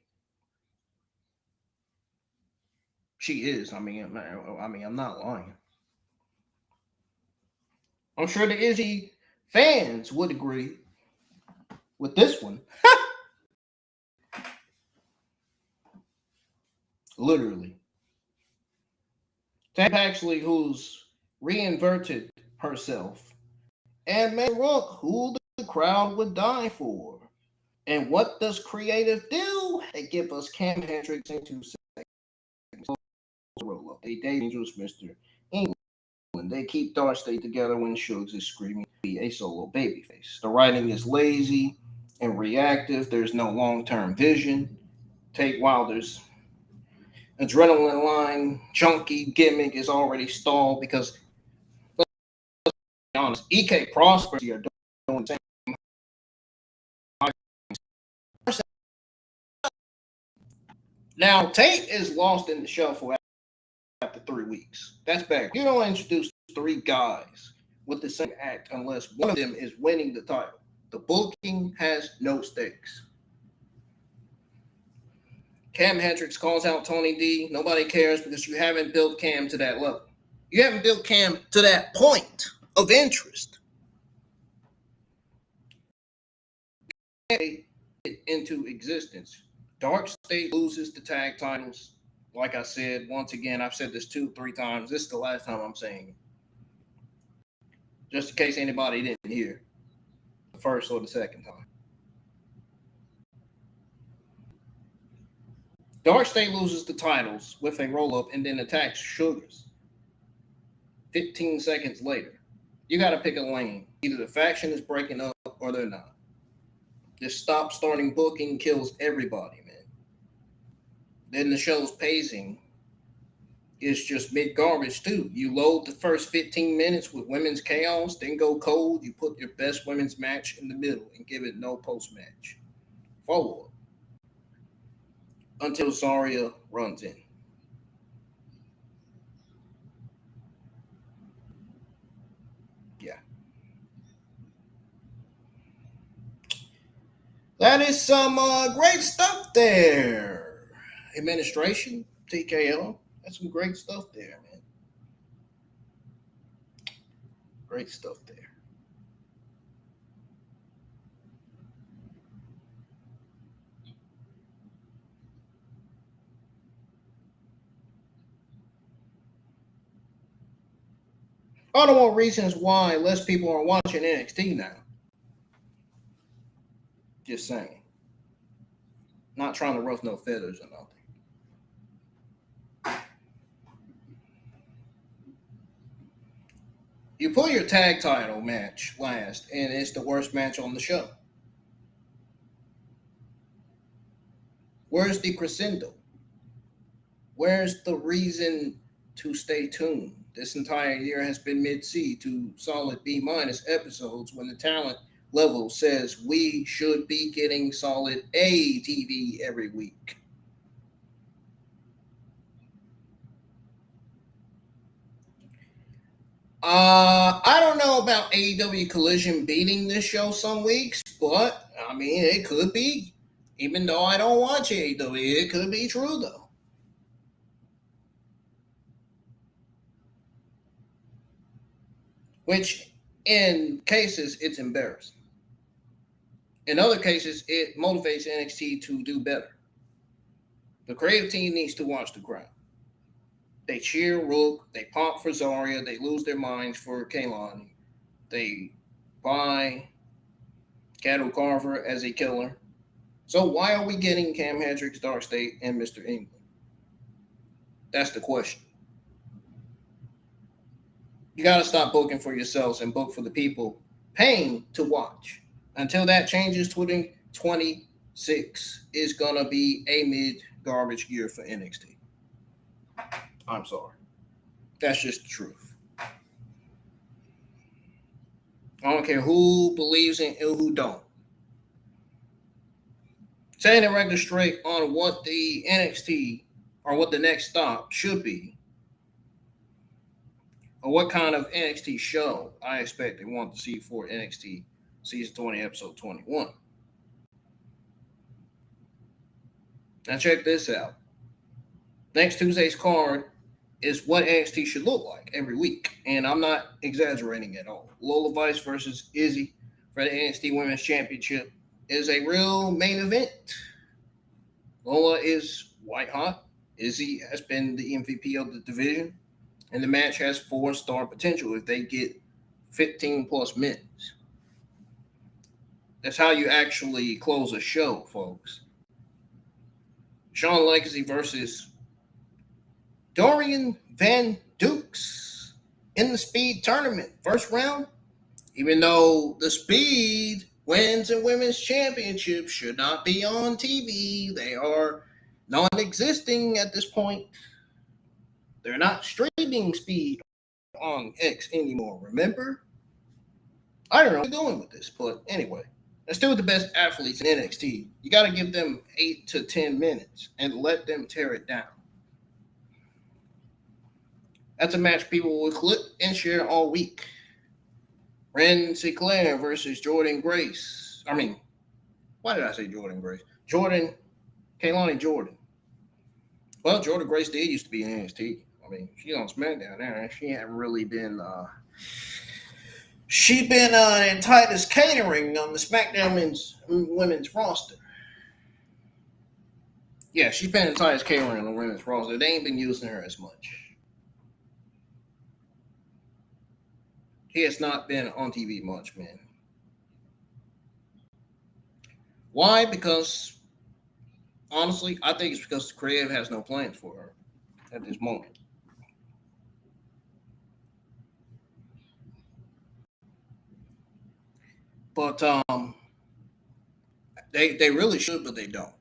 She is. I'm not lying. I'm sure the Izzy fans would agree with this one. Literally. Tatum Paxley, who's reinverted herself. And May Rook, who the crowd would die for. And what does creative do? They give us Cam Hendricks in 2 seconds. Roll up. They dangerous Mr. England. They keep DarkState together when Shugs is screaming be a solo babyface. The writing is lazy and reactive. There's no long-term vision. Tate Wilder's adrenaline line, chunky gimmick is already stalled because, let's be honest, EK Prosperity are doing the same. Now, Tate is lost in the shuffle after 3 weeks. That's bad. You don't introduce 3 guys with the same act unless one of them is winning the title. The booking has no stakes. Cam Hendricks calls out Tony D. Nobody cares because you haven't built Cam to that level. You haven't built Cam to that point of interest. Into existence. DarkState loses the tag titles. Like I said, once again, I've said this 2-3 times. This is the last time I'm saying it. Just in case anybody didn't hear the first or the second time. DarkState loses the titles with a roll-up and then attacks Sugars. 15 seconds later. You got to pick a lane. Either the faction is breaking up or they're not. This stop-starting booking kills everybody, man. Then the show's pacing is just mid-garbage, too. You load the first 15 minutes with women's chaos, then go cold. You put your best women's match in the middle and give it no post-match. Follow-up. Until Zarya runs in. Yeah. That is some great stuff there. Administration, TKO. That's some great stuff there, man. Great stuff there. All the more reasons why less people are watching NXT now. Just saying. Not trying to ruffle no feathers or nothing. You put your tag title match last, and it's the worst match on the show. Where's the crescendo? Where's the reason to stay tuned? This entire year has been mid-C to solid B- episodes when the talent level says we should be getting solid A TV every week. I don't know about AEW Collision beating this show some weeks, but I mean, it could be. Even though I don't watch AEW, it could be true though. Which, in cases, it's embarrassing. In other cases, it motivates NXT to do better. The creative team needs to watch the crowd. They cheer Rook, they pump for Zarya, they lose their minds for Kaylani. They buy Cattle Carver as a killer. So why are we getting Cam Hendricks, DarkState, and Mr. England? That's the question. You got to stop booking for yourselves and book for the people paying to watch. Until that changes, 2026 is going to be a mid-garbage year for NXT. I'm sorry. That's just the truth. I don't care who believes in and who don't. Setting the record straight on what the NXT or what the next stop should be, or what kind of NXT show I expect and want to see for NXT Season 20, Episode 21. Now check this out. Next Tuesday's card is what NXT should look like every week, and I'm not exaggerating at all. Lola Vice versus Izzy for the NXT Women's Championship is a real main event. Lola is white hot. Izzy has been the MVP of the division, and the match has 4-star potential if they get 15 plus minutes. That's how you actually close a show, folks. Shawn Legacy versus Dorian Van Dukes in the Speed Tournament. First round, even though the Speed Men's and Women's Championship should not be on TV, they are non-existing at this point. They're not streaming Speed on X anymore, remember? I don't know what they're doing with this, but anyway. They're still the best athletes in NXT. You got to give them 8 to 10 minutes and let them tear it down. That's a match people will clip and share all week. Ren Sinclair versus Jordan Grace. Why did I say Jordan Grace? Kaylani Jordan. Well, Jordan Grace did used to be in NXT. She's on SmackDown now, and she hadn't really been... She's been in Titus Catering on the SmackDown women's roster. Yeah, she's been in Titus Catering on the women's roster. They ain't been using her as much. He has not been on TV much, man. Why? Because, honestly, I think it's because the creative has no plans for her at this moment. But they really should, but they don't.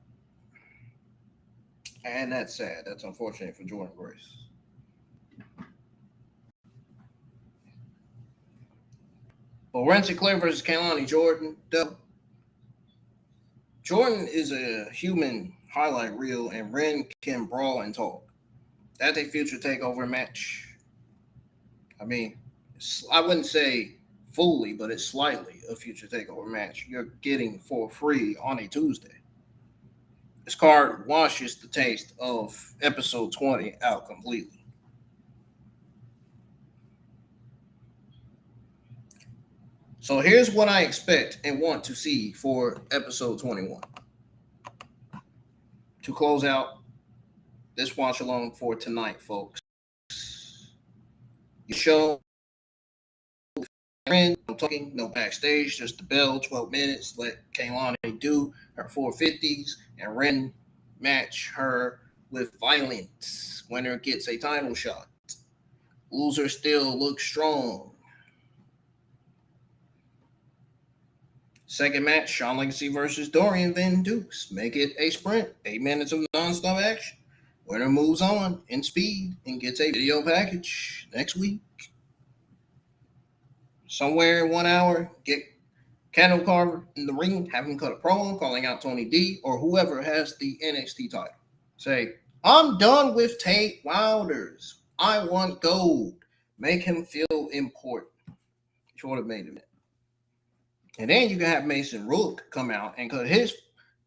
And that's sad. That's unfortunate for Jordan Grace. But Ren Sinclair versus Kaylani Jordan, though. Jordan is a human highlight reel, and Ren can brawl and talk. That's a future takeover match. I wouldn't say fully, but it's slightly a future takeover match you're getting for free on a Tuesday. This card washes the taste of episode 20 out completely. So here's what I expect and want to see for episode 21. To close out this watch along for tonight, folks. You show no talking, no backstage, just the bell, 12 minutes. Let Kaylani do her 450s and Ren match her with violence. Winner gets a title shot. Loser still looks strong. Second match, Shawn Legacy versus Dorian Van Dukes. Make it a sprint, 8 minutes of non-stop action. Winner moves on in Speed and gets a video package next week. Somewhere in 1 hour, get Candle Carver in the ring, have him cut a promo calling out Tony D or whoever has the NXT title. Say, I'm done with Tate Wilders. I want gold. Make him feel important. Short of main event. And then you can have Mason Rook come out and cut his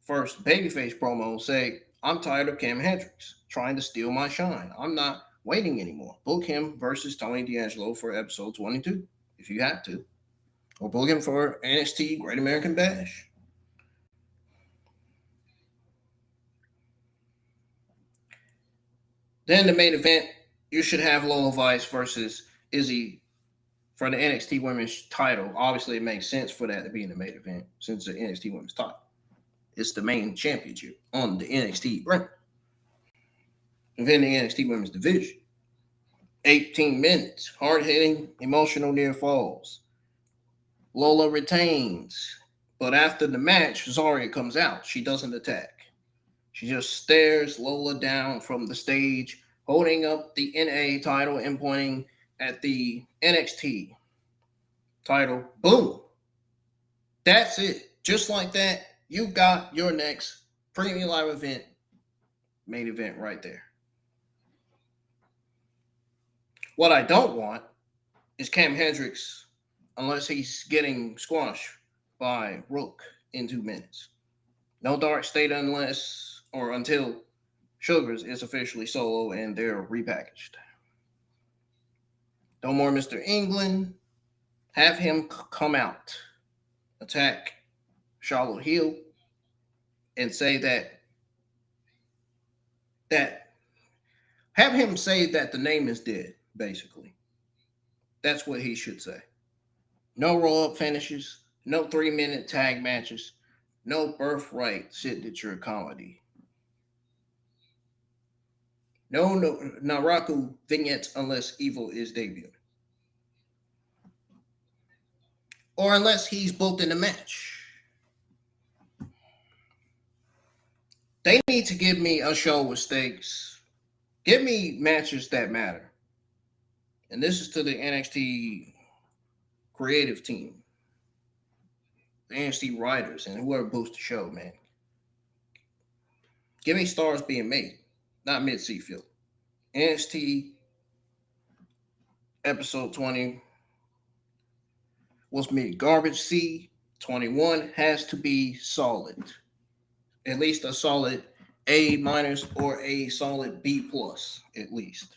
first babyface promo, say, I'm tired of Cam Hendricks trying to steal my shine. I'm not waiting anymore. Book him versus Tony D'Angelo for episode 22, if you have to. Or book him for NXT Great American Bash. Then the main event, you should have Lola Vice versus Izzy for the NXT Women's title. Obviously, it makes sense for that to be in the main event since the NXT Women's title It's the main championship on the NXT brand. Within the NXT Women's Division. 18 minutes, hard-hitting, emotional near falls. Lola retains, but after the match, Zarya comes out. She doesn't attack. She just stares Lola down from the stage, holding up the NA title and pointing at the NXT title. Boom. That's it. Just like that, you got your next premium live event, main event right there. What I don't want is Cam Hendricks, unless he's getting squashed by Rook in 2 minutes. No DarkState until Sugars is officially solo and they're repackaged. No more Mr. England. Have him come out, attack Charlotte Hill, and say that have him say that the name is dead, basically. That's what he should say. No roll-up finishes, no 3-minute tag matches, no birthright signature comedy. No Naraku vignettes unless Evil is debuting. Or unless he's booked in a match. They need to give me a show with stakes. Give me matches that matter. And this is to the NXT creative team, the NXT writers, and whoever boosts the show, man. Give me stars being made, not mid-seat field. NXT episode 20 was mid-garbage. C 21 has to be solid. At least a solid A- or a solid B+ at least.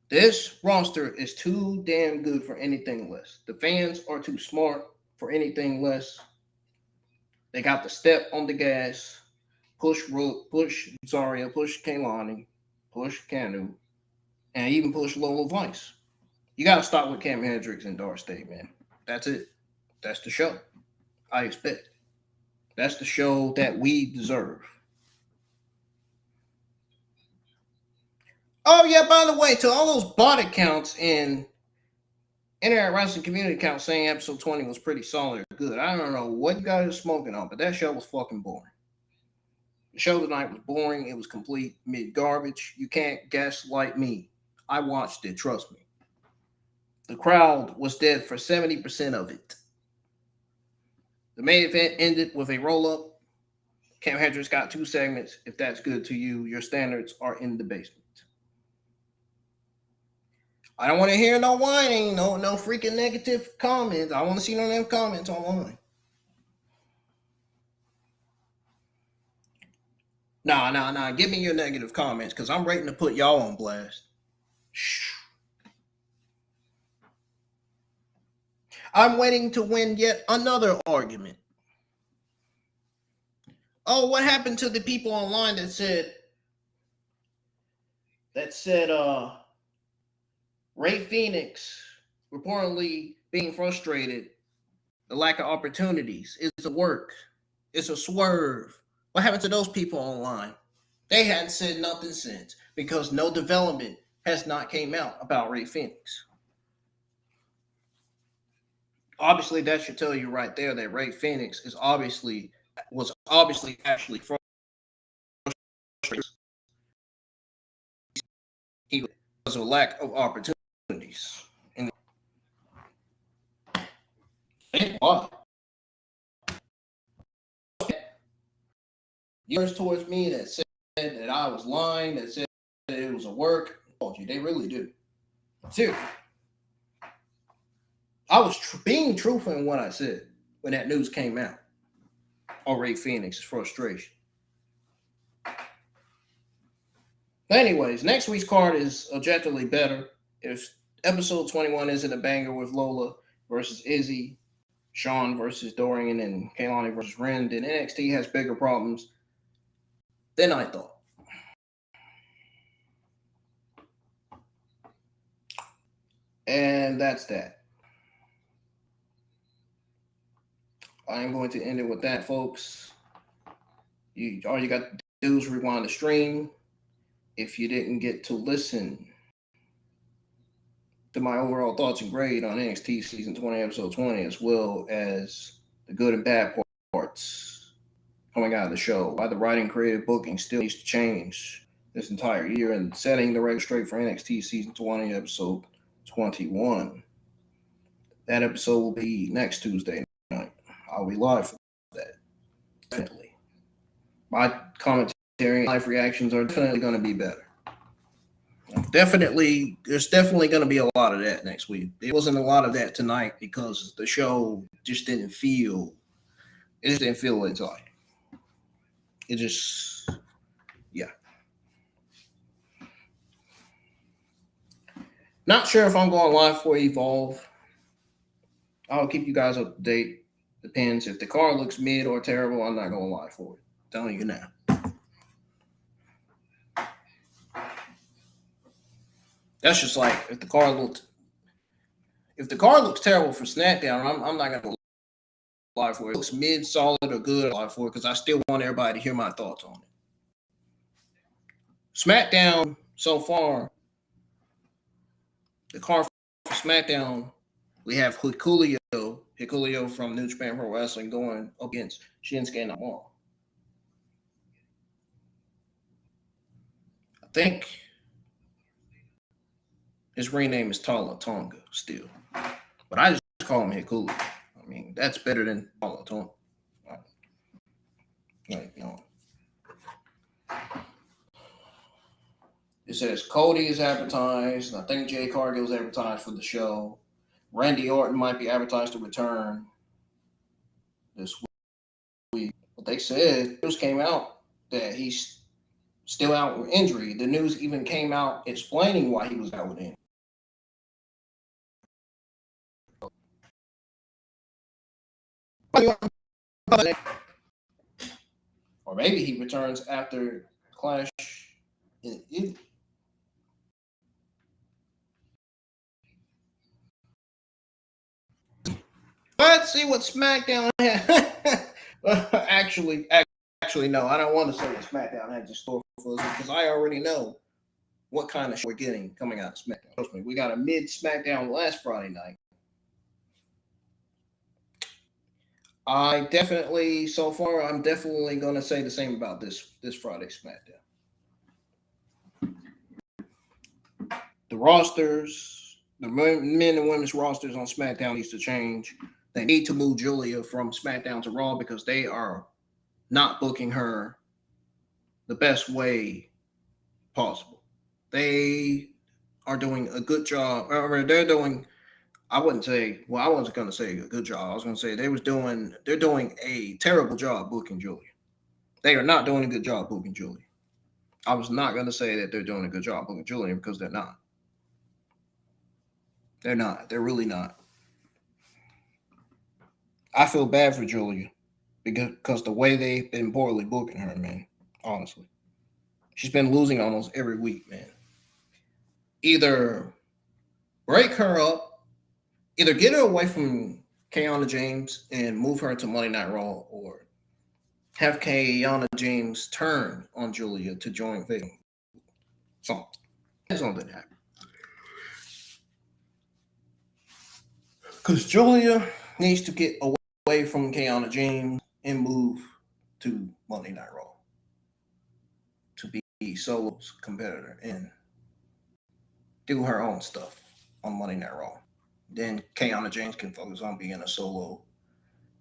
This roster is too damn good for anything less. The fans are too smart for anything less. They got to step on the gas, push Rook, push Zarya, push Kaylani, push Keanu, and even push Lola Vice. You got to start with Cam Hendricks and DarkState, man. That's it. That's the show I expect. That's the show that we deserve. Oh, yeah, by the way, to all those bot accounts and internet wrestling community accounts saying episode 20 was pretty solid or good, I don't know what you guys are smoking on, but that show was fucking boring. The show tonight was boring. It was complete mid-garbage. You can't gaslight me. I watched it, trust me. The crowd was dead for 70% of it. The main event ended with a roll-up. Cam Hendricks got 2 segments. If that's good to you, your standards are in the basement. I don't want to hear no whining, no freaking negative comments. I want to see no damn comments online. Nah. Give me your negative comments because I'm ready to put y'all on blast. Shh. I'm waiting to win yet another argument. Oh, what happened to the people online that said Ray Phoenix reportedly being frustrated, the lack of opportunities, is a work, it's a swerve. What happened to those people online? They hadn't said nothing since because no development has not came out about Ray Phoenix. Obviously, that should tell you right there that Ray Phoenix was obviously actually frustrated. He was a lack of opportunities. And yours towards me that said that I was lying, that said that it was a work. They really do. Seriously. I was being truthful in what I said when that news came out on Ray Phoenix's frustration. But anyways, next week's card is objectively better. If episode 21 isn't a banger with Lola versus Izzy, Sean versus Dorian, and Kaylani versus Ren, then NXT has bigger problems than I thought. And that's that. I am going to end it with that, folks. All you got to do is rewind the stream. If you didn't get to listen to my overall thoughts and grade on NXT Season 20, Episode 20, as well as the good and bad parts coming out of the show, why the writing, creative, booking still needs to change this entire year, and setting the record straight for NXT Season 20, Episode 21. That episode will be next Tuesday night. I'll be live for that. Definitely. My commentary, live reactions are definitely going to be better. There's definitely going to be a lot of that next week. There wasn't a lot of that tonight because the show just didn't feel what it's like. It just, yeah. Not sure if I'm going live for Evolve. I'll keep you guys up to date. Depends. If the car looks mid or terrible, I'm not going live for it. I'm telling you now. That's just like if the car looks terrible for SmackDown, I'm not gonna go live for it. If it looks mid, solid, or good, I'll live for it because I still want everybody to hear my thoughts on it. SmackDown so far, the car for SmackDown, we have Hikurio from New Japan Pro Wrestling going up against Shinsuke Nakamura. I think his ring name is Tala Tonga still, but I just call him Hikurio. I mean, that's better than Tala Tonga. Like, you know. It says Cody is advertised. I think Jay Cargill is advertised for the show. Randy Orton might be advertised to return this week. But they said news came out that he's still out with injury. The news even came out explaining why he was out with injury. Or maybe he returns after Clash in Italy. Let's see what SmackDown had. Actually, no. I don't want to say what SmackDown had in store for us because I already know what kind of show we're getting coming out of SmackDown. Trust me, we got a mid SmackDown last Friday night. I'm definitely going to say the same about this Friday SmackDown. The rosters, the men and women's rosters on SmackDown needs to change. They need to move Julia from SmackDown to Raw because they are not booking her the best way possible. They are doing a good job. Or they're doing, I wasn't going to say a good job. I was going to say they're doing a terrible job booking Julia. They are not doing a good job booking Julia. I was not going to say that they're doing a good job booking Julia because they're not. They're not. They're really not. I feel bad for Julia because the way they've been poorly booking her, man, honestly. She's been losing almost every week, man. Either break her up, either get her away from Kiana James and move her to Monday Night Raw, or have Kiana James turn on Julia to join Vader. Something happened. Because Julia needs to get away from Kiana James and move to Monday Night Raw to be Solo's competitor and do her own stuff on Monday Night Raw. Then Kiana James can focus on being a solo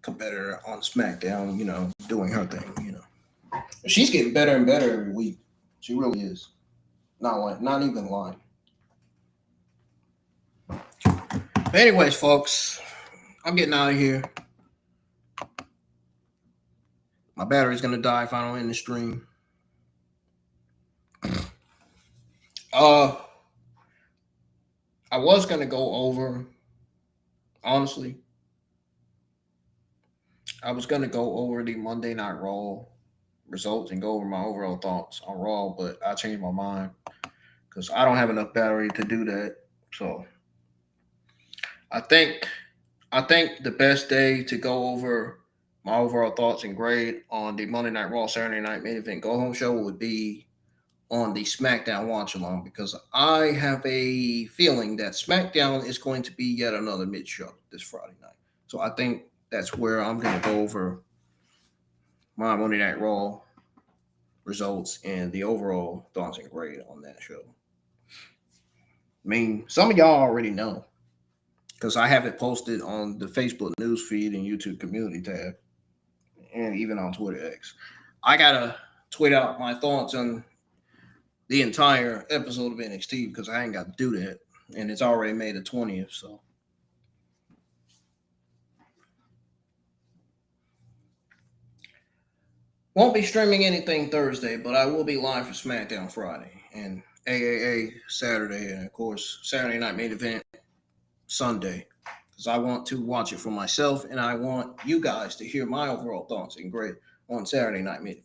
competitor on SmackDown, doing her thing, She's getting better and better every week. She really is. Not even lying. But anyways, folks, I'm getting out of here. My battery's gonna die if I don't end the stream. I was gonna go over, honestly. I was gonna go over the Monday Night Raw results and go over my overall thoughts on Raw, but I changed my mind because I don't have enough battery to do that. So I think the best day to go over my overall thoughts and grade on the Monday Night Raw Saturday Night Main Event Go Home show would be on the SmackDown Watch Along, because I have a feeling that SmackDown is going to be yet another mid show this Friday night. So I think that's where I'm going to go over my Monday Night Raw results and the overall thoughts and grade on that show. I mean, some of y'all already know because I have it posted on the Facebook news feed and YouTube community tab, and even on Twitter X. I gotta tweet out my thoughts on the entire episode of NXT because I ain't got to do that, and it's already May the 20th. So won't be streaming anything Thursday, but I will be live for SmackDown Friday and AAA Saturday, and of course Saturday Night Main Event Sunday, because I want to watch it for myself, and I want you guys to hear my overall thoughts and grade on Saturday Night Main Event.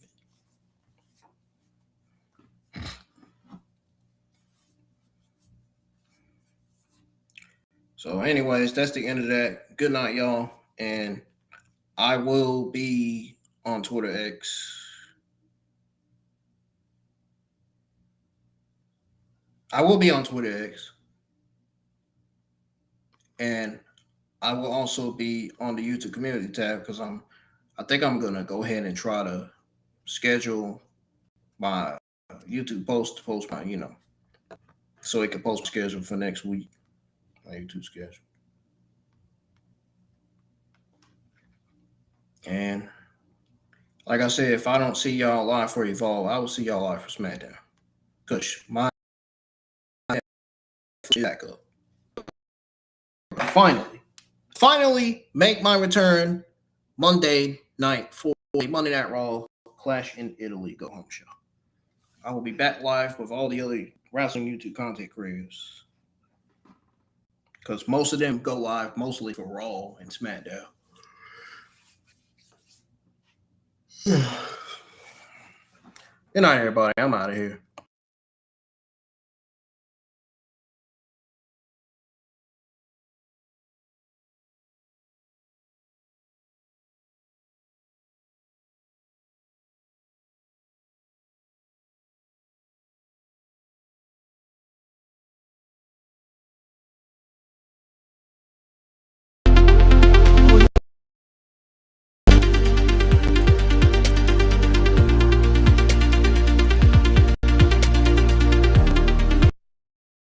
So anyways, that's the end of that. Good night, y'all, and I will be on Twitter X. I will be on Twitter X, and I will also be on the YouTube community tab because I think I'm gonna go ahead and try to schedule my YouTube post to post my, so it can post schedule for next week. My YouTube schedule. And like I said, if I don't see y'all live for Evolve, I will see y'all live for SmackDown. Cause my back up. Finally make my return Monday night for a Monday Night Raw Clash in Italy Go Home show. I will be back live with all the other wrestling YouTube content creators, because most of them go live mostly for Raw and SmackDown. Good night, everybody. I'm out of here.